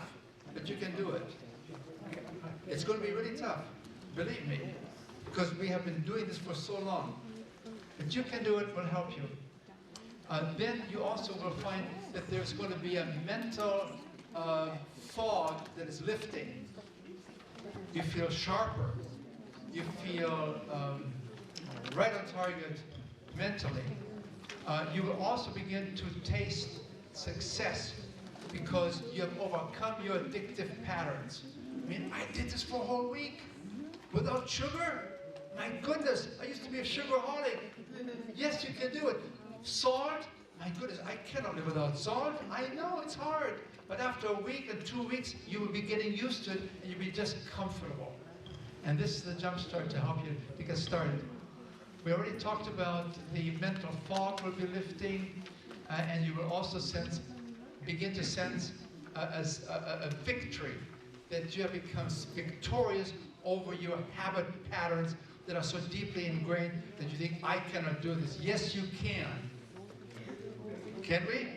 but you can do it. It's going to be really tough, believe me, because we have been doing this for so long. But you can do it, will help you. Then you also will find that there's going to be a mental fog that is lifting. You feel sharper. You feel right on target mentally. You will also begin to taste success because you have overcome your addictive patterns. I mean, I did this for a whole week without sugar. My goodness, I used to be a sugaraholic. Yes, you can do it. Salt, my goodness, I cannot live without salt. I know it's hard, but after a week and 2 weeks, you will be getting used to it and you'll be just comfortable. And this is the jump start to help you to get started. We already talked about the mental fog will be lifting, and you will also begin to sense as a victory, that you have become victorious over your habit patterns that are so deeply ingrained that you think, I cannot do this. Yes, you can. Can we?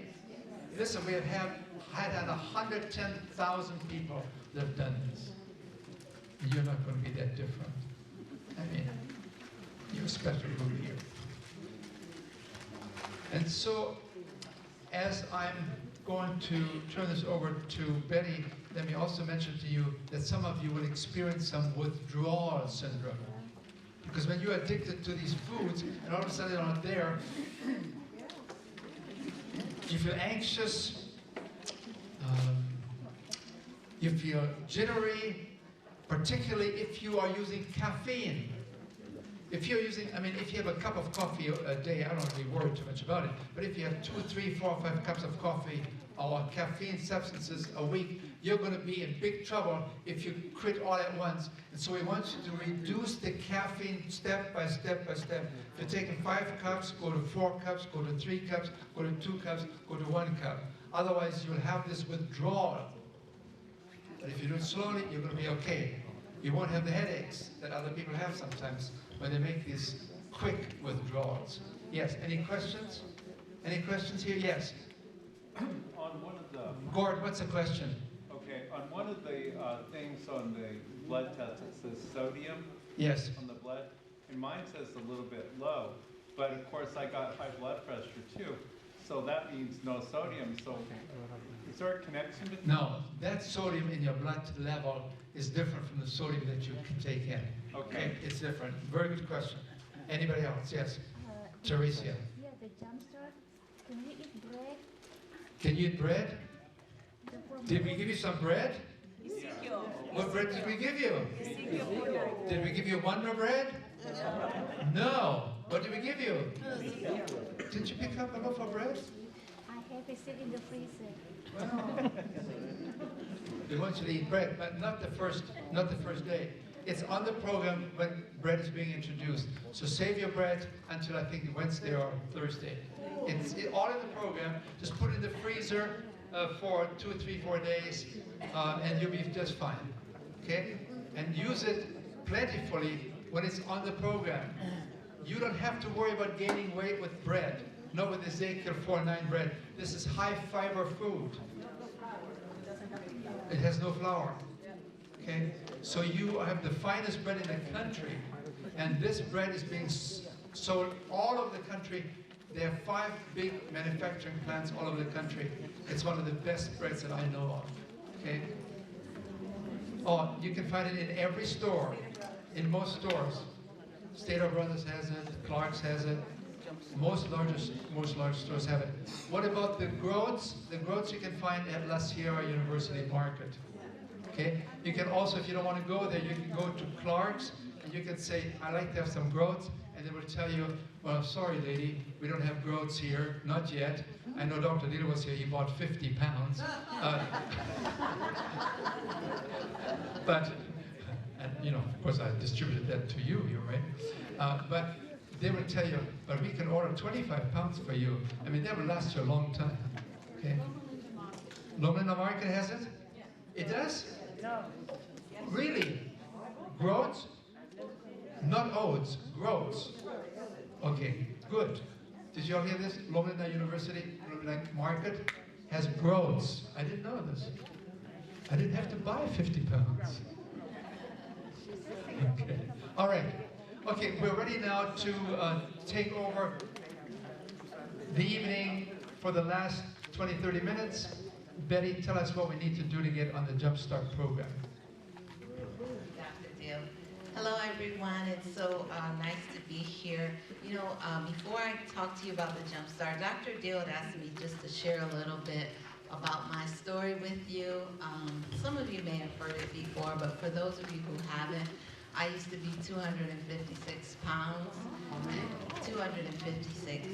Listen, we have had 110,000 people that have done this. You're not going to be that different. I mean, you're a special group here. And so, as I'm going to turn this over to Betty, let me also mention to you that some of you will experience some withdrawal syndrome. Because when you're addicted to these foods, and all of a sudden they're not there, you feel anxious, you feel jittery, particularly if you are using caffeine. If you're using, if you have a cup of coffee a day, I don't really worry too much about it, but if you have 2, 3, 4, 5 cups of coffee or caffeine substances a week, you're going to be in big trouble if you quit all at once. And so we want you to reduce the caffeine step by step by step. If you're taking 5 cups, go to 4 cups, go to 3 cups, go to 2 cups, go to 1 cup. Otherwise, you'll have this withdrawal. But if you do it slowly, you're going to be okay. You won't have the headaches that other people have sometimes when they make these quick withdrawals. Yes, any questions? Any questions here? Yes. On one of the... Gord, what's the question? Okay, on one of the things on the blood test, it says sodium. Yes. On the blood, and mine says a little bit low, but of course I got high blood pressure too, so that means no sodium. So is there a connection between? No, that sodium in your blood level is different from the sodium that you can take in. Okay, it's different. Very good question. Anybody else? Yes. Teresa. Yeah, the jumpstart. Can you eat bread? Can you eat bread? Did we give you some bread? What bread did we give you? Did we give you Wonder Bread? No. What did we give you? Did you pick up a loaf of bread? I have it sit in the freezer. Wow. They want you to eat bread, but not the first day. It's on the program when bread is being introduced. So save your bread until I think Wednesday or Thursday. It's all in the program. Just put it in the freezer for 2, 3, 4 days, and you'll be just fine. Okay? And use it plentifully when it's on the program. You don't have to worry about gaining weight with bread. Not with Ezekiel 4:9 bread. This is high fiber food. It has no flour. Okay? So you have the finest bread in the country, and this bread is being sold all over the country. There are 5 big manufacturing plants all over the country. It's one of the best breads that I know of. Okay? Oh, you can find it in every store, in most stores. Stater Brothers has it, Clark's has it, most large stores have it. What about the groats? The groats you can find at La Sierra University Market. Okay? You can also, if you don't want to go there, you can go to Clark's and you can say, I'd like to have some groats, and they will tell you, well, sorry lady, we don't have groats here, not yet. I know Dr. Diehl was here, he bought 50 pounds. But, and you know, of course I distributed that to you here, right? But they will tell you, but we can order 25 pounds for you. I mean, that will last you a long time, okay? Loma Market has it? It does? No. Really? Groats? Not oats, groats. Okay, good. Did you all hear this? Loma University, Loma Market has groats. I didn't know this. I didn't have to buy 50 pounds. Okay. All right. Okay, we're ready now to take over the evening for the last 20, 30 minutes. Betty, tell us what we need to do to get on the Jumpstart program. Dr. Diehl. Hello, everyone. It's so nice to be here. You know, before I talk to you about the Jumpstart, Dr. Diehl had asked me just to share a little bit about my story with you. Some of you may have heard it before, but for those of you who haven't, I used to be 256 pounds. 256.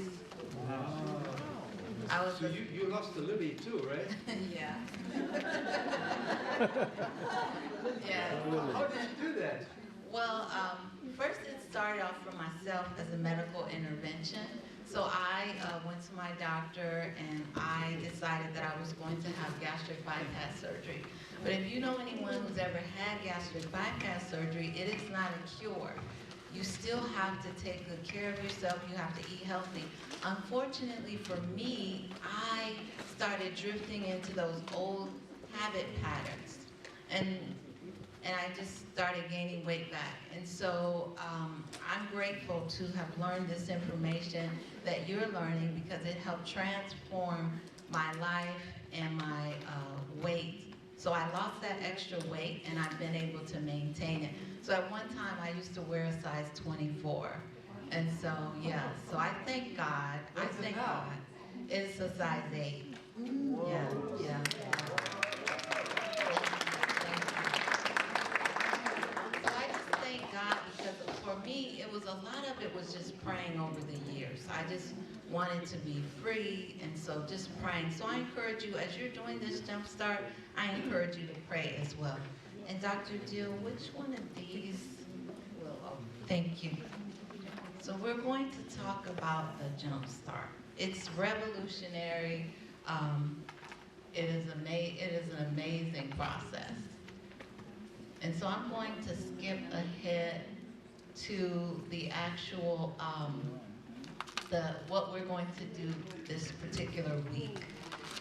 I was So you lost the Libby too, right? yeah. Yeah. How did you do that? Well, first it started off for myself as a medical intervention. So I went to my doctor and I decided that I was going to have gastric bypass surgery. But if you know anyone who's ever had gastric bypass surgery, it is not a cure. You still have to take good care of yourself. You have to eat healthy. Unfortunately for me, I started drifting into those old habit patterns. And I just started gaining weight back. And so I'm grateful to have learned this information that you're learning because it helped transform my life and my weight. So I lost that extra weight and I've been able to maintain it. So at one time I used to wear a size 24. And so, yeah, so I thank God. I thank God. It's a size 8. Yeah, yeah. God, because for me, it was a lot of it was just praying over the years. I just wanted to be free, and so just praying. So I encourage you, as you're doing this Jumpstart, I encourage you to pray as well. And Dr. Diehl, which one of these will, oh, thank you. So we're going to talk about the Jumpstart. It's revolutionary. It is an amazing process. And so I'm going to skip ahead to the actual, what we're going to do this particular week.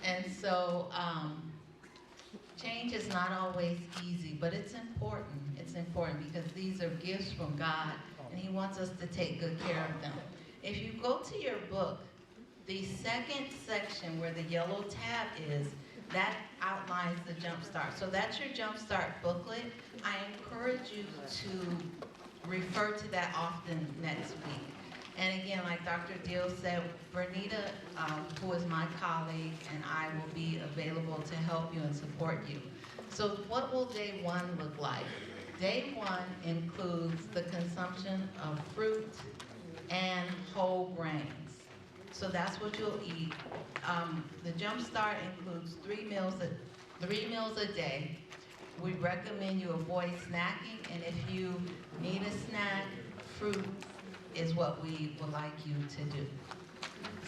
And so change is not always easy, but it's important. It's important because these are gifts from God, and He wants us to take good care of them. If you go to your book, the second section where the yellow tab is, that outlines the Jumpstart. So that's your Jumpstart booklet. I encourage you to refer to that often next week. And again, like Dr. Diehl said, Bernita, who is my colleague, and I will be available to help you and support you. So what will day 1 look like? Day 1 includes the consumption of fruit and whole grains. So that's what you'll eat. The Jumpstart includes 3 meals a day. We recommend you avoid snacking, and if you need a snack, fruit is what we would like you to do.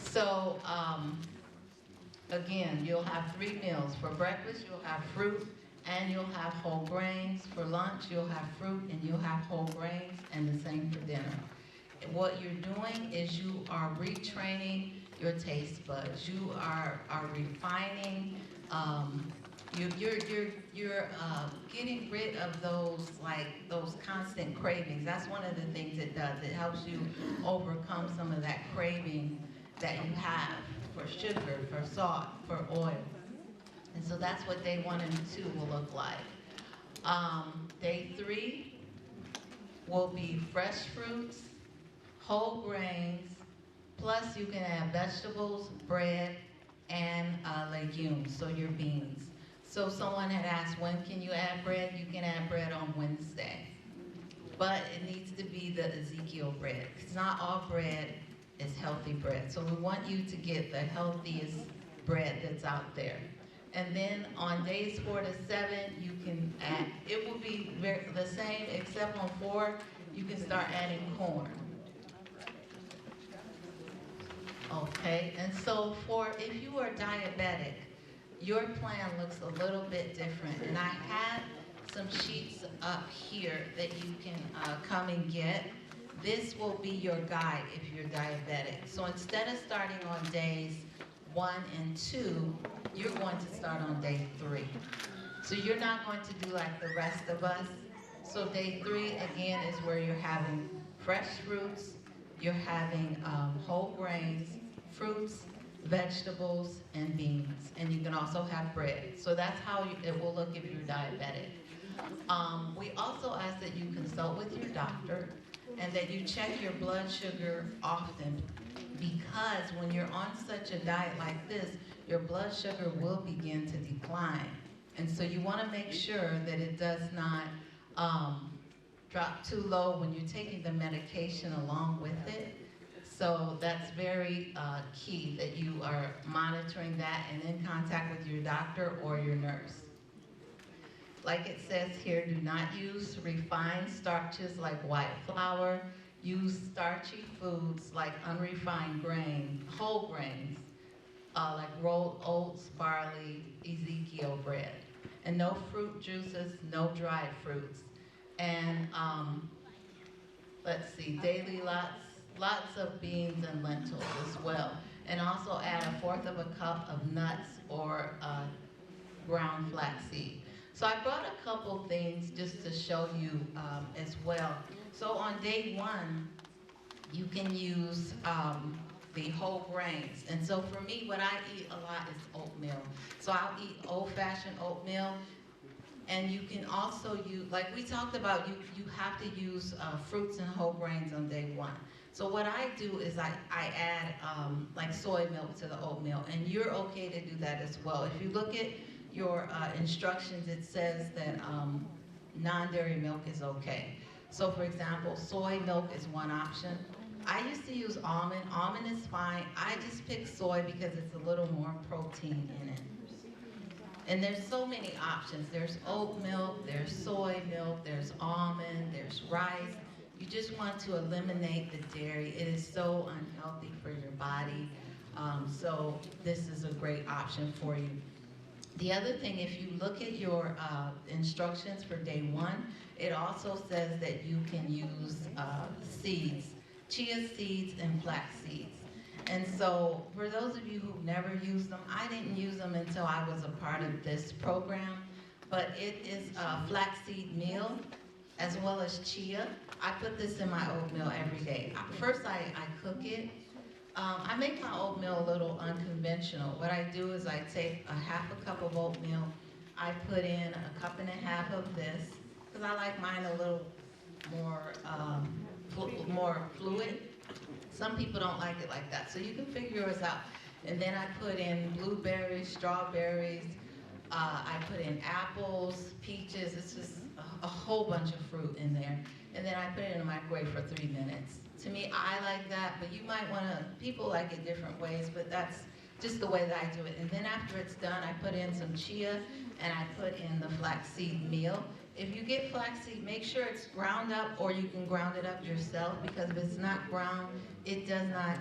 So again, you'll have 3 meals. For breakfast, you'll have fruit and you'll have whole grains. For lunch, you'll have fruit and you'll have whole grains, and the same for dinner. What you're doing is you are retraining your taste buds. You are refining. You're getting rid of those constant cravings. That's one of the things it does. It helps you overcome some of that craving that you have for sugar, for salt, for oil. And so that's what day 1 and 2 will look like. Day 3 will be fresh fruits, whole grains, plus you can add vegetables, bread, and legumes, so your beans. So someone had asked, when can you add bread? You can add bread on Wednesday. But it needs to be the Ezekiel bread. It's not all bread is healthy bread. So we want you to get the healthiest bread that's out there. And then on days 4 to 7, you can add, it will be the same except on 4, you can start adding corn. Okay, and so if you are diabetic, your plan looks a little bit different. And I have some sheets up here that you can come and get. This will be your guide if you're diabetic. So instead of starting on days 1 and 2, you're going to start on day 3. So you're not going to do like the rest of us. So day 3, again, is where you're having fresh fruits, you're having whole grains, fruits, vegetables, and beans. And you can also have bread. So that's how it will look if you're diabetic. We also ask that you consult with your doctor and that you check your blood sugar often, because when you're on such a diet like this, your blood sugar will begin to decline. And so you want to make sure that it does not drop too low when you're taking the medication along with it. So that's very key, that you are monitoring that and in contact with your doctor or your nurse. Like it says here, do not use refined starches like white flour. Use starchy foods like unrefined grain, whole grains, like rolled oats, barley, Ezekiel bread. And no fruit juices, no dried fruits. And let's see, daily lots of beans and lentils as well. And also add 1/4 of a cup of nuts or ground flaxseed. So I brought a couple things just to show you as well. So on day 1, you can use the whole grains. And so for me, what I eat a lot is oatmeal. So I'll eat old-fashioned oatmeal. And you can also use, like we talked about, you have to use fruits and whole grains on day 1. So what I do is I add like soy milk to the oatmeal, and you're okay to do that as well. If you look at your instructions, it says that non-dairy milk is okay. So for example, soy milk is one option. I used to use almond. Almond is fine. I just picked soy because it's a little more protein in it. And there's so many options. There's oat milk, there's soy milk, there's almond, there's rice. You just want to eliminate the dairy. It is so unhealthy for your body. So this is a great option for you. The other thing, if you look at your instructions for day 1, it also says that you can use seeds, chia seeds and flax seeds. And so for those of you who've never used them, I didn't use them until I was a part of this program, but it is a flaxseed meal as well as chia. I put this in my oatmeal every day. First I cook it. I make my oatmeal a little unconventional. What I do is I take 1/2 cup of oatmeal, I put in 1.5 cups of this, because I like mine a little more fluid. Some people don't like it like that, so you can figure yours out. And then I put in blueberries, strawberries, I put in apples, peaches. It's just a whole bunch of fruit in there. And then I put it in the microwave for 3 minutes. To me, I like that, but you might want to, people like it different ways, but that's just the way that I do it. And then after it's done, I put in some chia and I put in the flaxseed meal. If you get flaxseed, make sure it's ground up, or you can ground it up yourself, because if it's not ground, it does not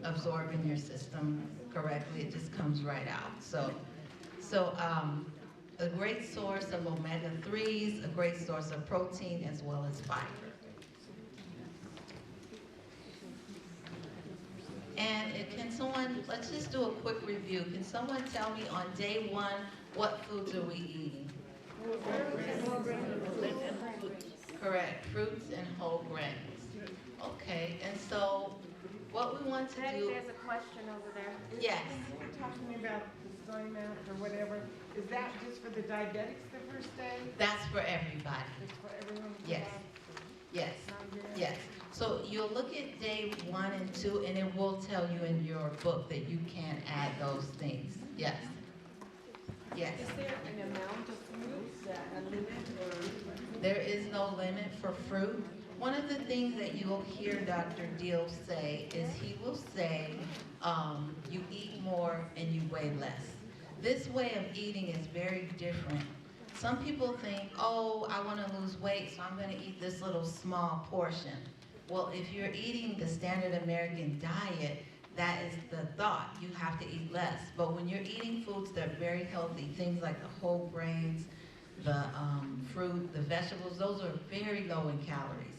absorb in your system correctly. It just comes right out. So a great source of omega-3s, a great source of protein, as well as fiber. And can someone, let's just do a quick review. Can someone tell me on day 1, what foods are we eating? Correct, fruits and whole grains. Okay, and so what we want to Betty, do, there's a question over there. yes. We're talking about the soy mount or whatever. Is that just for the diabetics the first day? That's for everybody. It's for everyone? Yes, yes, yes. So you'll look at day 1 and 2, and it will tell you in your book that you can't add those things. Yes. Yes. Is there an amount of fruits, a limit, or? There is no limit for fruit. One of the things that you'll hear Dr. Diehl say is he will say, you eat more and you weigh less. This way of eating is very different. Some people think, oh, I want to lose weight, so I'm going to eat this little small portion. Well, if you're eating the standard American diet, that is the thought. You have to eat less. But when you're eating foods that are very healthy, things like the whole grains, the fruit, the vegetables, those are very low in calories.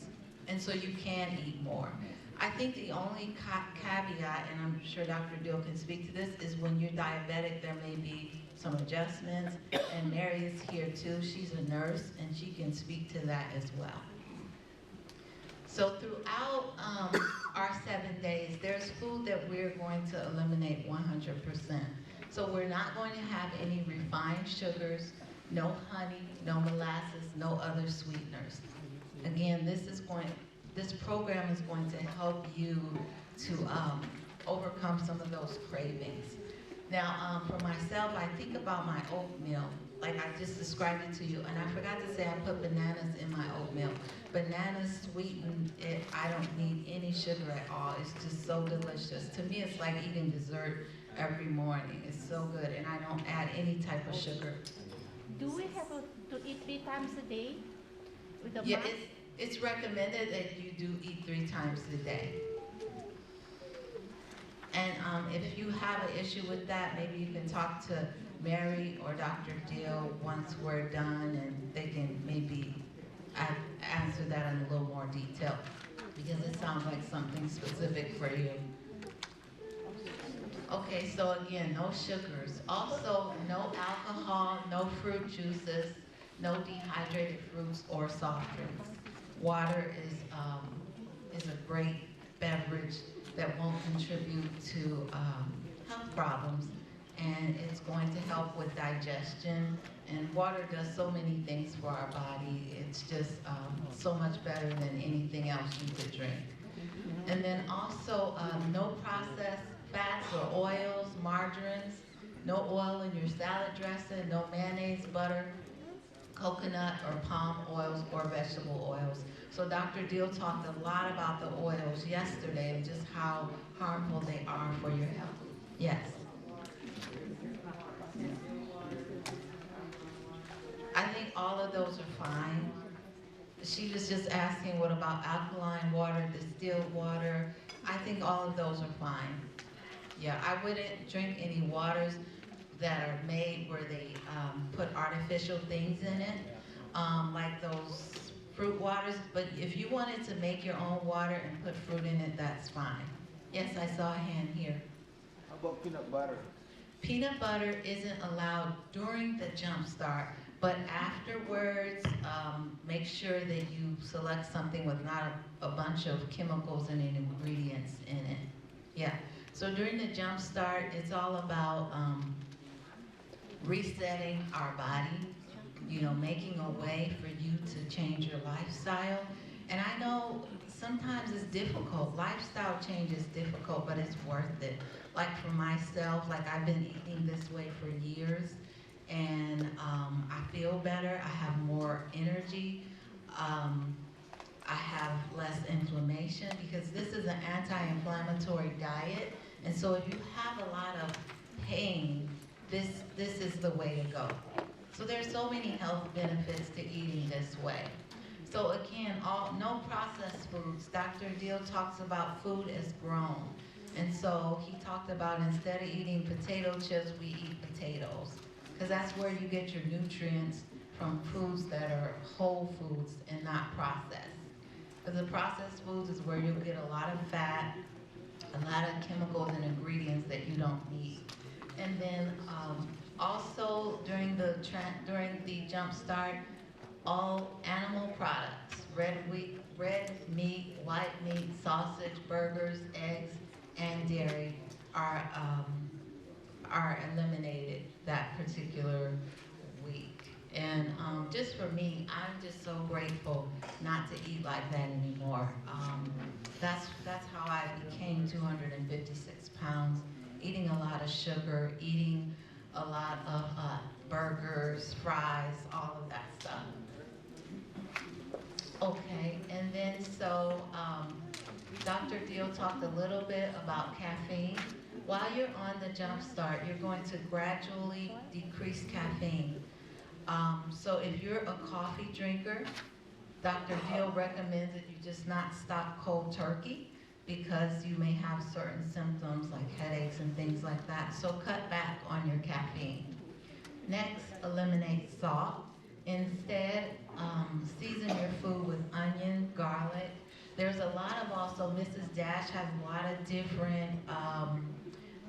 And so you can eat more. I think the only caveat, and I'm sure Dr. Diehl can speak to this, is when you're diabetic, there may be some adjustments. And Mary is here too. She's a nurse, and she can speak to that as well. So throughout our 7 days, there's food that we're going to eliminate 100%. So we're not going to have any refined sugars, no honey, no molasses, no other sweeteners. Again, this program is going to help you to overcome some of those cravings. Now, for myself, I think about my oatmeal, like I just described it to you, and I forgot to say I put bananas in my oatmeal. Bananas sweeten it. I don't need any sugar at all. It's just so delicious. To me, it's like eating dessert every morning. It's so good, and I don't add any type of sugar. Do we have to eat 3 times a day with the Yeah, it's recommended that you do eat 3 times a day. And if you have an issue with that, maybe you can talk to Mary or Dr. Diehl once we're done, and they can maybe answer that in a little more detail, because it sounds like something specific for you. Okay, so again, no sugars. Also, no alcohol, no fruit juices, no dehydrated fruits or soft drinks. Water is a great beverage that won't contribute to health problems, and it's going to help with digestion. And water does so many things for our body. It's just so much better than anything else you could drink. And then also no processed fats or oils, margarines, no oil in your salad dressing, no mayonnaise, butter, coconut or palm oils or vegetable oils. So Dr. Diehl talked a lot about the oils yesterday and just how harmful they are for your health. Yes. I think all of those are fine. She was just asking what about alkaline water, distilled water. I think all of those are fine. Yeah, I wouldn't drink any waters that are made where they put artificial things in it, like those fruit waters. But if you wanted to make your own water and put fruit in it, that's fine. Yes, I saw a hand here. How about peanut butter? Peanut butter isn't allowed during the jump start, but afterwards, make sure that you select something with not a bunch of chemicals and ingredients in it. Yeah. So during the jump start, it's all about resetting our body, you know, making a way for you to change your lifestyle. And I know sometimes it's difficult. Lifestyle change is difficult, but it's worth it. Like for myself, like I've been eating this way for years, and I feel better. I have more energy. I have less inflammation because this is an anti-inflammatory diet. And so if you have a lot of pain, this is the way to go. So there's so many health benefits to eating this way. So again, no processed foods. Dr. Diehl talks about food as grown. And so he talked about instead of eating potato chips, we eat potatoes. Because that's where you get your nutrients from foods that are whole foods and not processed. Because the processed foods is where you'll get a lot of fat, a lot of chemicals and ingredients that you don't need. And then also during the jump start, all animal products, red red meat, white meat, sausage, burgers, eggs, and dairy are eliminated that particular week. And just for me, I'm just so grateful not to eat like that anymore. That's how I became 256 pounds, eating a lot of sugar, eating a lot of burgers, fries, all of that stuff. Okay, and then so Dr. Diehl talked a little bit about caffeine. While you're on the jump start, you're going to gradually decrease caffeine. So if you're a coffee drinker, Dr. Diehl recommends that you just not stop cold turkey because you may have certain symptoms like headaches and things like that. So cut back on your caffeine. Next, eliminate salt. Instead, season your food with onion, garlic. There's a lot of also, Mrs. Dash has a lot of different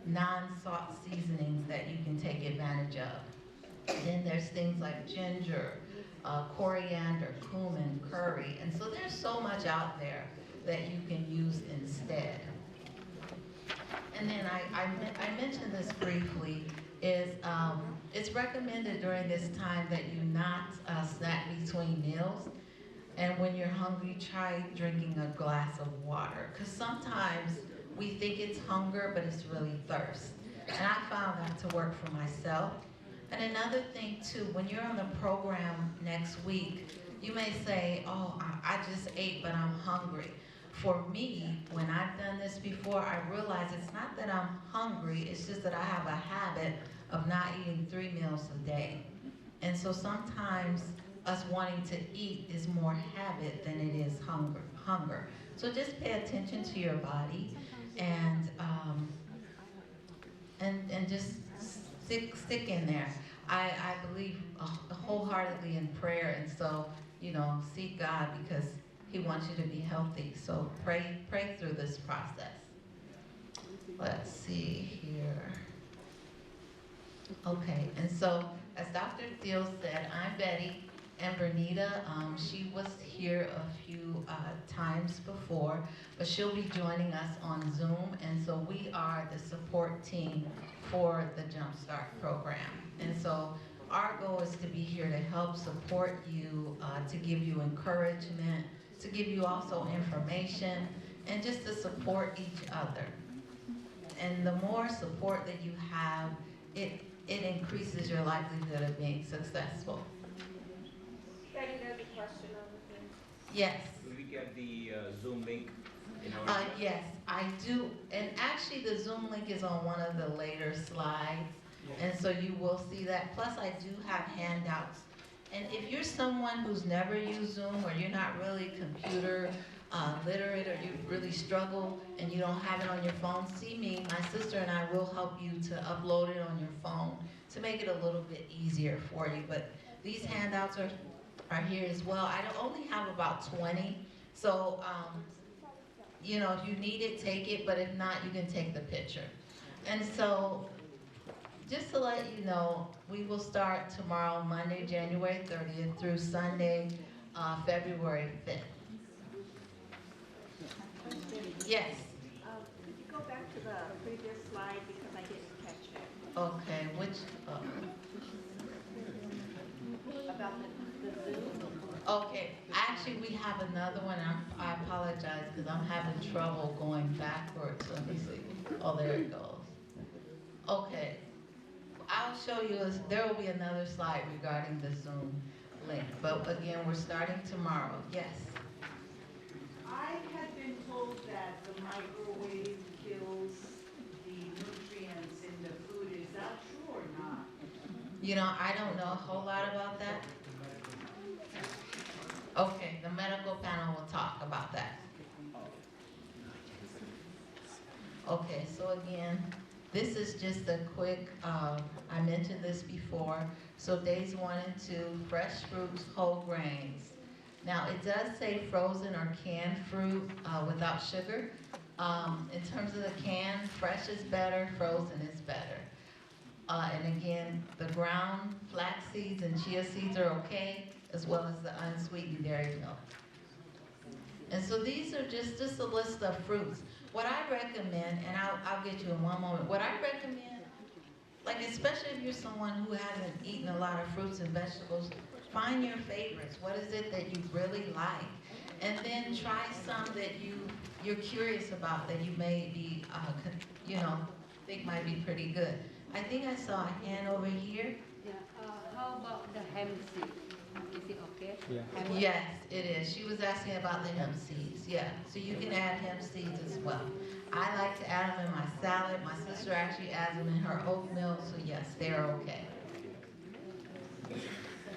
non-salt seasonings that you can take advantage of. Then there's things like ginger, coriander, cumin, curry. And so there's so much out there that you can use instead. And then I mentioned this briefly, is it's recommended during this time that you not snack between meals. And when you're hungry, try drinking a glass of water. Because sometimes we think it's hunger, but it's really thirst. And I found that to work for myself. And another thing too, when you're on the program next week, you may say, oh, I just ate, but I'm hungry. For me, when I've done this before, I realize it's not that I'm hungry, it's just that I have a habit of not eating 3 meals a day. And so sometimes us wanting to eat is more habit than it is hunger. So just pay attention to your body and just stick in there. I believe wholeheartedly in prayer, and so, you know, seek God because He wants you to be healthy. So pray through this process. Let's see here. Okay, and so as Dr. Diehl said, I'm Betty, and Bernita, she was here a few times before, but she'll be joining us on Zoom, and so we are the support team for the Jumpstart program. And so our goal is to be here to help support you, to give you encouragement, to give you also information, and just to support each other. And the more support that you have, it increases your likelihood of being successful. Betty, there's a question on the thing. Yes. Will we get the Zoom link? Yes, I do. And actually the Zoom link is on one of the later slides. And so you will see that. Plus I do have handouts. And if you're someone who's never used Zoom, or you're not really computer literate, or you really struggle and you don't have it on your phone, see me. My sister and I will help you to upload it on your phone to make it a little bit easier for you. But these handouts are here as well. I only have about 20. So, you know, if you need it, take it. But if not, you can take the picture. And so, just to let you know, we will start tomorrow, Monday, January 30th through Sunday, February 5th. Yes. Could you go back to the previous slide because I didn't catch it? Okay, which? About the Zoom? Okay, actually we have another one. I apologize because I'm having trouble going backwards. Let me see. Oh, there it goes. Okay. I'll show you, there will be another slide regarding the Zoom link. But again, we're starting tomorrow. Yes. I had been told that the microwave kills the nutrients in the food. Is that true or not? You know, I don't know a whole lot about that. Okay, the medical panel will talk about that. Okay, so again, this is just a quick, I mentioned this before. So days 1 and 2, fresh fruits, whole grains. Now it does say frozen or canned fruit without sugar. In terms of the can, fresh is better, frozen is better. And again, the ground flax seeds and chia seeds are okay, as well as the unsweetened dairy milk. And so these are just a list of fruits. What I recommend, and I'll get you in one moment, what I recommend, like especially if you're someone who hasn't eaten a lot of fruits and vegetables, find your favorites. What is it that you really like? And then try some that you're curious about that you may be, think might be pretty good. I think I saw a hand over here. Yeah. How about the hemp seed? Is it okay? Yeah. Yes, it is. She was asking about the hemp seeds. Yeah, so you can add hemp seeds as well. I like to add them in my salad. My sister actually adds them in her oatmeal, so yes, they're okay.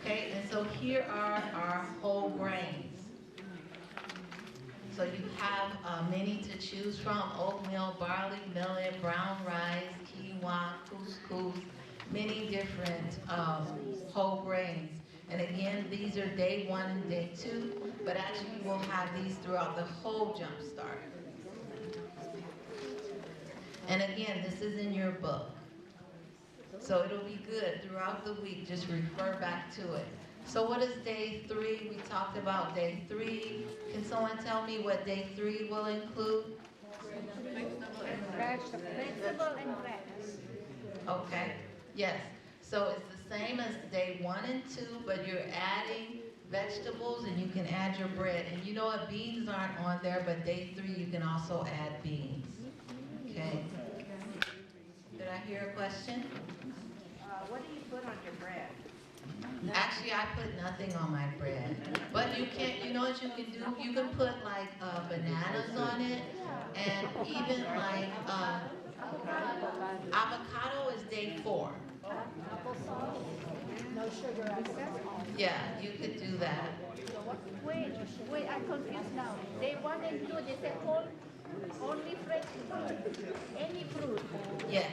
Okay, and so here are our whole grains. So you have many to choose from: oatmeal, barley, millet, brown rice, quinoa, couscous, many different whole grains. And again, these are day 1 and day 2, but actually you will have these throughout the whole Jump Start. And again, this is in your book. So it'll be good throughout the week. Just refer back to it. So what is day 3? We talked about day 3. Can someone tell me what day 3 will include? Vegetable and bread. Okay, yes. So it's the same as day 1 and 2, but you're adding vegetables and you can add your bread. And you know what, beans aren't on there, but day 3 you can also add beans. Okay. Did I hear a question? What do you put on your bread? Actually, I put nothing on my bread. But you can't, you know what you can do? You can put like bananas on it, and even like avocado is day 4. No sugar access. Yeah, you could do that. Wait, I'm confused now. Day 1 and 2, they say only fresh fruit, any fruit. Yes.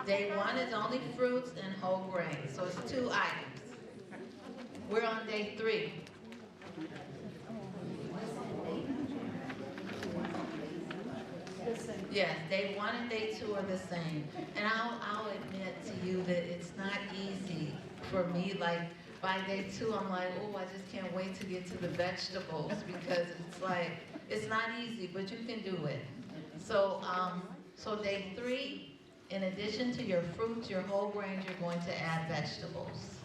Day 1 is only fruits and whole grains, so it's 2 items. We're on day 3. Yes, day 1 and day 2 are the same. And I'll admit to you that it's not easy for me. Like by day 2, I'm like, oh, I just can't wait to get to the vegetables because it's like, it's not easy, but you can do it. So, so day 3, in addition to your fruits, your whole grains, you're going to add vegetables.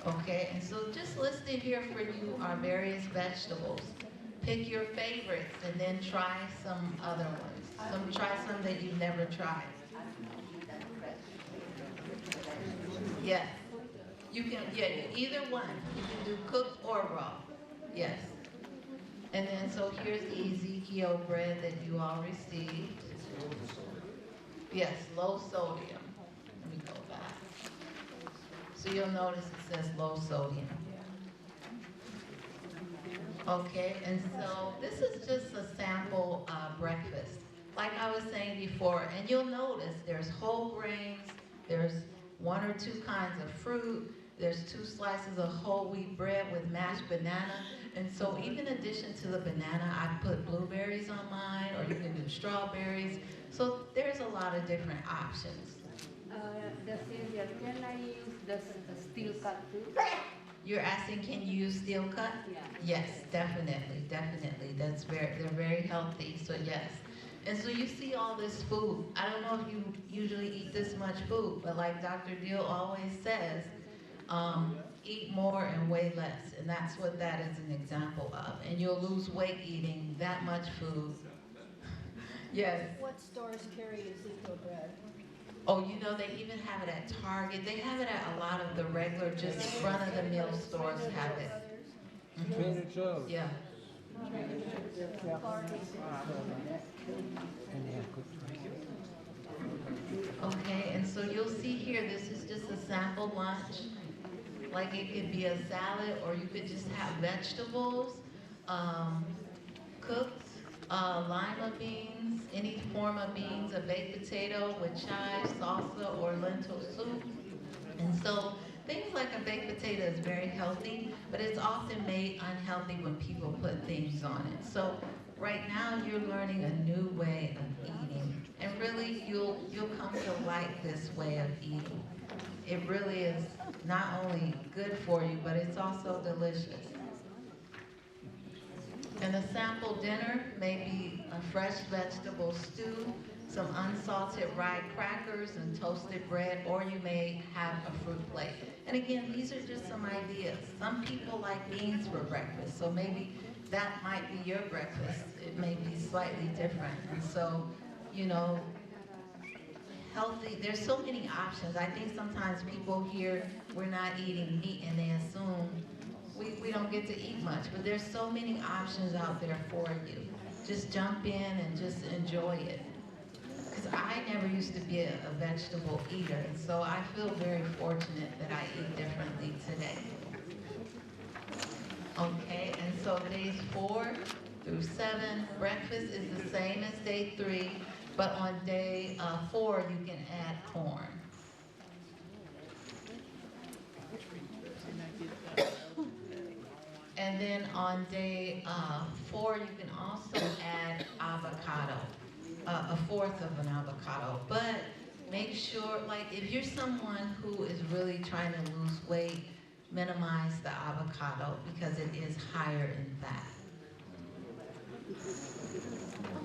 Okay, and so just listed here for you are various vegetables. Pick your favorites and then try some other ones. Try some that you've never tried. Yes. You can, either one. You can do cooked or raw. Yes. And then, so here's Ezekiel bread that you all received. Yes, low sodium. Let me go back. So you'll notice it says low sodium. Okay, and so this is just a sample breakfast. Like I was saying before, and you'll notice there's whole grains, there's 1 or 2 kinds of fruit, there's 2 slices of whole wheat bread with mashed banana. And so even in addition to the banana, I put blueberries on mine, or you can do strawberries. So there's a lot of different options. The cereal, can I use the steel cut too? You're asking, can you use steel cut? Yeah. Yes, definitely, definitely. They're very healthy, so yes. And so you see all this food. I don't know if you usually eat this much food, but like Dr. Diehl always says, eat more and weigh less. And that's what that is an example of. And you'll lose weight eating that much food. Yes. What stores carry Ezekiel bread? Oh, you know, they even have it at Target. They have it at a lot of the regular, just front-of-the-mill stores have it. Mm-hmm. Yeah. Okay, and so you'll see here, this is just a sample lunch. Like it could be a salad, or you could just have vegetables, cooked, lima beans, any form of beans, a baked potato with chives, salsa, or lentil soup. And so things like a baked potato is very healthy, but it's often made unhealthy when people put things on it. So right now you're learning a new way of eating, and really you'll come to like this way of eating. It really is not only good for you, but it's also delicious. And a sample dinner may be a fresh vegetable stew, some unsalted rye crackers and toasted bread, or you may have a fruit plate. And again, these are just some ideas. Some people like beans for breakfast, so maybe that might be your breakfast. It may be slightly different. And so, you know, healthy, there's so many options. I think sometimes people hear we're not eating meat and they assume we don't get to eat much, but there's so many options out there for you. Just jump in and just enjoy it. Because I never used to be a vegetable eater, and so I feel very fortunate that I eat differently today. Okay, and so days 4 through 7, breakfast is the same as day 3, but on day 4 you can add corn. And then on day 4 you can also add avocado, a fourth of an avocado. But make sure, like if you're someone who is really trying to lose weight, minimize the avocado because it is higher in fat.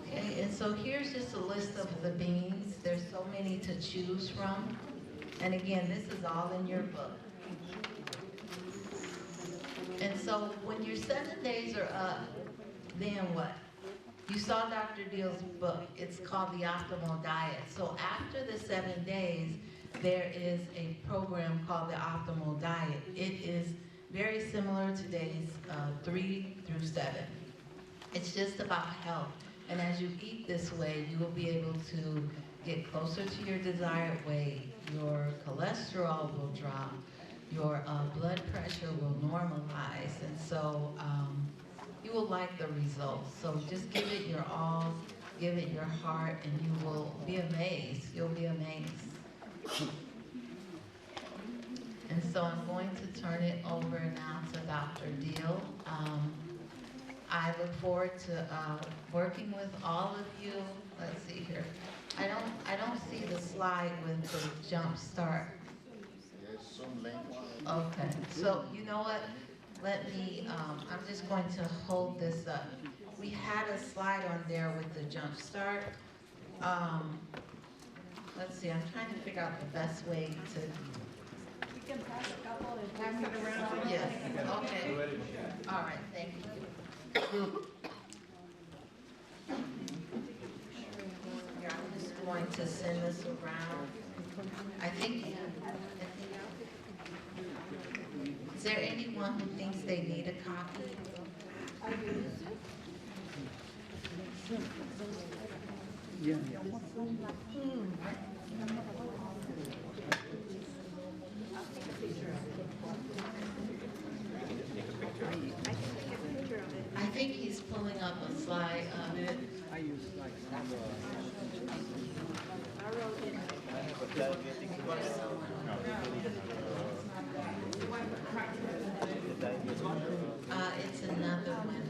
Okay, and so here's just a list of the beans. There's so many to choose from. And again, this is all in your book. And so when your 7 days are up, then what? You saw Dr. Diehl's book. It's called The Optimal Diet. So after the 7 days, there is a program called the Optimal Diet. It is very similar to days 3 through 7. It's just about health. And as you eat this way, you will be able to get closer to your desired weight. Your cholesterol will drop. Your blood pressure will normalize. And so you will like the results. So just give it your all, give it your heart, and you will be amazed. You'll be amazed. And so I'm going to turn it over now to Dr. Diehl. I look forward to working with all of you. Let's see here. I don't see the slide with the jump start. Okay, so you know what? Let me, I'm just going to hold this up. We had a slide on there with the jump start. Let's see, I'm trying to figure out the best way to. We can pass a couple and pass it around. Yes, okay. All right, thank you. I'm just going to send this around. I think, is there anyone who thinks they need a copy? Yeah. I think he's pulling up a slide of it. I use like It's another one.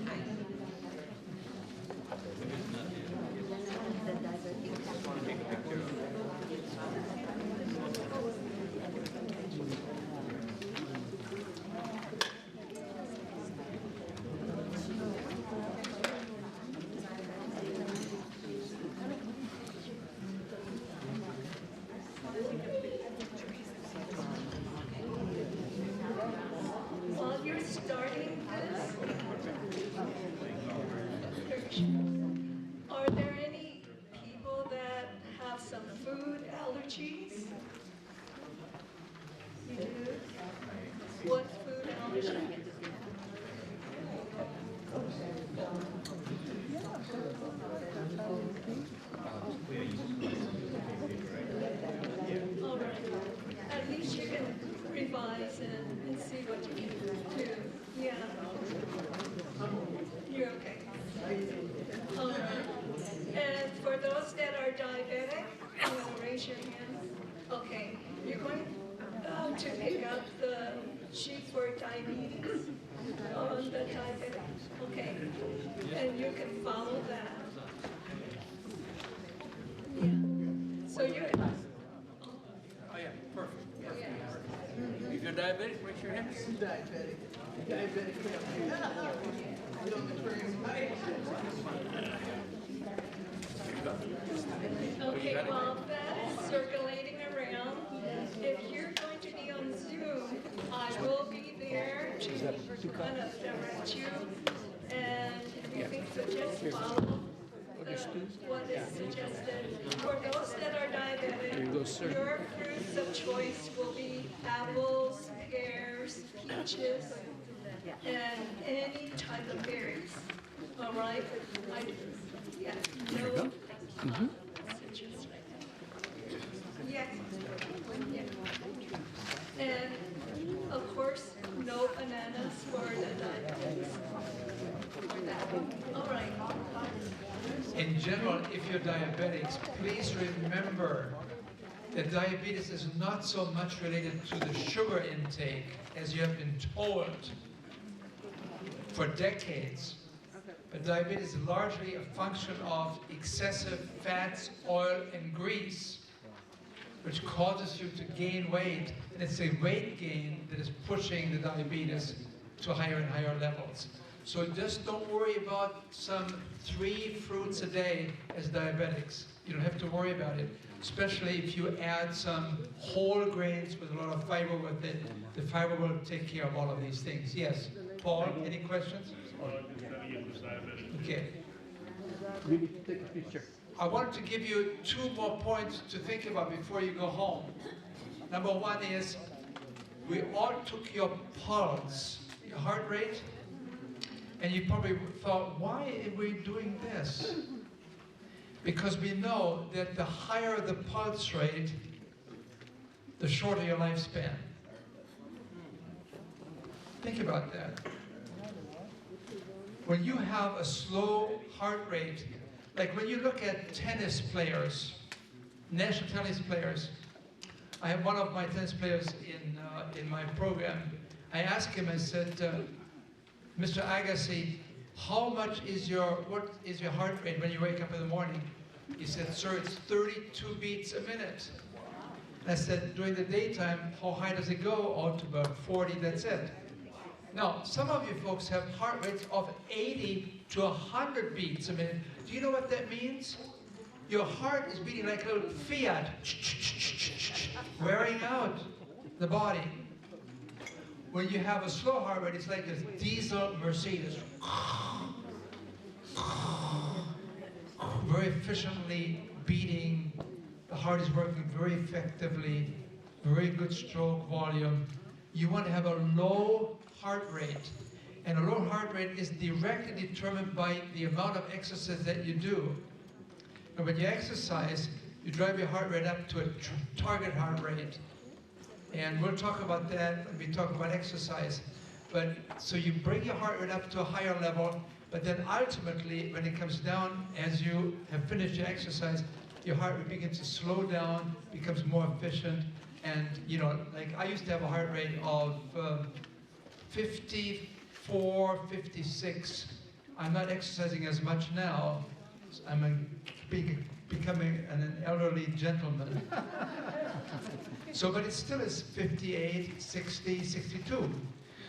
While you're starting this, are there any people that have some food allergies? You do? What food allergy? All right. At least you can revise and see what you can do. Yeah. You're okay. All right. And for those that are diabetic, you want to raise your hand? Okay. You're going to pick up the sheet for diabetes on the diabetic. Okay. And you can follow that. Yeah. So you can. Oh, yeah, perfect. Yeah. If you're diabetic, raise your hand. Diabetic. Diabetic. Okay, well, that is circulating around. If you're going to be on Zoom, I will be there to kind of direct you and everything, so just follow what is suggested. For those that are diabetic, your fruits of choice will be apples, pears, peaches, and any type of berries. All right? Yeah, no. Yes. Yeah. And of course, no bananas for the diabetics. All right. In general, if you're diabetics, please remember that diabetes is not so much related to the sugar intake as you have been told for decades. But diabetes is largely a function of excessive fats, oil, and grease, which causes you to gain weight. And it's a weight gain that is pushing the diabetes to higher and higher levels. So just don't worry about some 3 fruits a day as diabetics. You don't have to worry about it, especially if you add some whole grains with a lot of fiber with it. The fiber will take care of all of these things. Yes, Paul, any questions? Okay. I wanted to give you 2 more points to think about before you go home. Number 1 is, we all took your pulse, your heart rate, and you probably thought, why are we doing this? Because we know that the higher the pulse rate, the shorter your lifespan. Think about that. When you have a slow heart rate, like when you look at tennis players, national tennis players, I have one of my tennis players in my program. I asked him, I said, Mr. Agassi, what is your heart rate when you wake up in the morning? He said, sir, it's 32 beats a minute. And I said, during the daytime, how high does it go? Oh, to about 40, that's it. Now, some of you folks have heart rates of 80 to 100 beats a minute. Do you know what that means? Your heart is beating like a little Fiat, wearing out the body. When you have a slow heart rate, it's like a diesel Mercedes. Very efficiently beating. The heart is working very effectively, very good stroke volume. You want to have a low heart rate. And a low heart rate is directly determined by the amount of exercise that you do. And when you exercise, you drive your heart rate up to a target heart rate. And we'll talk about that when we talk about exercise. But so you bring your heart rate up to a higher level, but then ultimately, when it comes down, as you have finished your exercise, your heart rate begins to slow down, becomes more efficient. And, you know, like I used to have a heart rate of 54, 56. I'm not exercising as much now. I'm becoming an elderly gentleman. So, but it still is 58, 60, 62.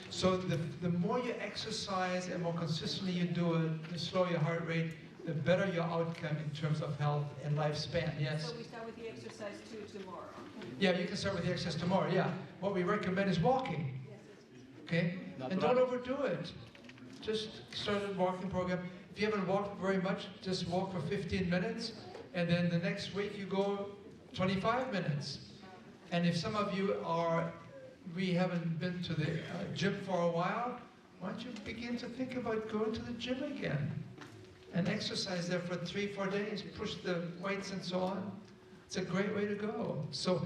So the more you exercise and more consistently you do it, the slower your heart rate, the better your outcome in terms of health and lifespan, yes? So we start with the exercise too tomorrow. Yeah, you can start with the exercise tomorrow, yeah. What we recommend is walking, okay? And don't overdo it. Just start a walking program. If you haven't walked very much, just walk for 15 minutes, and then the next week you go 25 minutes. And if some of you we haven't been to the gym for a while, why don't you begin to think about going to the gym again? And exercise there for 3-4 days, push the weights and so on. It's a great way to go. So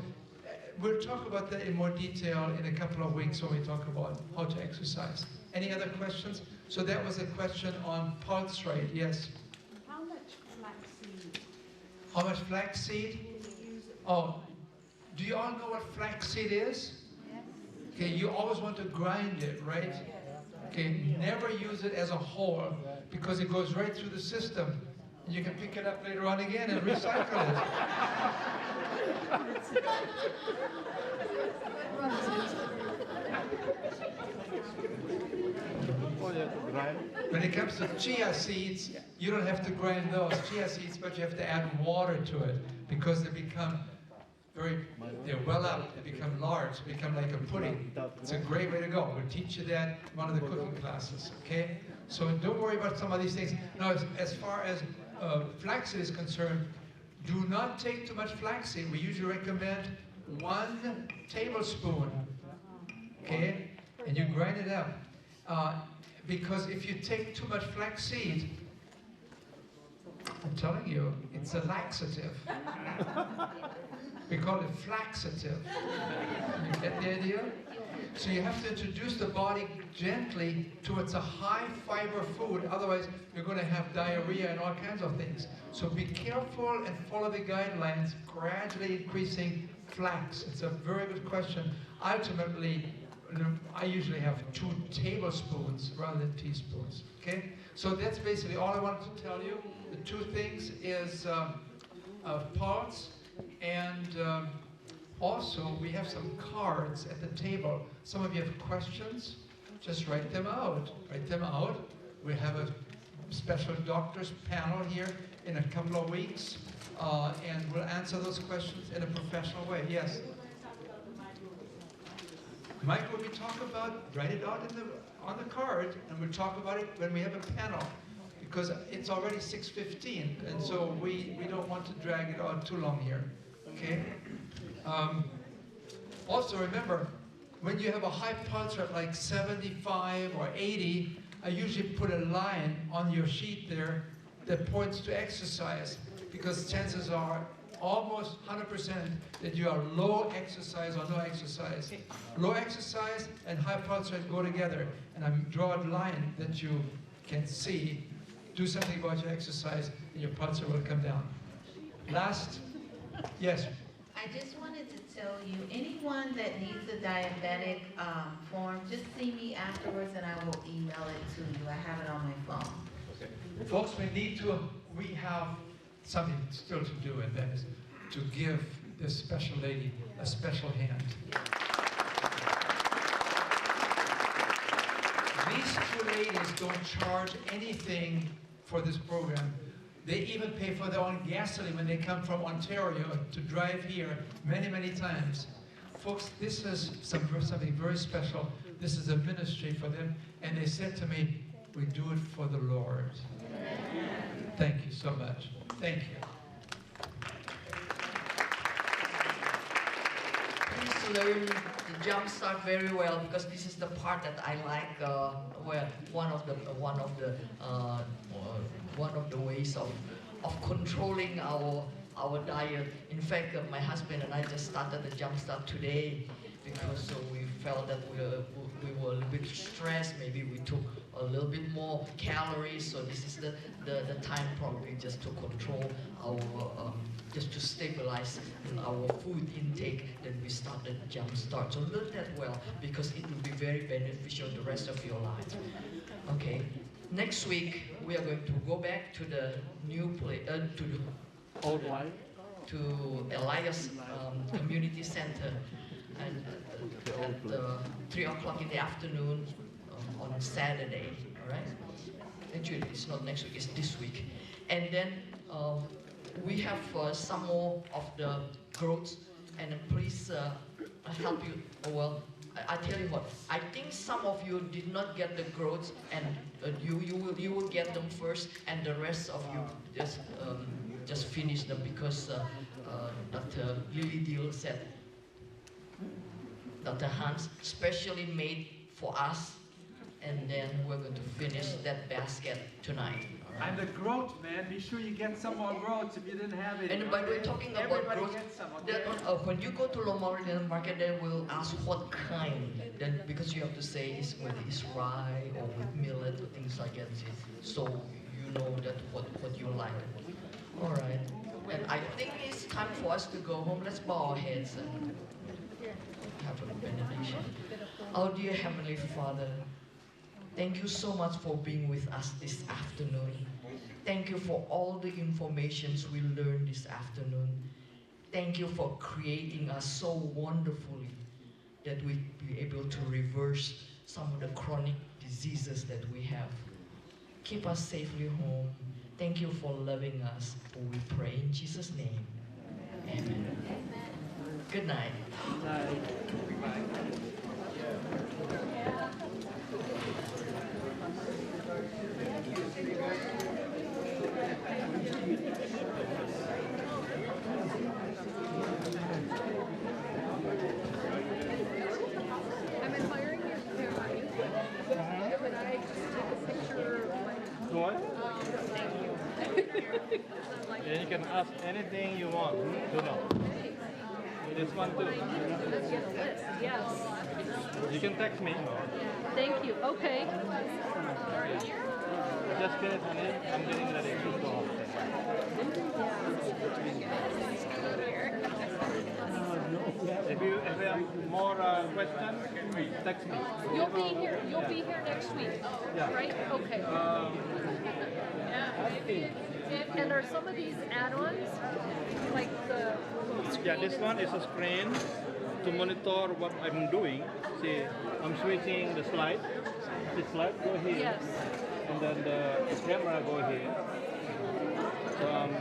we'll talk about that in more detail in a couple of weeks when we talk about how to exercise. Any other questions? So that was a question on pulse rate, yes? How much flaxseed? How much flaxseed? Oh, do you all know what flaxseed is? Yes. Okay, you always want to grind it, right? Okay, never use it as a whole because it goes right through the system. And you can pick it up later on again and recycle it. When it comes to chia seeds, you don't have to grind those chia seeds, but you have to add water to it because they become they're well up, they become large, they become like a pudding. It's a great way to go. We'll teach you that in one of the cooking classes, okay? So don't worry about some of these things. Now, as far as flaxseed is concerned, do not take too much flaxseed. We usually recommend 1 tablespoon, okay? And you grind it up. Because if you take too much flaxseed, I'm telling you, it's a laxative. We call it flaxative. You get the idea? So you have to introduce the body gently towards a high fiber food, otherwise you're going to have diarrhea and all kinds of things. So be careful and follow the guidelines, gradually increasing flax. It's a very good question. Ultimately, I usually have 2 tablespoons rather than teaspoons, okay? So that's basically all I wanted to tell you. The 2 things is parts, and also we have some cards at the table. Some of you have questions, just write them out. Write them out. We have a special doctors panel here in a couple of weeks, and we'll answer those questions in a professional way. Yes? Mike, when we talk about, write it out on the card, and we'll talk about it when we have a panel, because it's already 6:15, and so we don't want to drag it on too long here, okay? Also remember, when you have a high pulse rate like 75 or 80, I usually put a line on your sheet there that points to exercise, because chances are almost 100% that you are low exercise or no exercise. Low exercise and high pulse rate go together, and I draw a line that you can see. Do something about your exercise and your pulse rate will come down. Last, yes? I just wanted to tell you, anyone that needs a diabetic form, just see me afterwards and I will email it to you. I have it on my phone. Okay. Folks, we have something still to do, and that is to give this special lady a special hand. These 2 ladies don't charge anything for this program. They even pay for their own gasoline when they come from Ontario to drive here many, many times. Folks, this is something very special. This is a ministry for them, and they said to me, we do it for the Lord. Thank you so much. Thank you. Please learn the jump start very well, because this is the part that I like. Where one of the ways of controlling our diet. In fact, my husband and I just started the jump start today, because we felt that we were a little bit stressed. Maybe we took a little bit more calories, so this is the time probably just to control our, just to stabilize our food intake. Then we started jump start. So learn that well, because it will be very beneficial the rest of your life. Okay. Next week we are going to go back to the new place, to the old one, to Elias Community Center, and at 3 o'clock in the afternoon on Saturday. All right. Actually, it's not next week; it's this week. And then we have some more of the growths, and please help you. Well, I tell you what, I think some of you did not get the growths, and you will get them first, and the rest of you just finish them, because Dr. Diehl said, Dr. Hans specially made for us, and then we're going to finish that basket tonight. And the growth, man, be sure you get some more growth if you didn't have it. And by the way, talking about growth, when you go to Loma market, they will ask what kind, then because you have to say it's whether it's rye or with millet or things like that, so you know that what you like. All right, and I think it's time for us to go home. Let's bow our heads and have a benediction. Our dear Heavenly Father, thank you so much for being with us this afternoon. Thank you for all the informations we learned this afternoon. Thank you for creating us so wonderfully that we be able to reverse some of the chronic diseases that we have. Keep us safely home. Thank you for loving us. We pray in Jesus' name. Amen. Good night. I'm admiring your camera. Could I just take a picture of What? thank you. And you can ask anything you want. Do not. This one too. Yes. You can text me. Thank you. Okay. Just finish on it. I'm getting ready to go off. If you have more questions, text me. You'll be here. You'll be here next week. Yeah. Right? Okay. And are some of these add-ons like the Yeah, this one is a screen to monitor what I'm doing. See, I'm switching the slide. The slide go here. Yes. And then the camera go here. So I'm